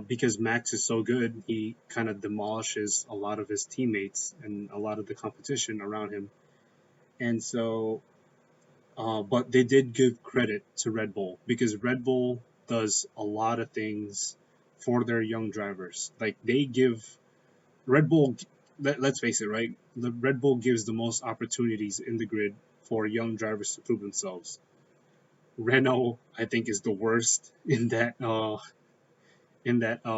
A: because Max is so good, he kind of demolishes a lot of his teammates and a lot of the competition around him. And so, but they did give credit to Red Bull because Red Bull does a lot of things for their young drivers. Like they give Red Bull, let's face it, right? The Red Bull gives the most opportunities in the grid for young drivers to prove themselves. Renault, I think, is the worst in that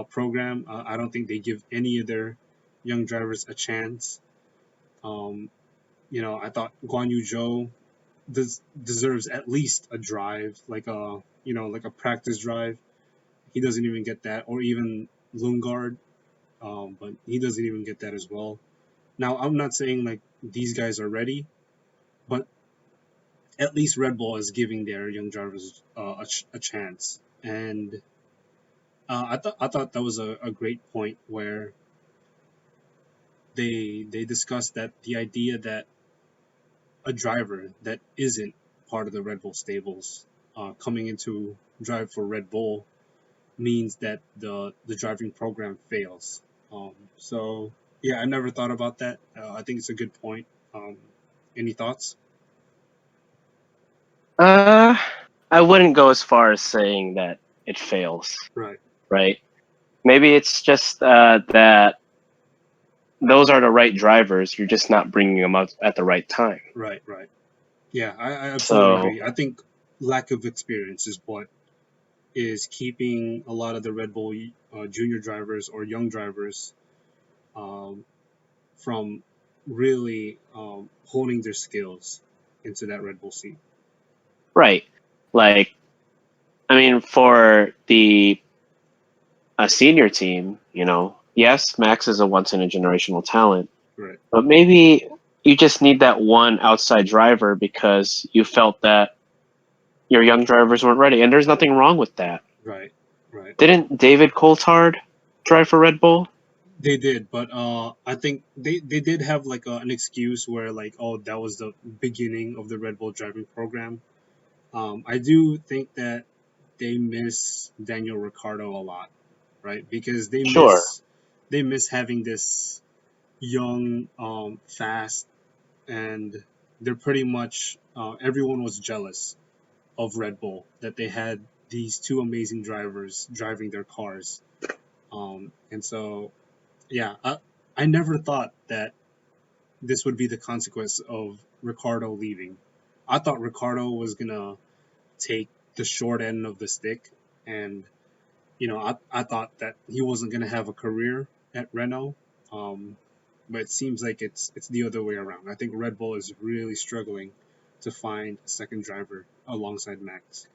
A: program. I don't think they give any of their young drivers a chance. Um, I thought Guan Yu Zhou deserves at least a drive, like a practice drive. He doesn't even get that, or even Lungard, but he doesn't even get that as well. Now, I'm not saying like these guys are ready, but at least Red Bull is giving their young drivers a chance. And I thought that was a great point where they discussed that the idea that a driver that isn't part of the Red Bull stables coming into drive for Red Bull means that the driving program fails. So yeah, I never thought about that. I think it's a good point. Any thoughts?
B: Uh, I wouldn't go as far as saying that it fails,
A: Right,
B: right? Maybe it's just that those are the right drivers. You're just not bringing them out at the right time.
A: right, right. Yeah, I absolutely
B: So,
A: agree. I think lack of experience is what is keeping a lot of the Red Bull junior drivers or young drivers um, from really honing their skills into that Red Bull seat.
B: right. Like, I mean, for the a senior team, yes, Max is a once in a generational talent,
A: Right,
B: but maybe you just need that one outside driver because you felt that your young drivers weren't ready. And there's nothing wrong with that.
A: right, right.
B: Didn't David Coulthard drive for Red Bull?
A: They did, but I think they did have like an excuse where like, oh, that was the beginning of the Red Bull driving program. I do think that they miss Daniel Ricciardo a lot, right? Because they
B: Sure.
A: miss they miss having this young, fast, and they're pretty much everyone was jealous of Red Bull that they had these two amazing drivers driving their cars. And so, yeah, I never thought that this would be the consequence of Ricardo leaving. I thought Ricardo was gonna take the short end of the stick, and I thought that he wasn't gonna have a career at Renault. Um, but it seems like it's the other way around. I think Red Bull is really struggling to find a second driver alongside Max.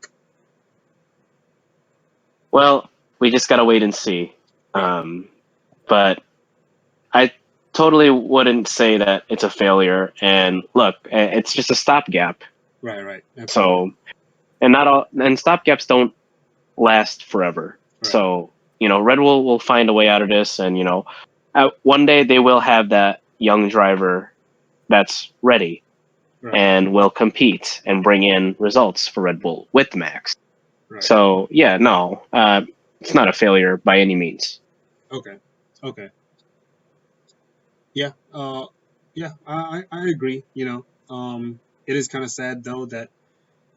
B: Well, we just got to wait and see.
A: Right,
B: But I totally wouldn't say that it's a failure. And look, it's just a stopgap.
A: right, right, absolutely.
B: So, and not all, and stopgaps don't last forever.
A: Right,
B: So, Red Bull will find a way out of this. And, one day they will have that young driver that's ready
A: right,
B: and will compete and bring in results for Red Bull with Max.
A: right.
B: So, yeah, no, it's not a failure by any means.
A: Okay, okay. Yeah, yeah, I agree. It is kind of sad though that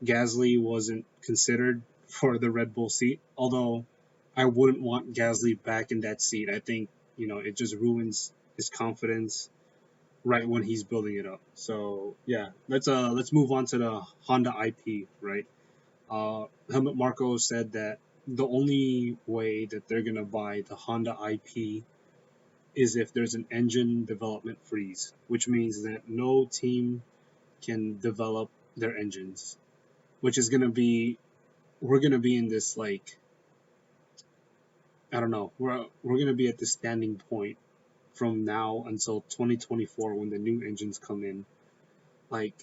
A: Gasly wasn't considered for the Red Bull seat. Although I wouldn't want Gasly back in that seat. I think it just ruins his confidence right when he's building it up. So yeah, let's move on to the Honda IP. Right. Helmut Marko said that the only way that they're gonna buy the Honda IP is if there's an engine development freeze, which means that no team can develop their engines, which is going to be, we're going to be in this, like, I don't know, we're going to be at this standing point from now until 2024 when the new engines come in. Like,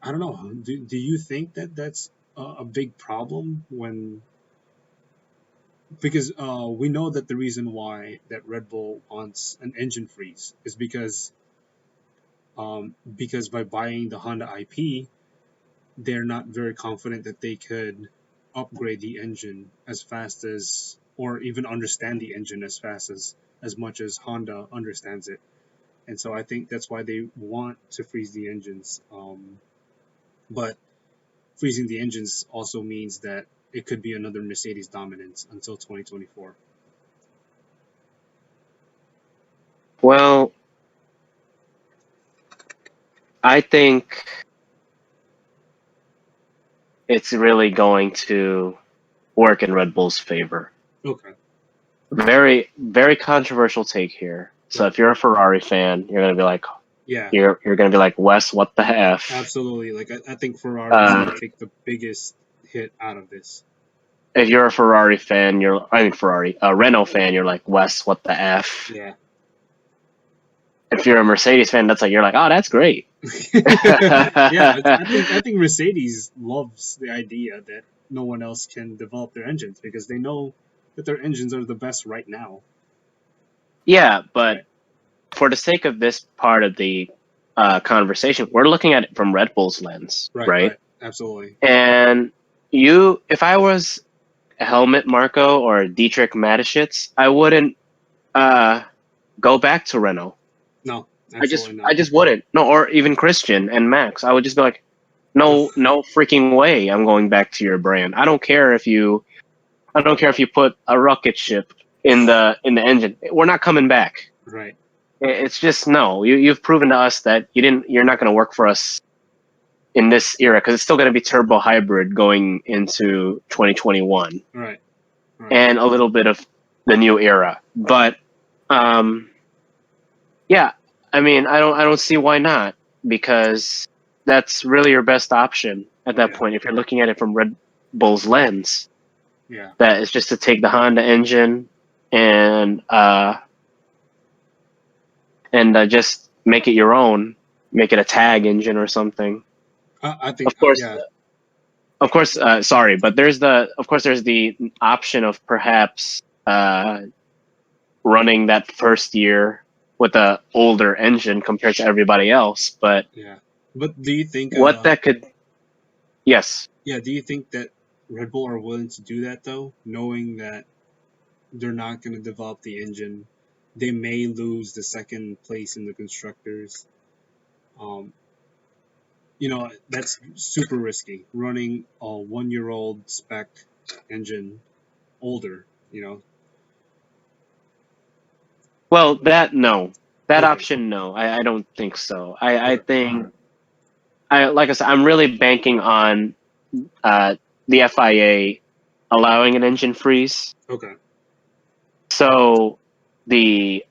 A: I don't know. Do you think that that's a big problem when, because we know that the reason why that Red Bull wants an engine freeze is because by buying the Honda IP, they're not very confident that they could upgrade the engine as fast as, or even understand the engine as much as Honda understands it. And so I think that's why they want to freeze the engines. But freezing the engines also means that it could be another Mercedes dominance until 2024.
B: Well, I think it's really going to work in Red Bull's favor.
A: Okay.
B: Very, very controversial take here. So
A: Right.
B: if you're a Ferrari fan, you're gonna be like,
A: Yeah,
B: you're gonna be like, Wes, what the f?
A: absolutely. Like I think Ferrari is going to take the biggest hit out of this.
B: If you're a Ferrari fan, a Renault fan, you're like, Wes, what the f?
A: Yeah.
B: If you're a Mercedes fan, you're like, oh, that's great.
A: Yeah, I think Mercedes loves the idea that no one else can develop their engines because they know that their engines are the best right now.
B: Yeah, but
A: Right.
B: for the sake of this part of the conversation, we're looking at it from Red Bull's lens,
A: Right.
B: right?
A: Right. Absolutely.
B: And if I was Helmut Marko or Dietrich Mateschitz, I wouldn't go back to Renault.
A: No,
B: I
A: absolutely not.
B: just wouldn't. No, or even Christian and Max. I would just be like, no, no freaking way. I'm going back to your brand. I don't care if you put a rocket ship in the engine. We're not coming back.
A: Right.
B: It's just no. You've proven to us that you're not going to work for us in this era because it's still going to be turbo hybrid going into 2021
A: Right. Right.
B: and a little bit of the new era. But yeah, I mean, I don't see why not, because that's really your best option at that
A: Yeah.
B: point if you're looking at it from Red Bull's lens.
A: Yeah.
B: That is just to take the Honda engine and just make it your own, make it a tag engine or something.
A: I think.
B: Of course,
A: Yeah.
B: sorry, but there's the option of perhaps running that first year with a older engine compared to everybody else. But
A: Yeah. But do you think?
B: what that could, yes,
A: Yeah. Do you think that Red Bull are willing to do that though, knowing that they're not going to develop the engine? They may lose the second place in the constructors. Um, that's super risky. Running a 1-year-old spec engine older.
B: well, that
A: Okay.
B: option, no, I don't think so. I think like I said, I'm really banking on the FIA allowing an engine freeze,
A: Okay.
B: so the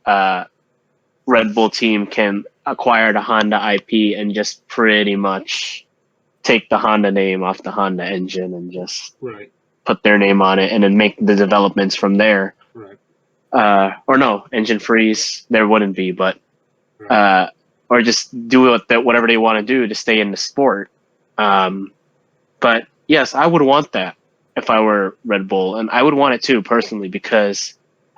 B: Red Bull team can acquire the Honda IP and just pretty much take the Honda name off the Honda engine and just
A: Right.
B: put their name on it and then make the developments from there.
A: Right.
B: Or no, engine freeze, there wouldn't be, but
A: Right.
B: or just do whatever they want to do to stay in the sport. But yes, I would want that if I were Red Bull, and I would want it too personally because,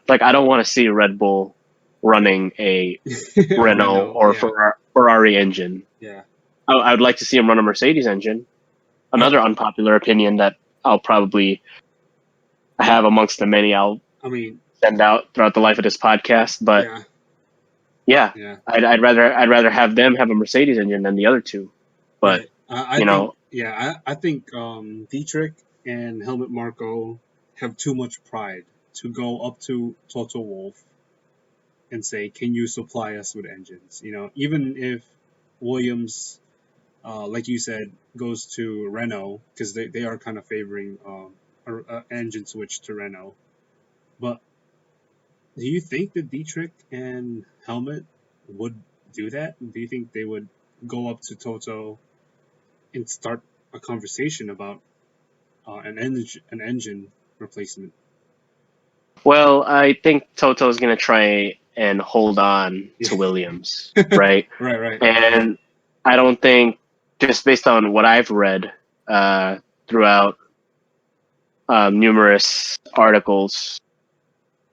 B: like, I don't want to see Red Bull running a Renault
A: Renault.
B: or
A: Yeah.
B: Ferrari engine.
A: Yeah.
B: I would like to see him run a Mercedes engine. Another unpopular opinion that I'll probably have amongst the many I'll
A: I mean.
B: send out throughout the life of this podcast. But
A: Yeah.
B: yeah,
A: Yeah.
B: I'd rather have them have a Mercedes engine than the other two. But
A: Right. I
B: you
A: think.
B: know,
A: Yeah. I think Dietrich and Helmut Marko have too much pride to go up to Toto Wolff and say, "Can you supply us with engines?" Even if Williams, like you said, goes to Renault because they are kind of favoring an engine switch to Renault. But Do you think that Dietrich and Helmet would do that? Do you think they would go up to Toto and start a conversation about an engine replacement?
B: Well, I think Toto's going to try and hold on
A: Yeah.
B: to Williams, right?
A: Right, right.
B: And I don't think, just based on what I've read throughout numerous articles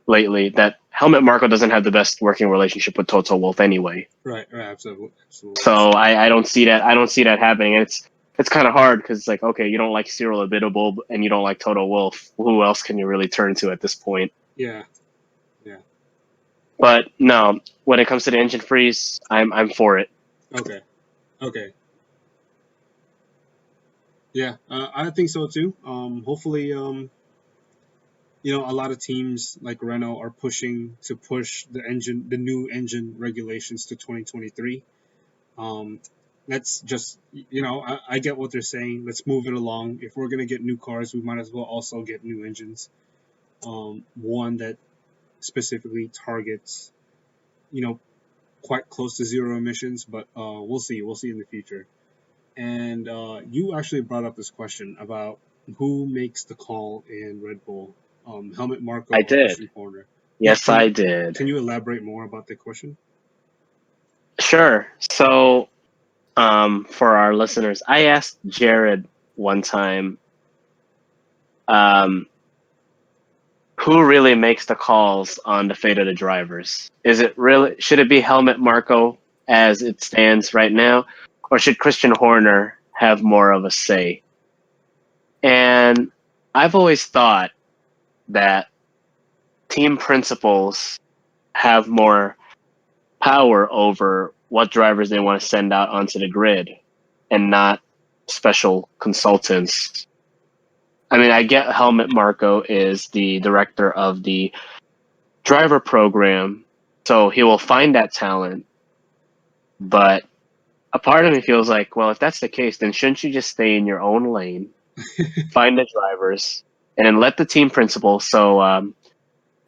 B: lately, that Helmut Marko doesn't have the best working relationship with Toto Wolff anyway.
A: Right, right, absolutely, absolutely.
B: So I don't see that. I don't see that happening. And it's kind of hard because it's like, okay, you don't like Cyril Abiteboul and you don't like Toto Wolff. Who else can you really turn to at this point?
A: Yeah, yeah.
B: But no, when it comes to the engine freeze, I'm for it.
A: Okay, okay. Yeah, I think so too. Hopefully, a lot of teams like Renault are pushing to push the new engine regulations to 2023. Um, let's just, I get what they're saying. Let's move it along. If we're gonna get new cars, we might as well also get new engines. One that specifically targets, you know, quite close to zero emissions, but we'll see. We'll see in the future. And you actually brought up this question about who makes the call in Red Bull, Helmut Marko
B: I
A: or
B: did.
A: Christian Horner. Yeah,
B: Yes, I did.
A: can you elaborate more about the question?
B: Sure. So, for our listeners, I asked Jared one time, um, who really makes the calls on the fate of the drivers? Is it really, should it be Helmut Marko as it stands right now, or should Christian Horner have more of a say? And I've always thought that team principals have more power over what drivers they want to send out onto the grid and not special consultants. I mean, I get Helmut Marko is the director of the driver program, so he will find that talent. But a part of me feels like, well, if that's the case, then shouldn't you just stay in your own lane, find the drivers, and then let the team principal? So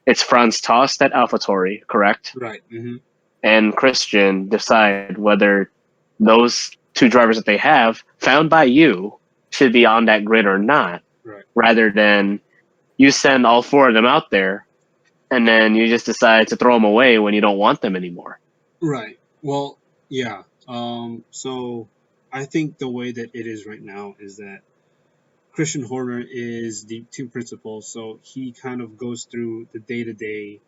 B: it's Franz Tost at AlphaTauri, correct?
A: Right. Mm-hmm.
B: And Christian decide whether those two drivers that they have found by you should be on that grid or not,
A: Right.
B: rather than you send all four of them out there and then you just decide to throw them away when you don't want them anymore.
A: Right. Well, yeah. So I think the way that it is right now is that Christian Horner is the team principal, so he kind of goes through the day-to-day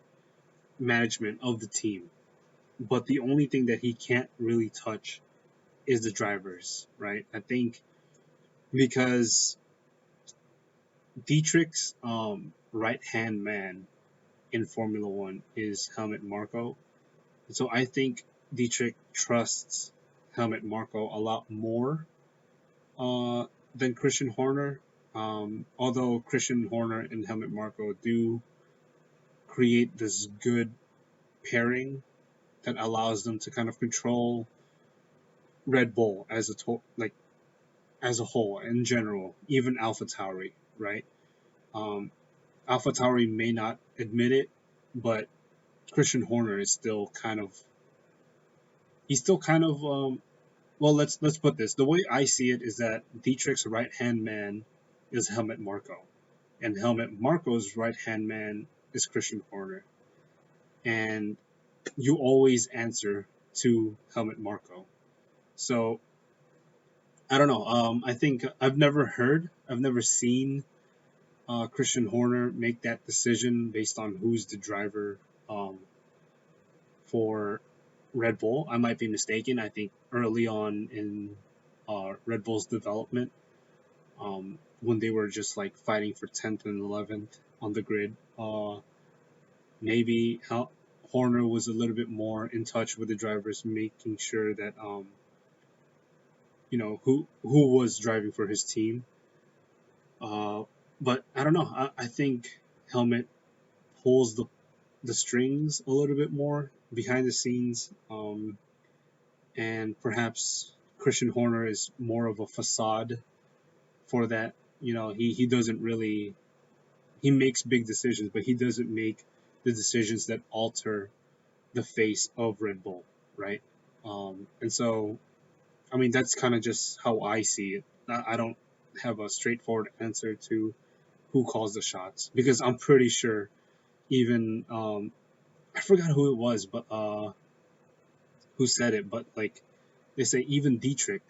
A: management of the team. But the only thing that he can't really touch is the drivers, right? I think because Dietrich's right-hand man in Formula One is Helmut Marko. So I think Dietrich trusts Helmut Marko a lot more than Christian Horner. Although Christian Horner and Helmut Marko do create this good pairing that allows them to kind of control Red Bull as a whole in general, even AlphaTauri, right? Um, AlphaTauri may not admit it, but Christian Horner is still kind of he's still kind of well, let's put this. The way I see it is that Dietrich's right hand man is Helmut Marko, and Helmut Marko's right hand man is Christian Horner, and you always answer to Helmut Marko. So I don't know. I think I've never seen Christian Horner make that decision based on who's the driver um, for Red Bull. I might be mistaken. I think early on in Red Bull's development, when they were just like fighting for 10th and 11th on the grid, maybe Horner was a little bit more in touch with the drivers, making sure that who was driving for his team. But I don't know. I think Helmet pulls the strings a little bit more behind the scenes, and perhaps Christian Horner is more of a facade for that. He doesn't really he makes big decisions, but he doesn't make the decisions that alter the face of Red Bull, right? And so, I mean, that's kind of just how I see it. I don't have a straightforward answer to who calls the shots because I'm pretty sure even I forgot who it was, but who said it, but like they say even Dietrich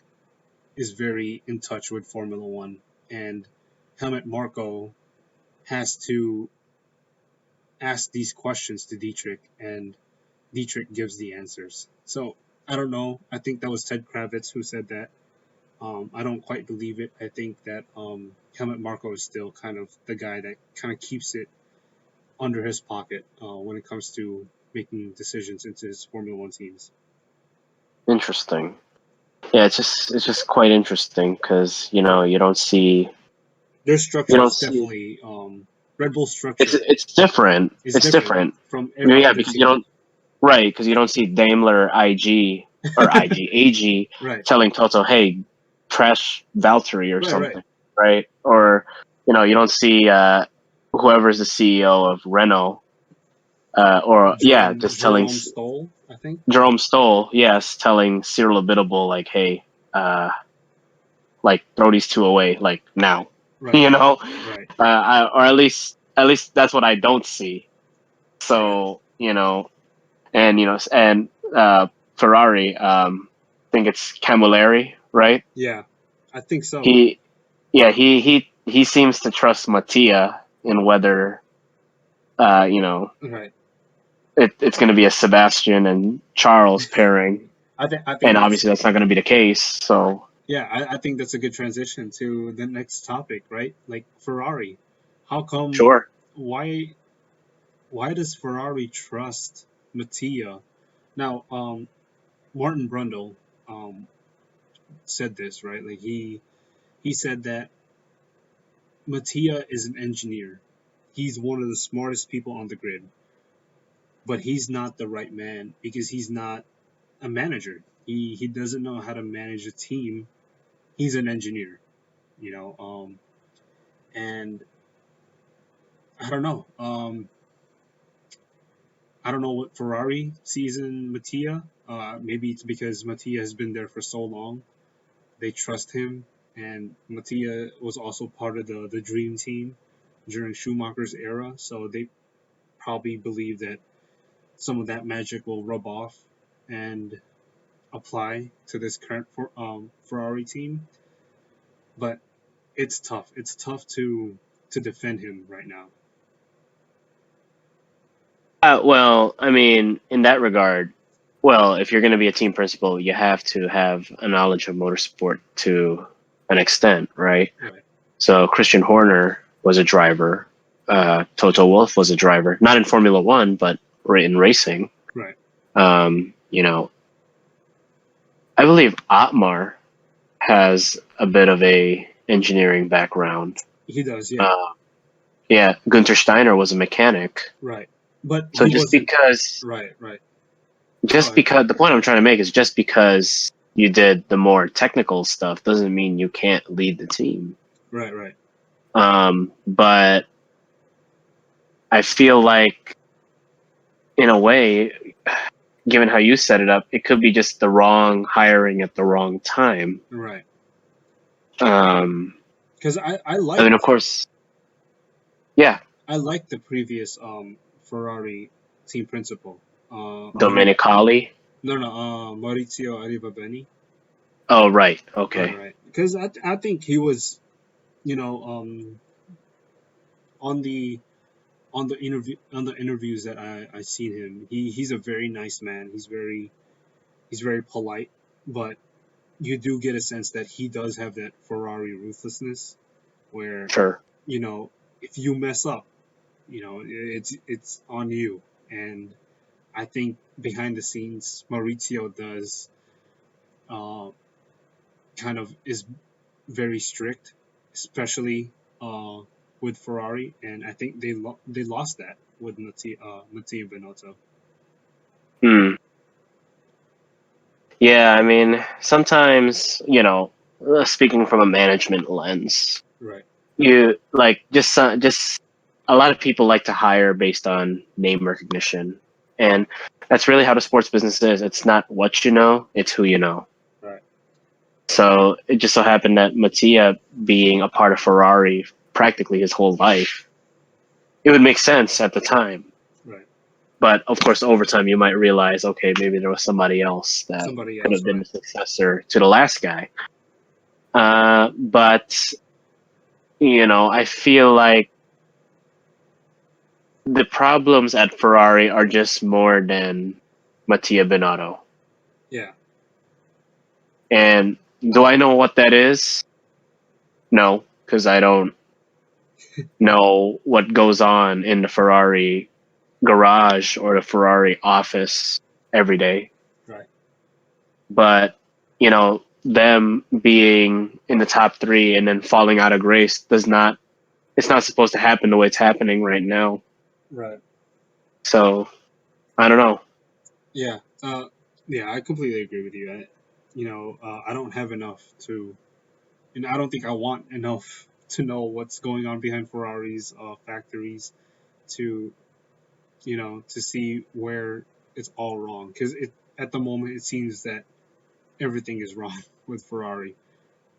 A: is very in touch with Formula One, and Helmut Marko has to ask these questions to Dietrich, and Dietrich gives the answers. So I don't know. I think that was Ted Kravitz who said that. I don't quite believe it. I think that Helmut Marko is still kind of the guy that kind of keeps it under his pocket when it comes to making decisions into his Formula One teams.
B: Interesting. Yeah, it's just quite interesting because you don't see
A: Their
B: you
A: structure
B: don't
A: is
B: see
A: definitely Red Bull's
B: it's
A: structure
B: it's different.
A: is
B: It's
A: different
B: different.
A: from every
B: Yeah,
A: other
B: because you
A: team.
B: don't right because you don't see Daimler IG or IG AG
A: Right,
B: telling Toto, "Hey, trash Valtteri" or
A: right.
B: something, right? Or you don't see whoever's the CEO of Renault, or yeah, just telling
A: Jerome Stoll, I think.
B: Jerome Stoll, yes, telling Cyril Abiteboul like, "Hey, uh, like throw these two away, like now,"
A: Right,
B: you know,
A: right,
B: or at least that's what I don't see.
A: right.
B: So and Ferrari, I think it's Camilleri, right?
A: Yeah, I think so.
B: He, yeah, he seems to trust Mattia in whether, uh, you know,
A: Right.
B: it's going to be a Sebastian and Charles pairing,
A: I think
B: and
A: that's
B: obviously that's not going to be the case. So
A: yeah. I think that's a good transition to the next topic, right? Like Ferrari. How come?
B: sure,
A: Why? Why does Ferrari trust Mattia? Now, Martin Brundle um, said this, right? Like he said that Mattia is an engineer. He's one of the smartest people on the grid, but he's not the right man because he's not a manager. He doesn't know how to manage a team. He's an engineer, you know. And I don't know. I don't know what Ferrari sees in Mattia. Maybe it's because Mattia has been there for so long. They trust him, and Mattia was also part of the dream team during Schumacher's era, so they probably believe that some of that magic will rub off and apply to this current Ferrari team. But it's tough. It's tough to defend him right now.
B: well, I mean, in that regard, well, if you're going to be a team principal, you have to have a knowledge of motorsport to an extent, right?
A: Right.
B: So Christian Horner was a driver. Toto Wolff was a driver, not in Formula One, but in racing.
A: Right.
B: You know, I believe Otmar has a bit of a engineering background.
A: He does. Yeah.
B: Uh, yeah, Gunter Steiner was a mechanic.
A: Right. But
B: So
A: he wasn't. Right. Right. Go
B: just
A: ahead.
B: because the point I'm trying to make is just because you did the more technical stuff doesn't mean you can't lead the team.
A: Right. Right.
B: But I feel like, in a way, given how you set it up, it could be just the wrong hiring at the wrong time.
A: Right.
B: Um,
A: Because I
B: I mean, of
A: liked
B: course, yeah,
A: the previous Ferrari team principal.
B: Domenicali.
A: No, Maurizio Arrivabene.
B: Oh, right.
A: Right,
B: Okay.
A: right. Because I think he was, you know, on the on the interviews that I seen him, he's a very nice man. He's very polite, but you do get a sense that he does have that Ferrari ruthlessness, where
B: Sure.
A: you know if you mess up, it's on you. And I think behind the scenes, Maurizio does uh, kind of is very strict, especially with Ferrari, and I think they lost that with Mattia Binotto.
B: Hmm. Yeah, I mean, sometimes, speaking from a management lens,
A: Right.
B: you like just a lot of people like to hire based on name recognition, and that's really how the sports business is. It's not what you know, it's who you know.
A: Right.
B: So it just so happened that Mattia being a part of Ferrari practically his whole life, it would make sense at the time.
A: Right.
B: But of course, over time, you might realize, okay, maybe there was somebody else that
A: Somebody
B: could
A: else,
B: have been
A: right?
B: the successor to the last guy. But I feel like the problems at Ferrari are just more than Mattia Binotto.
A: Yeah.
B: And do I know what that is? No, because I don't know what goes on in the Ferrari garage or the Ferrari office every day.
A: Right.
B: But, them being in the top 3 and then falling out of grace it's not supposed to happen the way it's happening right now.
A: Right.
B: So, I don't know.
A: Yeah. Yeah, I completely agree with you. I don't have enough to, and I don't think I want enough to know what's going on behind Ferrari's factories to, to see where it's all wrong. Because at the moment, it seems that everything is wrong with Ferrari,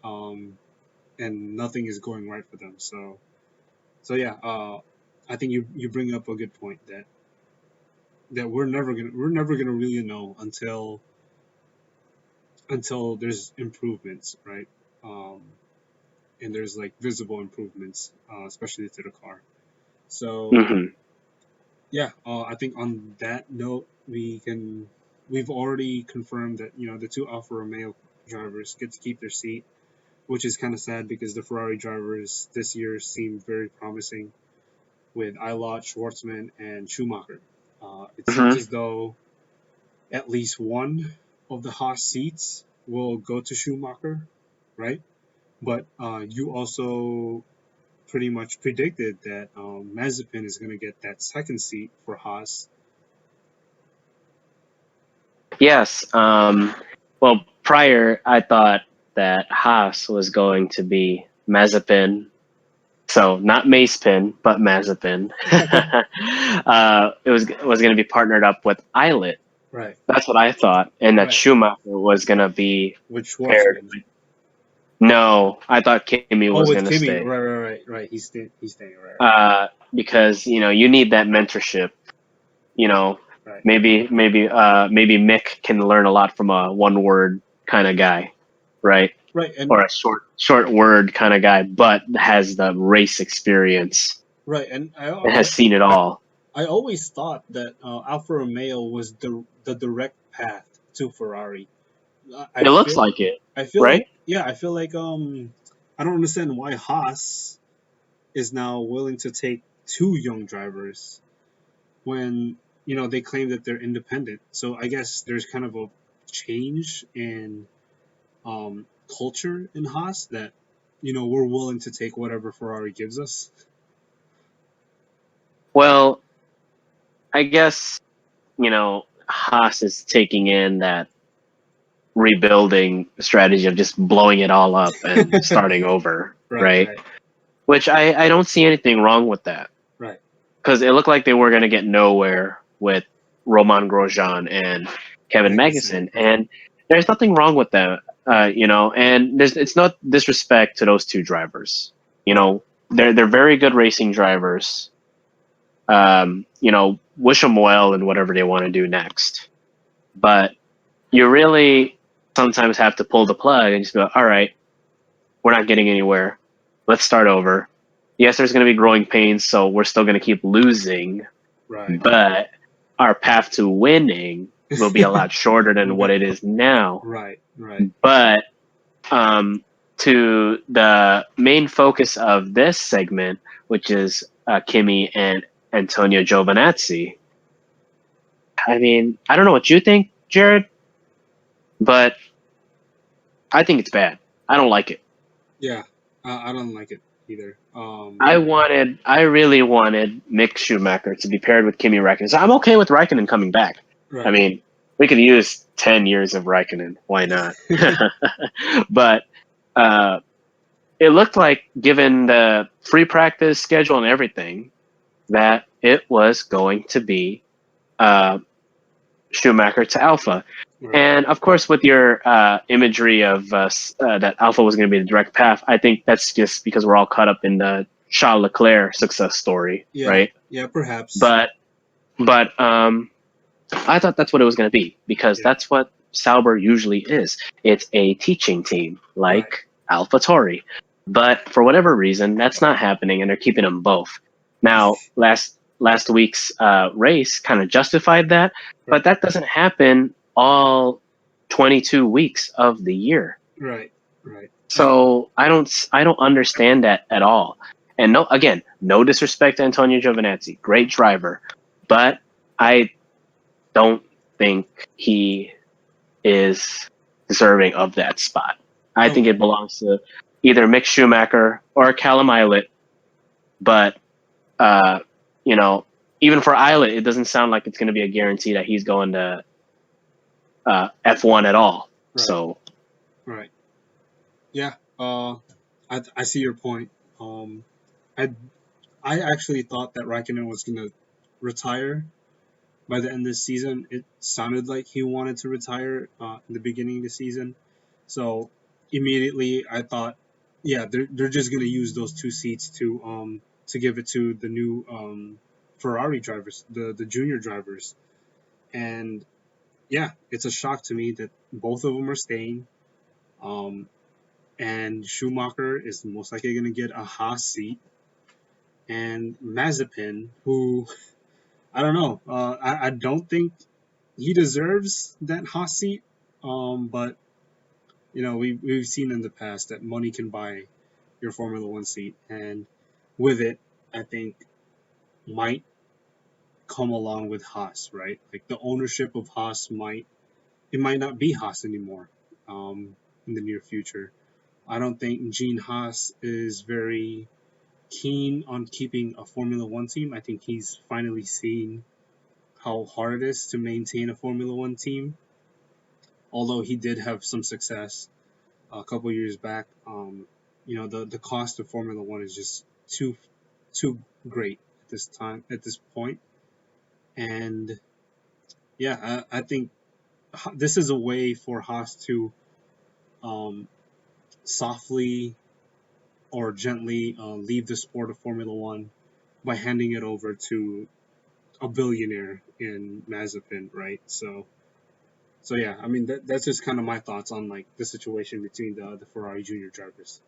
A: um, and nothing is going right for them. So yeah, I think you bring up a good point that we're never gonna really know until there's improvements, right? Um, and there's like visible improvements, especially to the car. So
B: Hmm.
A: yeah, I think on that note, we've already confirmed that the two Alfa Romeo drivers get to keep their seat, which is kind of sad because the Ferrari drivers this year seem very promising with Eilert, Schwartzman, and Schumacher. It seems
B: Hmm.
A: as though at least one of the Haas seats will go to Schumacher, right? But you also pretty much predicted that Mazepin is going to get that second seat for Haas.
B: Yes. Well, prior, I thought that Haas was going to be Mazepin. So not Macepin, but Mazepin. It was going to be partnered up with Eilert.
A: Right,
B: That's what I thought, and that
A: right.
B: Schumacher was going to be
A: With
B: paired
A: Schwartzman.
B: with. No, I thought Kimi
A: Oh,
B: was
A: with
B: going to
A: Kimi.
B: stay.
A: Right. He's staying. Right.
B: Because you need that mentorship. You know,
A: Right.
B: maybe Mick can learn a lot from a one word kind of guy, right?
A: Right. And
B: Or a short word kind of guy, but has the race experience
A: right. And
B: and has seen it all.
A: I always thought that Alfa Romeo was the direct path to Ferrari. I
B: It looks
A: feel
B: like it,
A: I feel
B: right?
A: like yeah, I feel like I don't understand why Haas is now willing to take two young drivers when they claim that they're independent. So I guess there's kind of a change in culture in Haas that we're willing to take whatever Ferrari gives us.
B: Well, I guess Haas is taking in that rebuilding strategy of just blowing it all up and starting over,
A: Right,
B: right?
A: right,
B: Which I don't see anything wrong with that
A: right,
B: because it looked like they were going to get nowhere with Roman Grosjean and Kevin
A: Magnuson,
B: Magnuson,
A: right,
B: and there's nothing wrong with that, and it's not disrespect to those two drivers.
A: right,
B: They're very good racing drivers. Wish them well in whatever they want to do next, but you really sometimes have to pull the plug and just go, all right, we're not getting anywhere. Let's start over. Yes, there's going to be growing pains, so we're still going to keep losing,
A: right.
B: but our path to winning will be a lot shorter than
A: Will
B: what
A: be
B: it is now.
A: right, right,
B: But to the main focus of this segment, which is Kimi and Antonio Giovinazzi, I mean, I don't know what you think, Jared, but I think it's bad. I don't like it.
A: yeah. I don't like it either.
B: I really wanted Mick Schumacher to be paired with Kimi Räikkönen. So I'm okay with Räikkönen coming back. I
A: Right,
B: mean, we could use 10 years of Räikkönen. Why not? But it looked like, given the free practice schedule and everything, that it was going to be Schumacher to Alpha.
A: Right.
B: And of course, with your imagery of that Alpha was going to be the direct path, I think that's just because we're all caught up in the Charles Leclerc success story,
A: Yeah.
B: right?
A: Yeah. Perhaps.
B: But I thought that's what it was going to be, because that's what Sauber usually is. It's a teaching team, like AlphaTauri. But for whatever reason, that's not happening, and they're keeping them both. Now, last week's race kind of justified that, but that doesn't happen all 22 weeks of the year.
A: Right. Right.
B: So I don't understand that at all. And no disrespect to Antonio Giovinazzi, great driver, but I don't think he is deserving of that spot. I think it belongs to either Mick Schumacher or Callum Ilott. But even for Ilott, it doesn't sound like it's going to be a guarantee that he's going to F1 at all.
A: Right.
B: So,
A: right. Yeah. I see your point. I actually thought that Raikkonen was going to retire by the end of the season. It sounded like he wanted to retire in the beginning of the season. So immediately I thought, yeah, they're just going to use those 2 seats to give it to the new Ferrari drivers, the junior drivers. And yeah, it's a shock to me that both of them are staying. And Schumacher is most likely going to get a Haas seat. And Mazepin, who I don't know, I don't think he deserves that Haas seat. But we've seen in the past that money can buy your Formula One seat, and with it, I think might come along with Haas, right? Like the ownership of Haas might not be Haas anymore in the near future. I don't think Gene Haas is very keen on keeping a Formula One team. I think he's finally seen how hard it is to maintain a Formula One team. Although he did have some success a couple years back, the cost of Formula One is just too great at this point. And yeah, I think this is a way for Haas to softly or gently leave the sport of Formula One by handing it over to a billionaire in Mazepin, right? So yeah, I mean that's just kind of my thoughts on like the situation between the Ferrari junior drivers.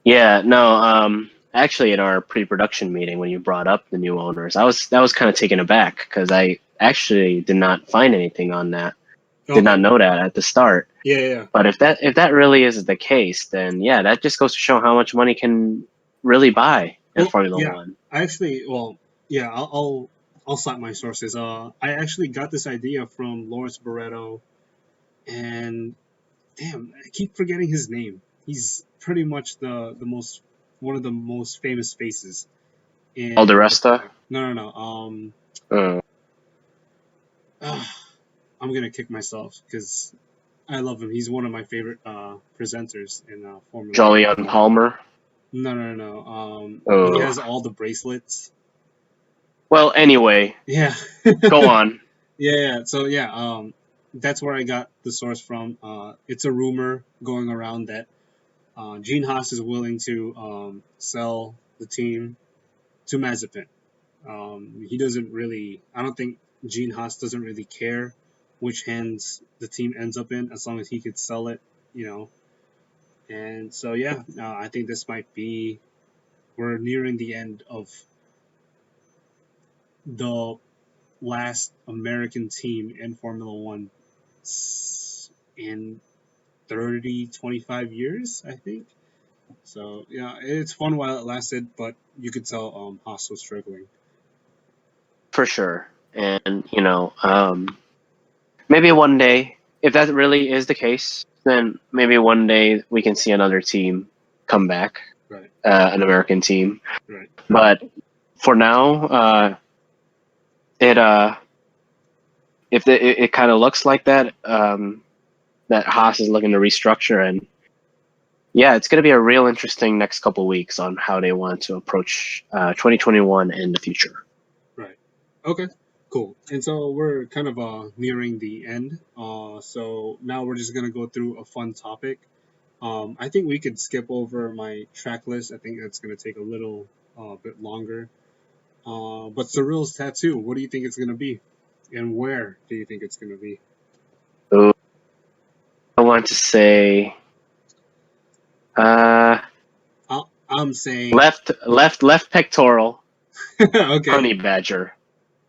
B: yeah, no, actually at our pre-production meeting when you brought up the new owners, that was kind of taken aback, because I actually did not find anything on that. Did not know that at the start.
A: Yeah.
B: But if that really is the case, then yeah, that just goes to show how much money can really buy in Formula One.
A: I'll cite my sources. I actually got this idea from Lawrence Barretto, and damn, I keep forgetting his name. He's pretty much one of the most famous faces in
B: Alderesta?
A: No. I'm gonna kick myself because I love him. He's one of my favorite presenters in Formula
B: Jolyon
A: 1.
B: Palmer?
A: No. He has all the bracelets.
B: Well, anyway.
A: Yeah.
B: Go on.
A: Yeah. So yeah, that's where I got the source from. It's a rumor going around that Gene Haas is willing to sell the team to Mazepin. He doesn't really. I don't think Gene Haas doesn't really care which hands the team ends up in, as long as he could sell it, And so yeah, I think this might be. We're nearing the end of the last American team in Formula One in 30, 25 years, I think. So yeah, it's fun while it lasted, but you could tell Haas was struggling.
B: For sure. And, maybe one day, if that really is the case, then maybe one day we can see another team come back.
A: Right.
B: An American team.
A: Right.
B: But for now, it kind of looks like that, that Haas is looking to restructure, and yeah, it's going to be a real interesting next couple weeks on how they want to approach 2021 and the future.
A: Right. Okay. Cool. And so we're kind of nearing the end. So now we're just gonna go through a fun topic. I think we could skip over my track list. I think that's gonna take a little bit longer. But Cyril's tattoo, what do you think it's gonna be, and where do you think it's gonna be?
B: So I want to say uh,
A: I'm saying
B: left pectoral,
A: okay.
B: honey badger.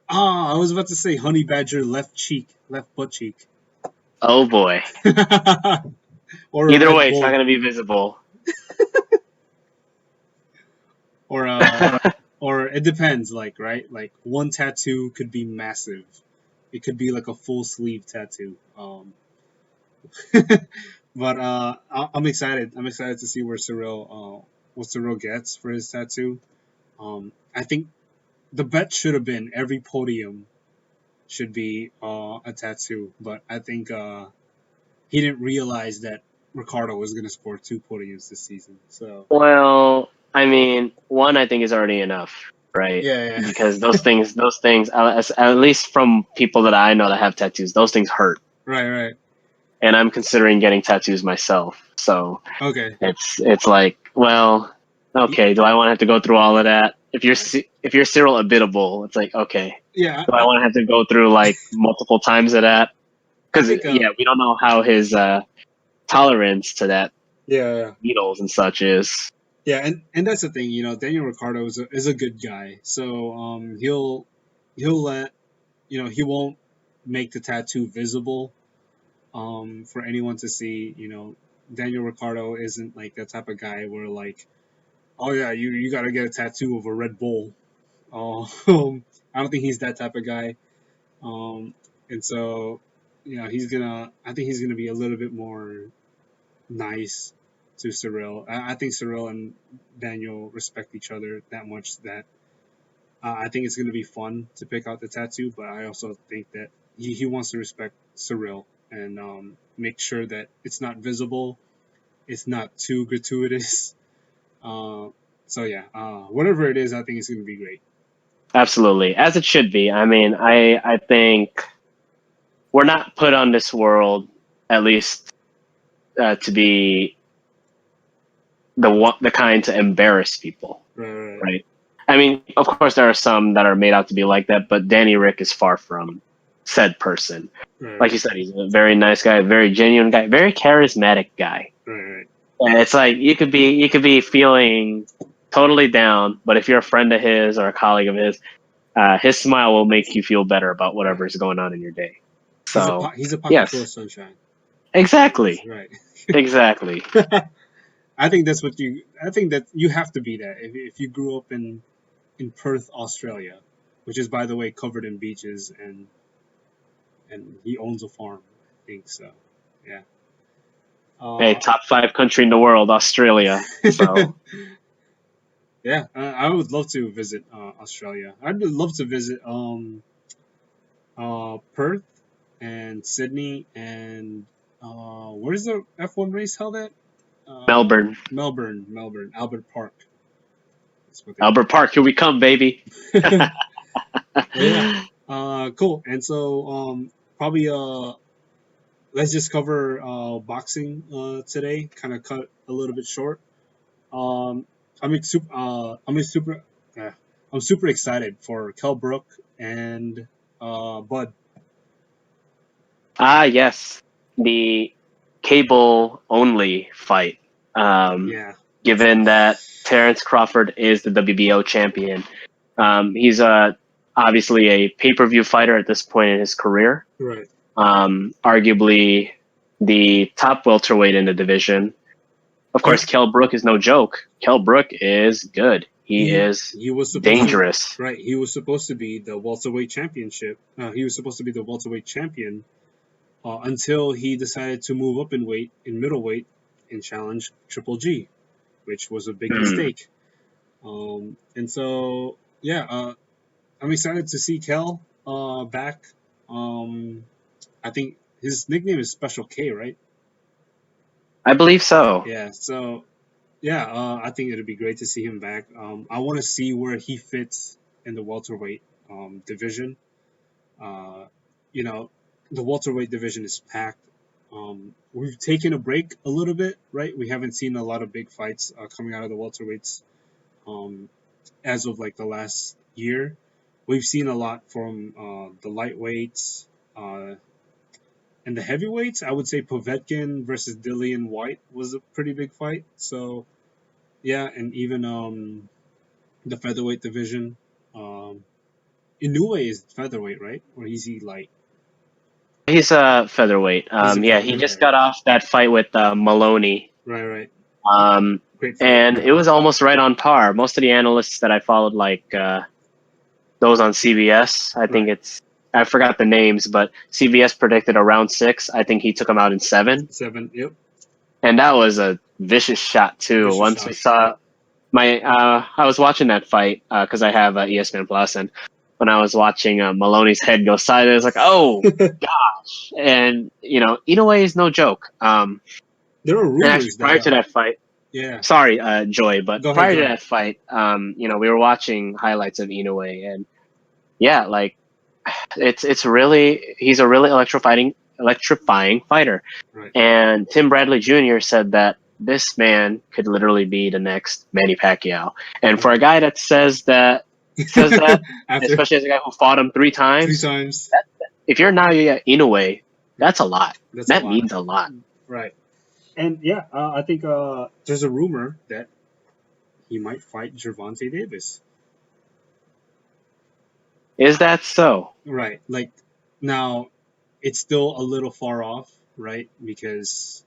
A: I was about to say honey badger left cheek, left butt cheek,
B: Oh boy.
A: or a
B: Either
A: Red
B: way, it's not
A: Bull,
B: going to be visible.
A: or or it depends. Like right, like one tattoo could be massive. It could be like a full sleeve tattoo. But I'm excited. I'm excited to see where Cyril, what Cyril gets for his tattoo. I think the bet should have been every podium should be a tattoo, but I think he didn't realize that Ricardo was going to score 2 podiums this season. So
B: Well, I mean, one I think is already enough, right?
A: yeah, yeah,
B: Because those things, at least from people that I know that have tattoos, those things hurt.
A: right, right,
B: And I'm considering getting tattoos myself. So
A: okay,
B: it's like, well, okay, do I want to have to go through all of that? If you're Cyril Abitable, it's like, okay,
A: yeah.
B: do I want to have to go through like multiple times of that?
A: I
B: Because
A: think
B: yeah, we don't know how his tolerance to that
A: yeah, yeah.
B: needles and such is.
A: Yeah, and that's the thing, Daniel Ricciardo is a good guy, so he'll let he won't make the tattoo visible for anyone to see. Daniel Ricciardo isn't like that type of guy where like, oh yeah, you got to get a tattoo of a Red Bull. I don't think he's that type of guy. Um, and so I think he's gonna be a little bit more nice to Cyril. I think Cyril and Daniel respect each other that much that I think it's going to be fun to pick out the tattoo, but I also think that he wants to respect Cyril and make sure that it's not visible, it's not too gratuitous. Uh, so yeah, whatever it is, I think it's going to be great.
B: Absolutely, as it should be. I mean, I think we're not put on this world, at least to be the kind to embarrass people,
A: Right, right,
B: right? I mean, of course, there are some that are made out to be like that, but Danny Rick is far from said person.
A: right,
B: Like you said, he's a very nice guy, very genuine guy, very charismatic guy.
A: right, right.
B: And it's like you could be feeling totally down, but if you're a friend of his or a colleague of his smile will make you feel better about whatever
A: Right.
B: is going on in your day. So
A: He's a pocket full
B: yes,
A: of sunshine.
B: exactly,
A: Right.
B: exactly.
A: I think that's what you. I think that you have to be that if you grew up in Perth, Australia, which is by the way covered in beaches, and he owns a farm. I think so. Yeah.
B: Hey,
A: Uh,
B: top 5 country in the world, Australia. So
A: yeah, I would love to visit Australia. I'd love to visit Perth and Sydney and where's the F1 race held at?
B: Melbourne,
A: Melbourne, Albert Park. That's what they call
B: Albert Park, here we come, baby.
A: it. But yeah, cool. And so probably let's just cover boxing today. Kind of cut a little bit short. Um, uh, I'm super excited for Kell Brook and Bud.
B: Ah, yes, the cable only fight. Um,
A: Yeah,
B: given that Terrence Crawford is the WBO champion, he's obviously a pay-per-view fighter at this point in his career.
A: right.
B: Arguably the top welterweight in the division. Of
A: He
B: course, Kell Brook is no joke. Kell Brook is good. He is
A: he was supposed to
B: dangerous.
A: right. He was supposed to be the welterweight championship. He was supposed to be the welterweight champion until he decided to move up in weight in middleweight and challenge Triple G, which was a big
B: Hmm.
A: mistake. And so yeah, I'm excited to see Kel back. I think his nickname is Special K, right?
B: I believe so.
A: Yeah. So yeah, I think it'd be great to see him back. I want to see where he fits in the welterweight division. Uh, you know, the welterweight division is packed. We've taken a break a little bit, right? We haven't seen a lot of big fights coming out of the welterweights um, as of like the last year. We've seen a lot from the lightweights and the heavyweights. I would say Povetkin versus Dillian White was a pretty big fight. So yeah, and even the featherweight division. Um, Inoue is featherweight, right? Or is he light?
B: He's a featherweight.
A: He's a
B: Yeah, he
A: featherweight.
B: just got off that fight with Maloney.
A: Right, right.
B: Um,
A: Great fight.
B: and it was almost right on par. Most of the analysts that I followed, like those on CBS,
A: Right.
B: I forgot the names, but CBS predicted a round 6. I think he took him out in 7.
A: 7. Yep.
B: And that was a vicious shot, too.
A: Vicious
B: Once we
A: shot.
B: saw I was watching that fight because I have ESPN Plus, and when I was watching Maloney's head go sideways, I was like, "Oh gosh!" And Inoue is no joke.
A: There are
B: And actually,
A: rumors
B: prior
A: that
B: to that fight,
A: yeah.
B: sorry, Joy, but
A: Go ahead.
B: prior
A: Go
B: to
A: ahead.
B: that fight, we were watching highlights of Inoue, and yeah, like it's really he's a really electrifying fighter.
A: Right.
B: And Tim Bradley Jr. said that this man could literally be the next Manny Pacquiao. And for a guy that says that,
A: After
B: especially as a guy who fought him 3
A: 3
B: times,
A: times,
B: if you're Naoya Inoue, that's a lot.
A: that's a
B: That
A: lot.
B: means a lot.
A: Right. And yeah, I think there's a rumor that he might fight Gervonta Davis.
B: Is that so?
A: Right. Like now, it's still a little far off, right? Because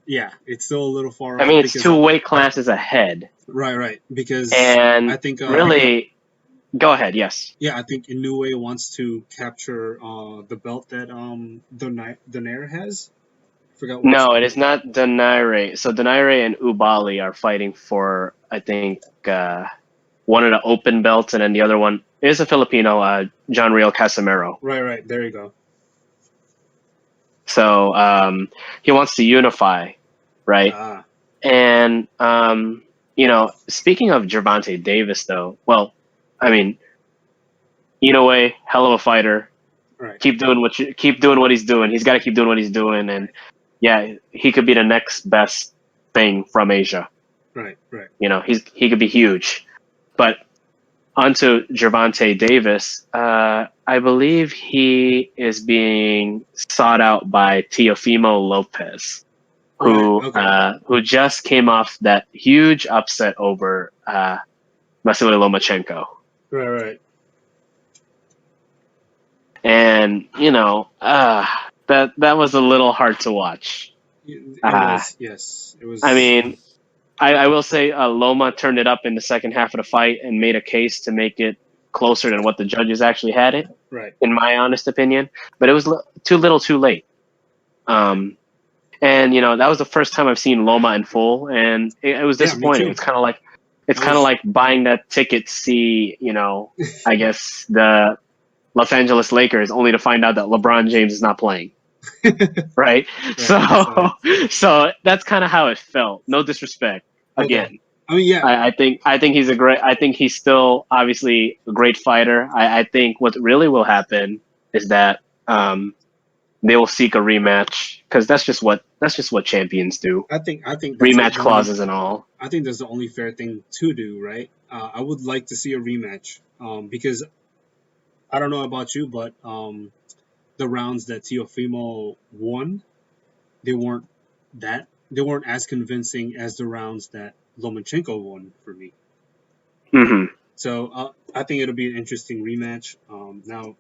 A: yeah, it's still a little far
B: I
A: off
B: mean, it's
A: because
B: 2 weight classes ahead.
A: right. Because I
B: And
A: think
B: really, go ahead, yes.
A: yeah, I think Inoue wants to capture the belt that Donaire has. I forgot which.
B: No, it is not Donaire. So Donaire and Ubali are fighting for, I think, one of the open belts, and then the other one is a Filipino, John Real Casimiro.
A: Right. There you go.
B: So he wants to unify, right?
A: Ah,
B: And speaking of Gervonta Davis, though, well, I mean, Inoue, hell of a fighter.
A: right.
B: Keep doing what he's doing. He's got to keep doing what he's doing, and yeah, he could be the next best thing from Asia.
A: Right.
B: He could be huge. But onto Gervonta Davis, I believe he is being sought out by Teofimo Lopez, who just came off that huge upset over Vasily Lomachenko.
A: Right.
B: And that was a little hard to watch.
A: It was, yes. It was.
B: I mean, I will say Loma turned it up in the second half of the fight and made a case to make it closer than what the judges actually had it,
A: right.
B: in my honest opinion. But it was too little, too late. And that was the first time I've seen Loma in full, and it was disappointing. It's kind of like buying that ticket to see, I guess the Los Angeles Lakers, only to find out that LeBron James is not playing. Right? So that's kind of how it felt. No disrespect. Again.
A: Okay. I mean, yeah.
B: I think he's still obviously a great fighter. I think what really will happen is that they will seek a rematch, because that's just what champions do.
A: I think that's
B: rematch clauses and all.
A: I think that's the only fair thing to do, right? I would like to see a rematch, because I don't know about you, but the rounds that Teofimo won, they weren't as convincing as the rounds that Lomachenko won for me.
B: Mm-hmm.
A: So I think it'll be an interesting rematch. Now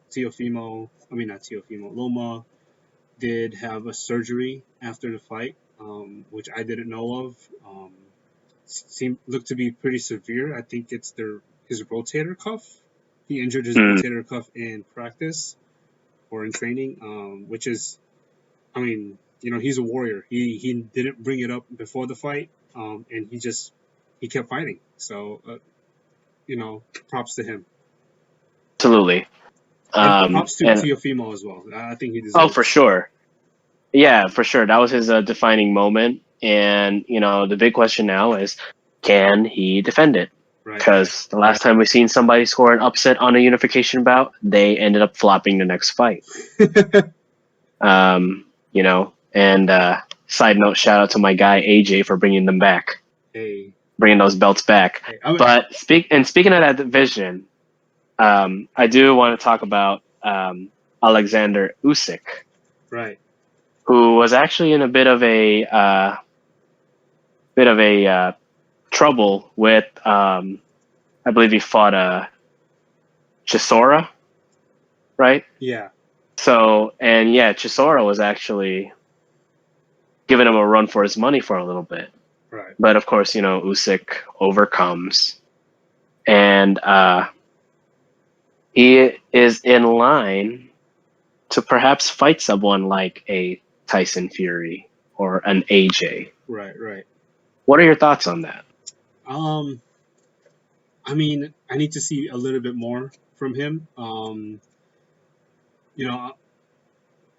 A: Loma did have a surgery after the fight, which I didn't know of. Looked to be pretty severe. I think it's his rotator cuff. He injured his rotator cuff in practice or in training, which is, I mean, he's a warrior. He didn't bring it up before the fight, and he kept fighting. So, props to him.
B: Absolutely.
A: And props to Teofimo as well. I think he deserves.
B: Oh, for sure. Yeah, for sure. That was his defining moment. And, the big question now is, can he defend it?
A: Right, right.
B: Because the last time we seen somebody score an upset on a unification bout, they ended up flopping the next fight. And side note, shout out to my guy AJ for bringing them back,
A: Hey,
B: bringing those belts back.
A: hey,
B: But speaking of that division, I do want to talk about Alexander Usyk,
A: right.
B: who was actually in a bit of a trouble with I believe he fought Chisora, right?
A: Yeah,
B: So, and yeah, Chisora was actually giving him a run for his money for a little bit.
A: right.
B: But of course, Usyk overcomes, and he is in line to perhaps fight someone like a Tyson Fury or an AJ.
A: Right, right.
B: What are your thoughts on that?
A: Um, I mean, I need to see a little bit more from him. You know,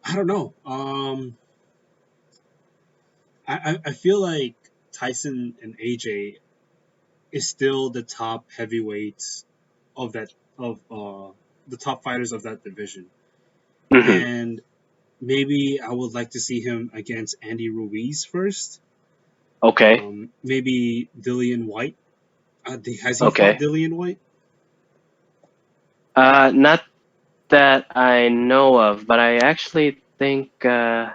A: I don't know. I feel like Tyson and AJ is still the top heavyweights of that of the top fighters of that division,
B: Hmm.
A: and maybe I would like to see him against Andy Ruiz first.
B: Okay.
A: Maybe Dillian White. Has he fought
B: Okay.
A: Dillian White?
B: Not that I know of, but I actually think it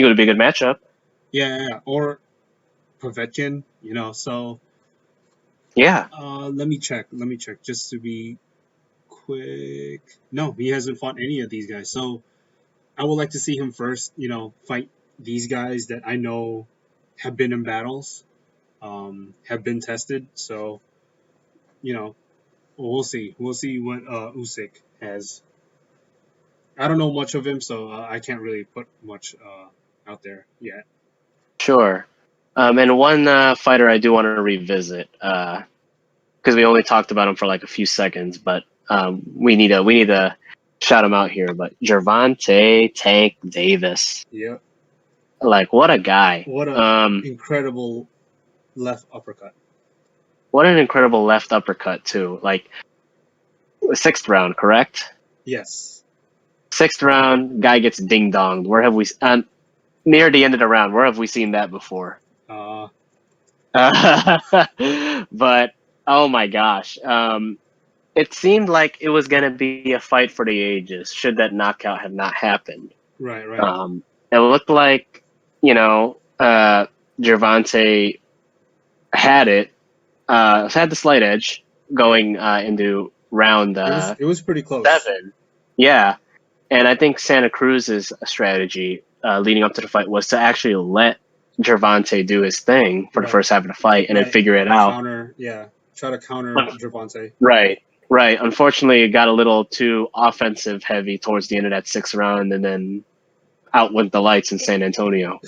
B: would be a good matchup.
A: Yeah. Or Povetkin. So
B: Yeah.
A: let me check. Let me check just to be quick. No, he hasn't fought any of these guys. So I would like to see him first. Fight these guys that I know have been in battles, have been tested. So you know, we'll see. We'll see what Usyk has. I don't know much of him, so I can't really put much out there yet.
B: Sure. And one fighter I do want to revisit, because we only talked about him for like a few seconds, but we need to shout him out here. But Gervonta Tank Davis,
A: Yep.
B: like what a guy!
A: What a incredible left uppercut.
B: What an incredible left uppercut too. Like sixth round, correct?
A: Yes.
B: Sixth round, guy gets ding donged. Where have we? Near the end of the round, where have we seen that before?
A: Uh,
B: But oh my gosh, it seemed like it was going to be a fight for the ages should that knockout have not happened.
A: right, right,
B: It looked like, Gervonta had the slight edge going into round
A: it was pretty close.
B: 7. Yeah. And I think Santa Cruz's strategy leading up to the fight was to actually let Gervonta do his thing for the
A: Right,
B: first half of the fight and then
A: right.
B: figure it out.
A: Counter, yeah. Try to counter Gervonta.
B: Right, right. Unfortunately, it got a little too offensive heavy towards the end of that sixth round, and then out went the lights in San Antonio.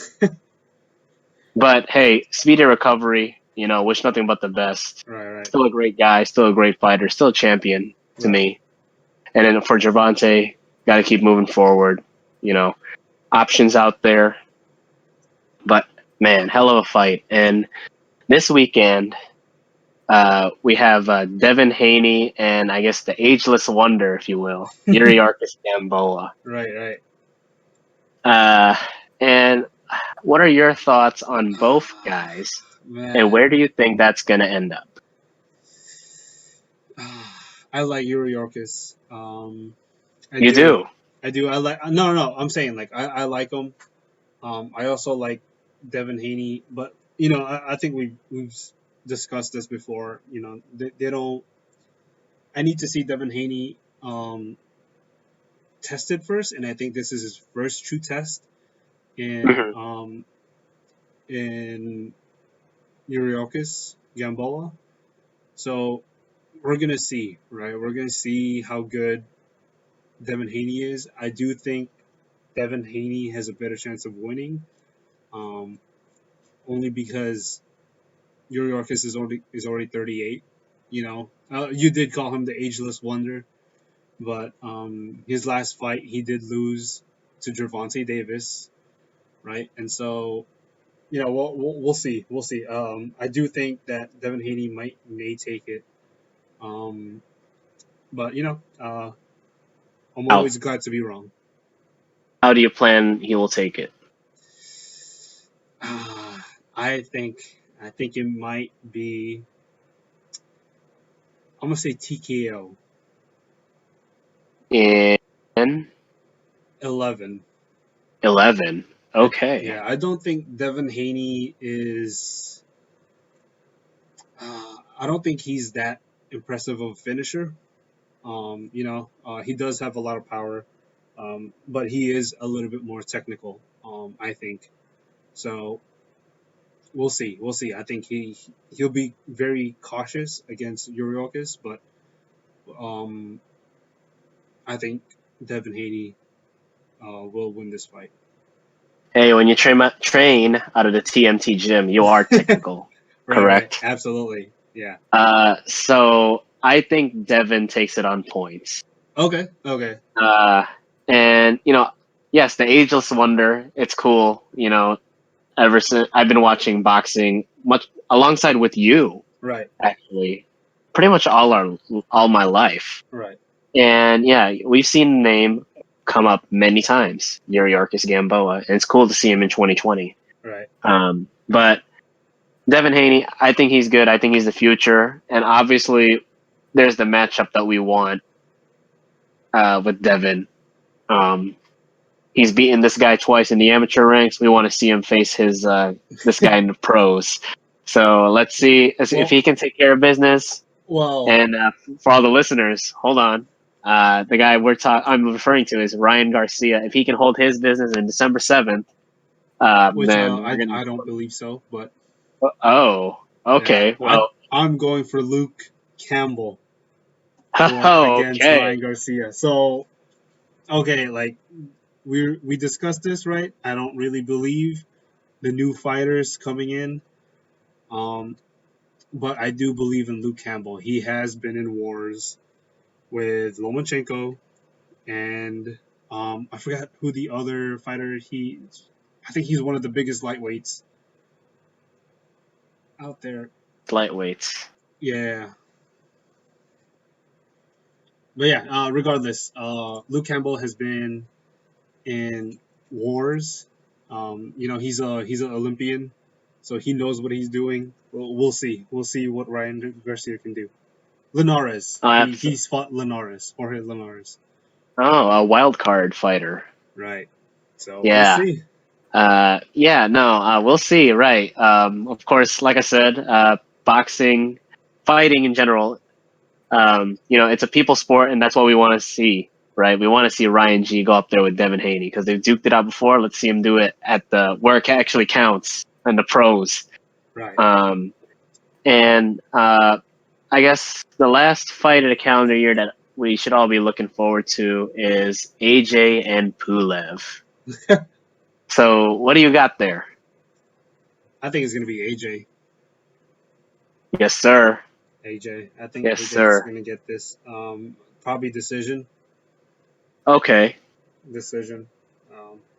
B: But hey, speedy recovery. Wish nothing but the best.
A: Right, right,
B: Still a great guy, still a great fighter, still a champion to
A: right.
B: me. And then for Gervonta, got to keep moving forward. Options out there, but man, hell of a fight. And this weekend, we have Devin Haney and I guess the ageless wonder, if you will, Yuriarkis Gamboa.
A: Right, right.
B: Uh, and what are your thoughts on both guys, and
A: Man,
B: where do you think that's going to end up?
A: I like Yuri Orkis. I
B: You
A: do.
B: do?
A: I do. I like. No, no. I'm saying like I like him. I also like Devin Haney, but I think we've discussed this before. They don't. I need to see Devin Haney tested first, and I think this is his first true test in
B: Hmm.
A: in Yuriokis Gamboa. So we're gonna see, right? We're gonna see how good Devin Haney is. I do think Devin Haney has a better chance of winning, um, only because Yuriorkis is already 38. You did call him the ageless wonder, but his last fight he did lose to Gervonta Davis, right? And so, you know, we'll see. We'll see. I do think that Devin Haney may take it. Um, but you know, I'm
B: How
A: always glad to be wrong.
B: how do you plan he will take it?
A: Uh, I think it might be. I'm gonna say TKO
B: In
A: 11.
B: 11. Okay.
A: Yeah, I don't think Devin Haney is. I don't think he's that impressive of a finisher. You know, he does have a lot of power, but he is a little bit more technical. I think so. We'll see. We'll see. I think he'll be very cautious against Uriokis, but um, I think Devin Haney will win this fight.
B: Hey, when you train out of the TMT gym, you are technical,
A: Right.
B: correct?
A: Absolutely. Yeah.
B: So I think Devin takes it on points.
A: Okay. Okay.
B: Uh, and yes, the ageless wonder. It's cool. Ever since I've been watching boxing much alongside with you,
A: Right.
B: actually, pretty much all my life.
A: Right.
B: And yeah, we've seen the name come up many times, Yuriorkis Gamboa, and it's cool to see him in 2020.
A: Right.
B: But Devin Haney, I think he's good. I think he's the future, and obviously, there's the matchup that we want with Devin. Um, he's beaten this guy twice in the amateur ranks. We want to see him face this guy in the pros. So let's see if he can take care of business.
A: Well.
B: And for all the listeners, hold on. The guy I'm referring to is Ryan Garcia. If he can hold his business in December 7th,
A: Which
B: then we're gonna.
A: I don't believe so, but
B: Oh,
A: yeah,
B: okay. Well,
A: I'm going for Luke Campbell against
B: okay.
A: Ryan Garcia. So okay, like we discussed this, right? I don't really believe the new fighters coming in, um, but I do believe in Luke Campbell. He has been in wars with Lomachenko and I forgot who the other fighter I think he's one of the biggest lightweights out there.
B: Lightweights.
A: Yeah. But yeah, regardless, Luke Campbell has been in wars. You know, he's an Olympian, so he knows what he's doing. We'll see. We'll see what Ryan Garcia can do. Linares.
B: Oh,
A: He's fought Linares, Jorge Linares.
B: a wild card fighter.
A: Right. So we'll
B: Yeah.
A: see.
B: We'll see. Right. Of course, like I said, boxing, fighting in general, it's a people sport, and that's what we want to see, right? We want to see Ryan G go up there with Devin Haney because they've duked it out before. Let's see him do it at where it actually counts and the pros.
A: Right.
B: And I guess the last fight of the calendar year that we should all be looking forward to is AJ and Pulev. So, what do you got there?
A: I think it's gonna be AJ.
B: Yes, sir.
A: AJ. I think
B: Yes,
A: AJ's
B: sir.
A: gonna get this. Probably decision.
B: Okay.
A: Decision.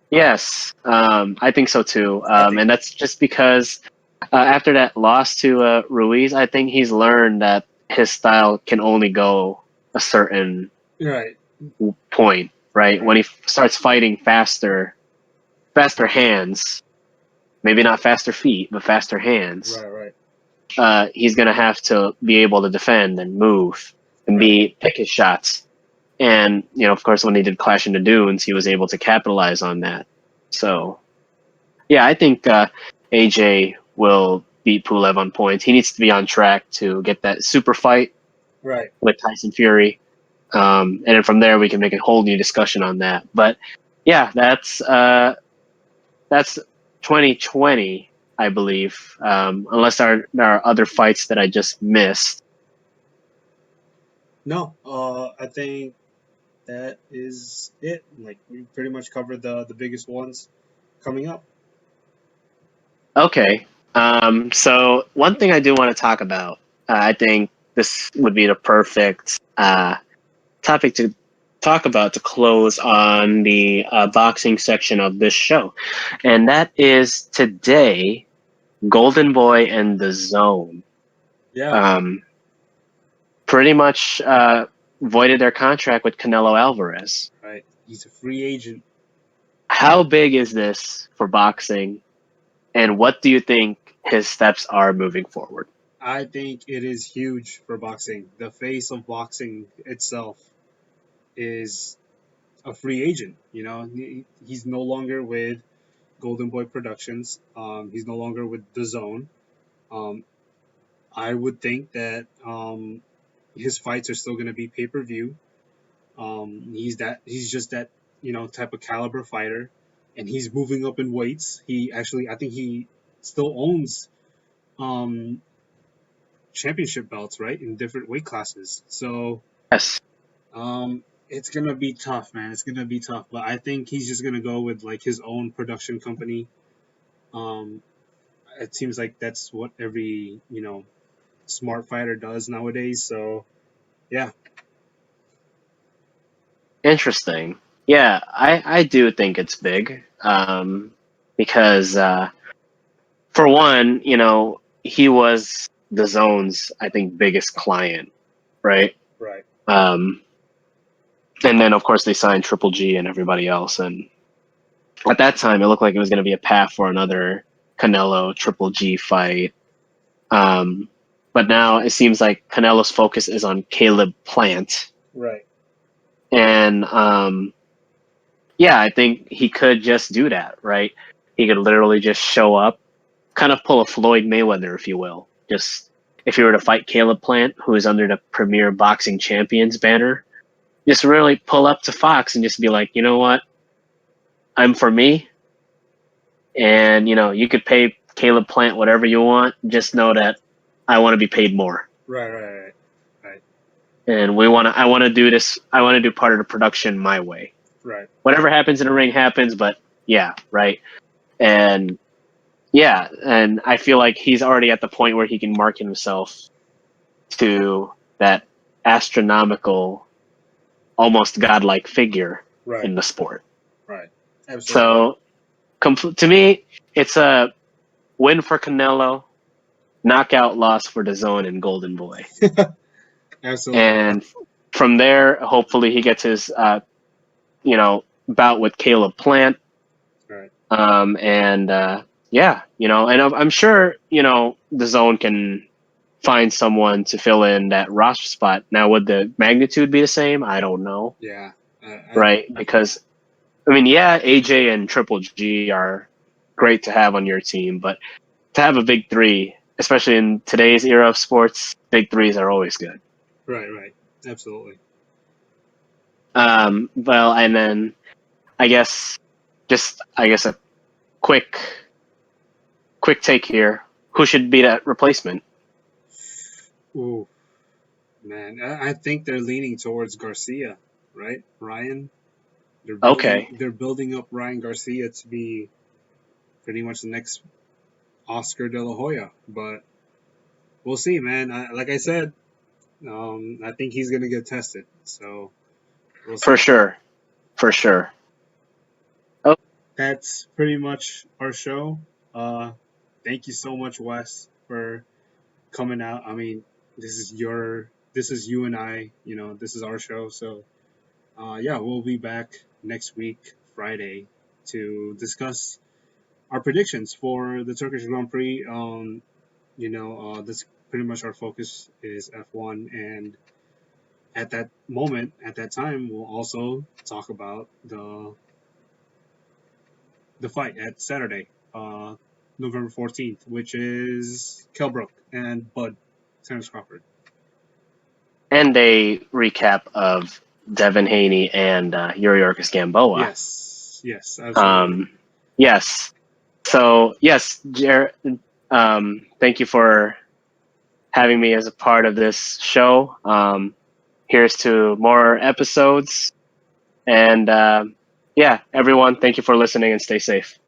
B: Yes, I think so too. And that's just because after that loss to Ruiz, I think he's learned that his style can only go a certain
A: Right.
B: point, right? When he starts fighting faster hands, maybe not faster feet, but faster hands,
A: Right.
B: he's going to have to be able to defend and move and pick his shots. And, of course, when he did Clash in the Dunes, he was able to capitalize on that. So, yeah, I think AJ will beat Pulev on points. He needs to be on track to get that super fight with Tyson Fury. And then from there, we can make a whole new discussion on that. But, yeah, that's 2020, I believe, unless there are other fights that I just missed.
A: No, I think that is it. Like we pretty much covered the biggest ones coming up.
B: Okay. So one thing I do want to talk about, I think this would be the perfect topic to talk about to close on the boxing section of this show. And that is today, Golden Boy and the Zone.
A: Yeah.
B: Pretty much voided their contract with Canelo Alvarez.
A: Right. He's a free agent.
B: How big is this for boxing? And what do you think his steps are moving forward?
A: I think it is huge for boxing. The face of boxing itself is a free agent. He's no longer with Golden Boy Productions. He's no longer with The Zone. I would think that his fights are still going to be pay-per-view. He's just that type of caliber fighter, and he's moving up in weights. I think he still owns championship belts, right, in different weight classes. So
B: Yes.
A: it's gonna be tough, man. It's gonna be tough, but I think he's just gonna go with like his own production company. It seems like that's what every smart fighter does nowadays. So yeah.
B: Interesting. Yeah, I do think it's big because, for one, he was the Zone's, I think, biggest client, right?
A: Right.
B: And then, of course, they signed Triple G and everybody else. And at that time, it looked like it was going to be a path for another Canelo Triple G fight. But now it seems like Canelo's focus is on Caleb Plant.
A: Right.
B: And yeah, I think he could just do that, right? He could literally just show up, kind of pull a Floyd Mayweather, if you will. Just if you were to fight Caleb Plant, who is under the Premier Boxing Champions banner, just really pull up to Fox and just be like, you know what? I'm for me. And, you could pay Caleb Plant whatever you want. Just know that I want to be paid more.
A: Right.
B: And I want to do this. I want to do part of the production my way.
A: Right.
B: Whatever happens in the ring happens, but yeah, right. And yeah, and I feel like he's already at the point where he can market himself to that astronomical, almost godlike figure
A: Right.
B: in the sport.
A: Right. Absolutely.
B: So, to me, it's a win for Canelo, knockout loss for DAZN and Golden Boy.
A: Absolutely.
B: And from there, hopefully he gets his, bout with Caleb Plant.
A: Right.
B: Yeah, and I'm sure, DAZN can find someone to fill in that roster spot. Now, would the magnitude be the same? I don't know.
A: Yeah.
B: Right? Because, AJ and Triple G are great to have on your team, but to have a big three, especially in today's era of sports, big threes are always good.
A: Right. Absolutely.
B: Well, and then I guess a quick take here. Who should be that replacement?
A: Ooh, man. I think they're leaning towards Garcia, right? Ryan. They're building up Ryan Garcia to be pretty much the next Oscar De La Hoya, but we'll see, man. Like I said, I think he's gonna get tested. So we'll see.
B: For sure.
A: That's pretty much our show. Thank you so much, Wes, for coming out. I mean, this is you and I. This is our show. So, yeah, we'll be back next week, Friday, to discuss our predictions for the Turkish Grand Prix. That's pretty much our focus is F1, and at that moment, at that time, we'll also talk about the fight at Saturday, November 14th, which is Kell Brook and Bud Terence Crawford.
B: And a recap of Devin Haney and Yuriorkis Gamboa.
A: Yes, absolutely.
B: Yes. So, yes, Jared, thank you for having me as a part of this show. Here's to more episodes. And, everyone, thank you for listening and stay safe.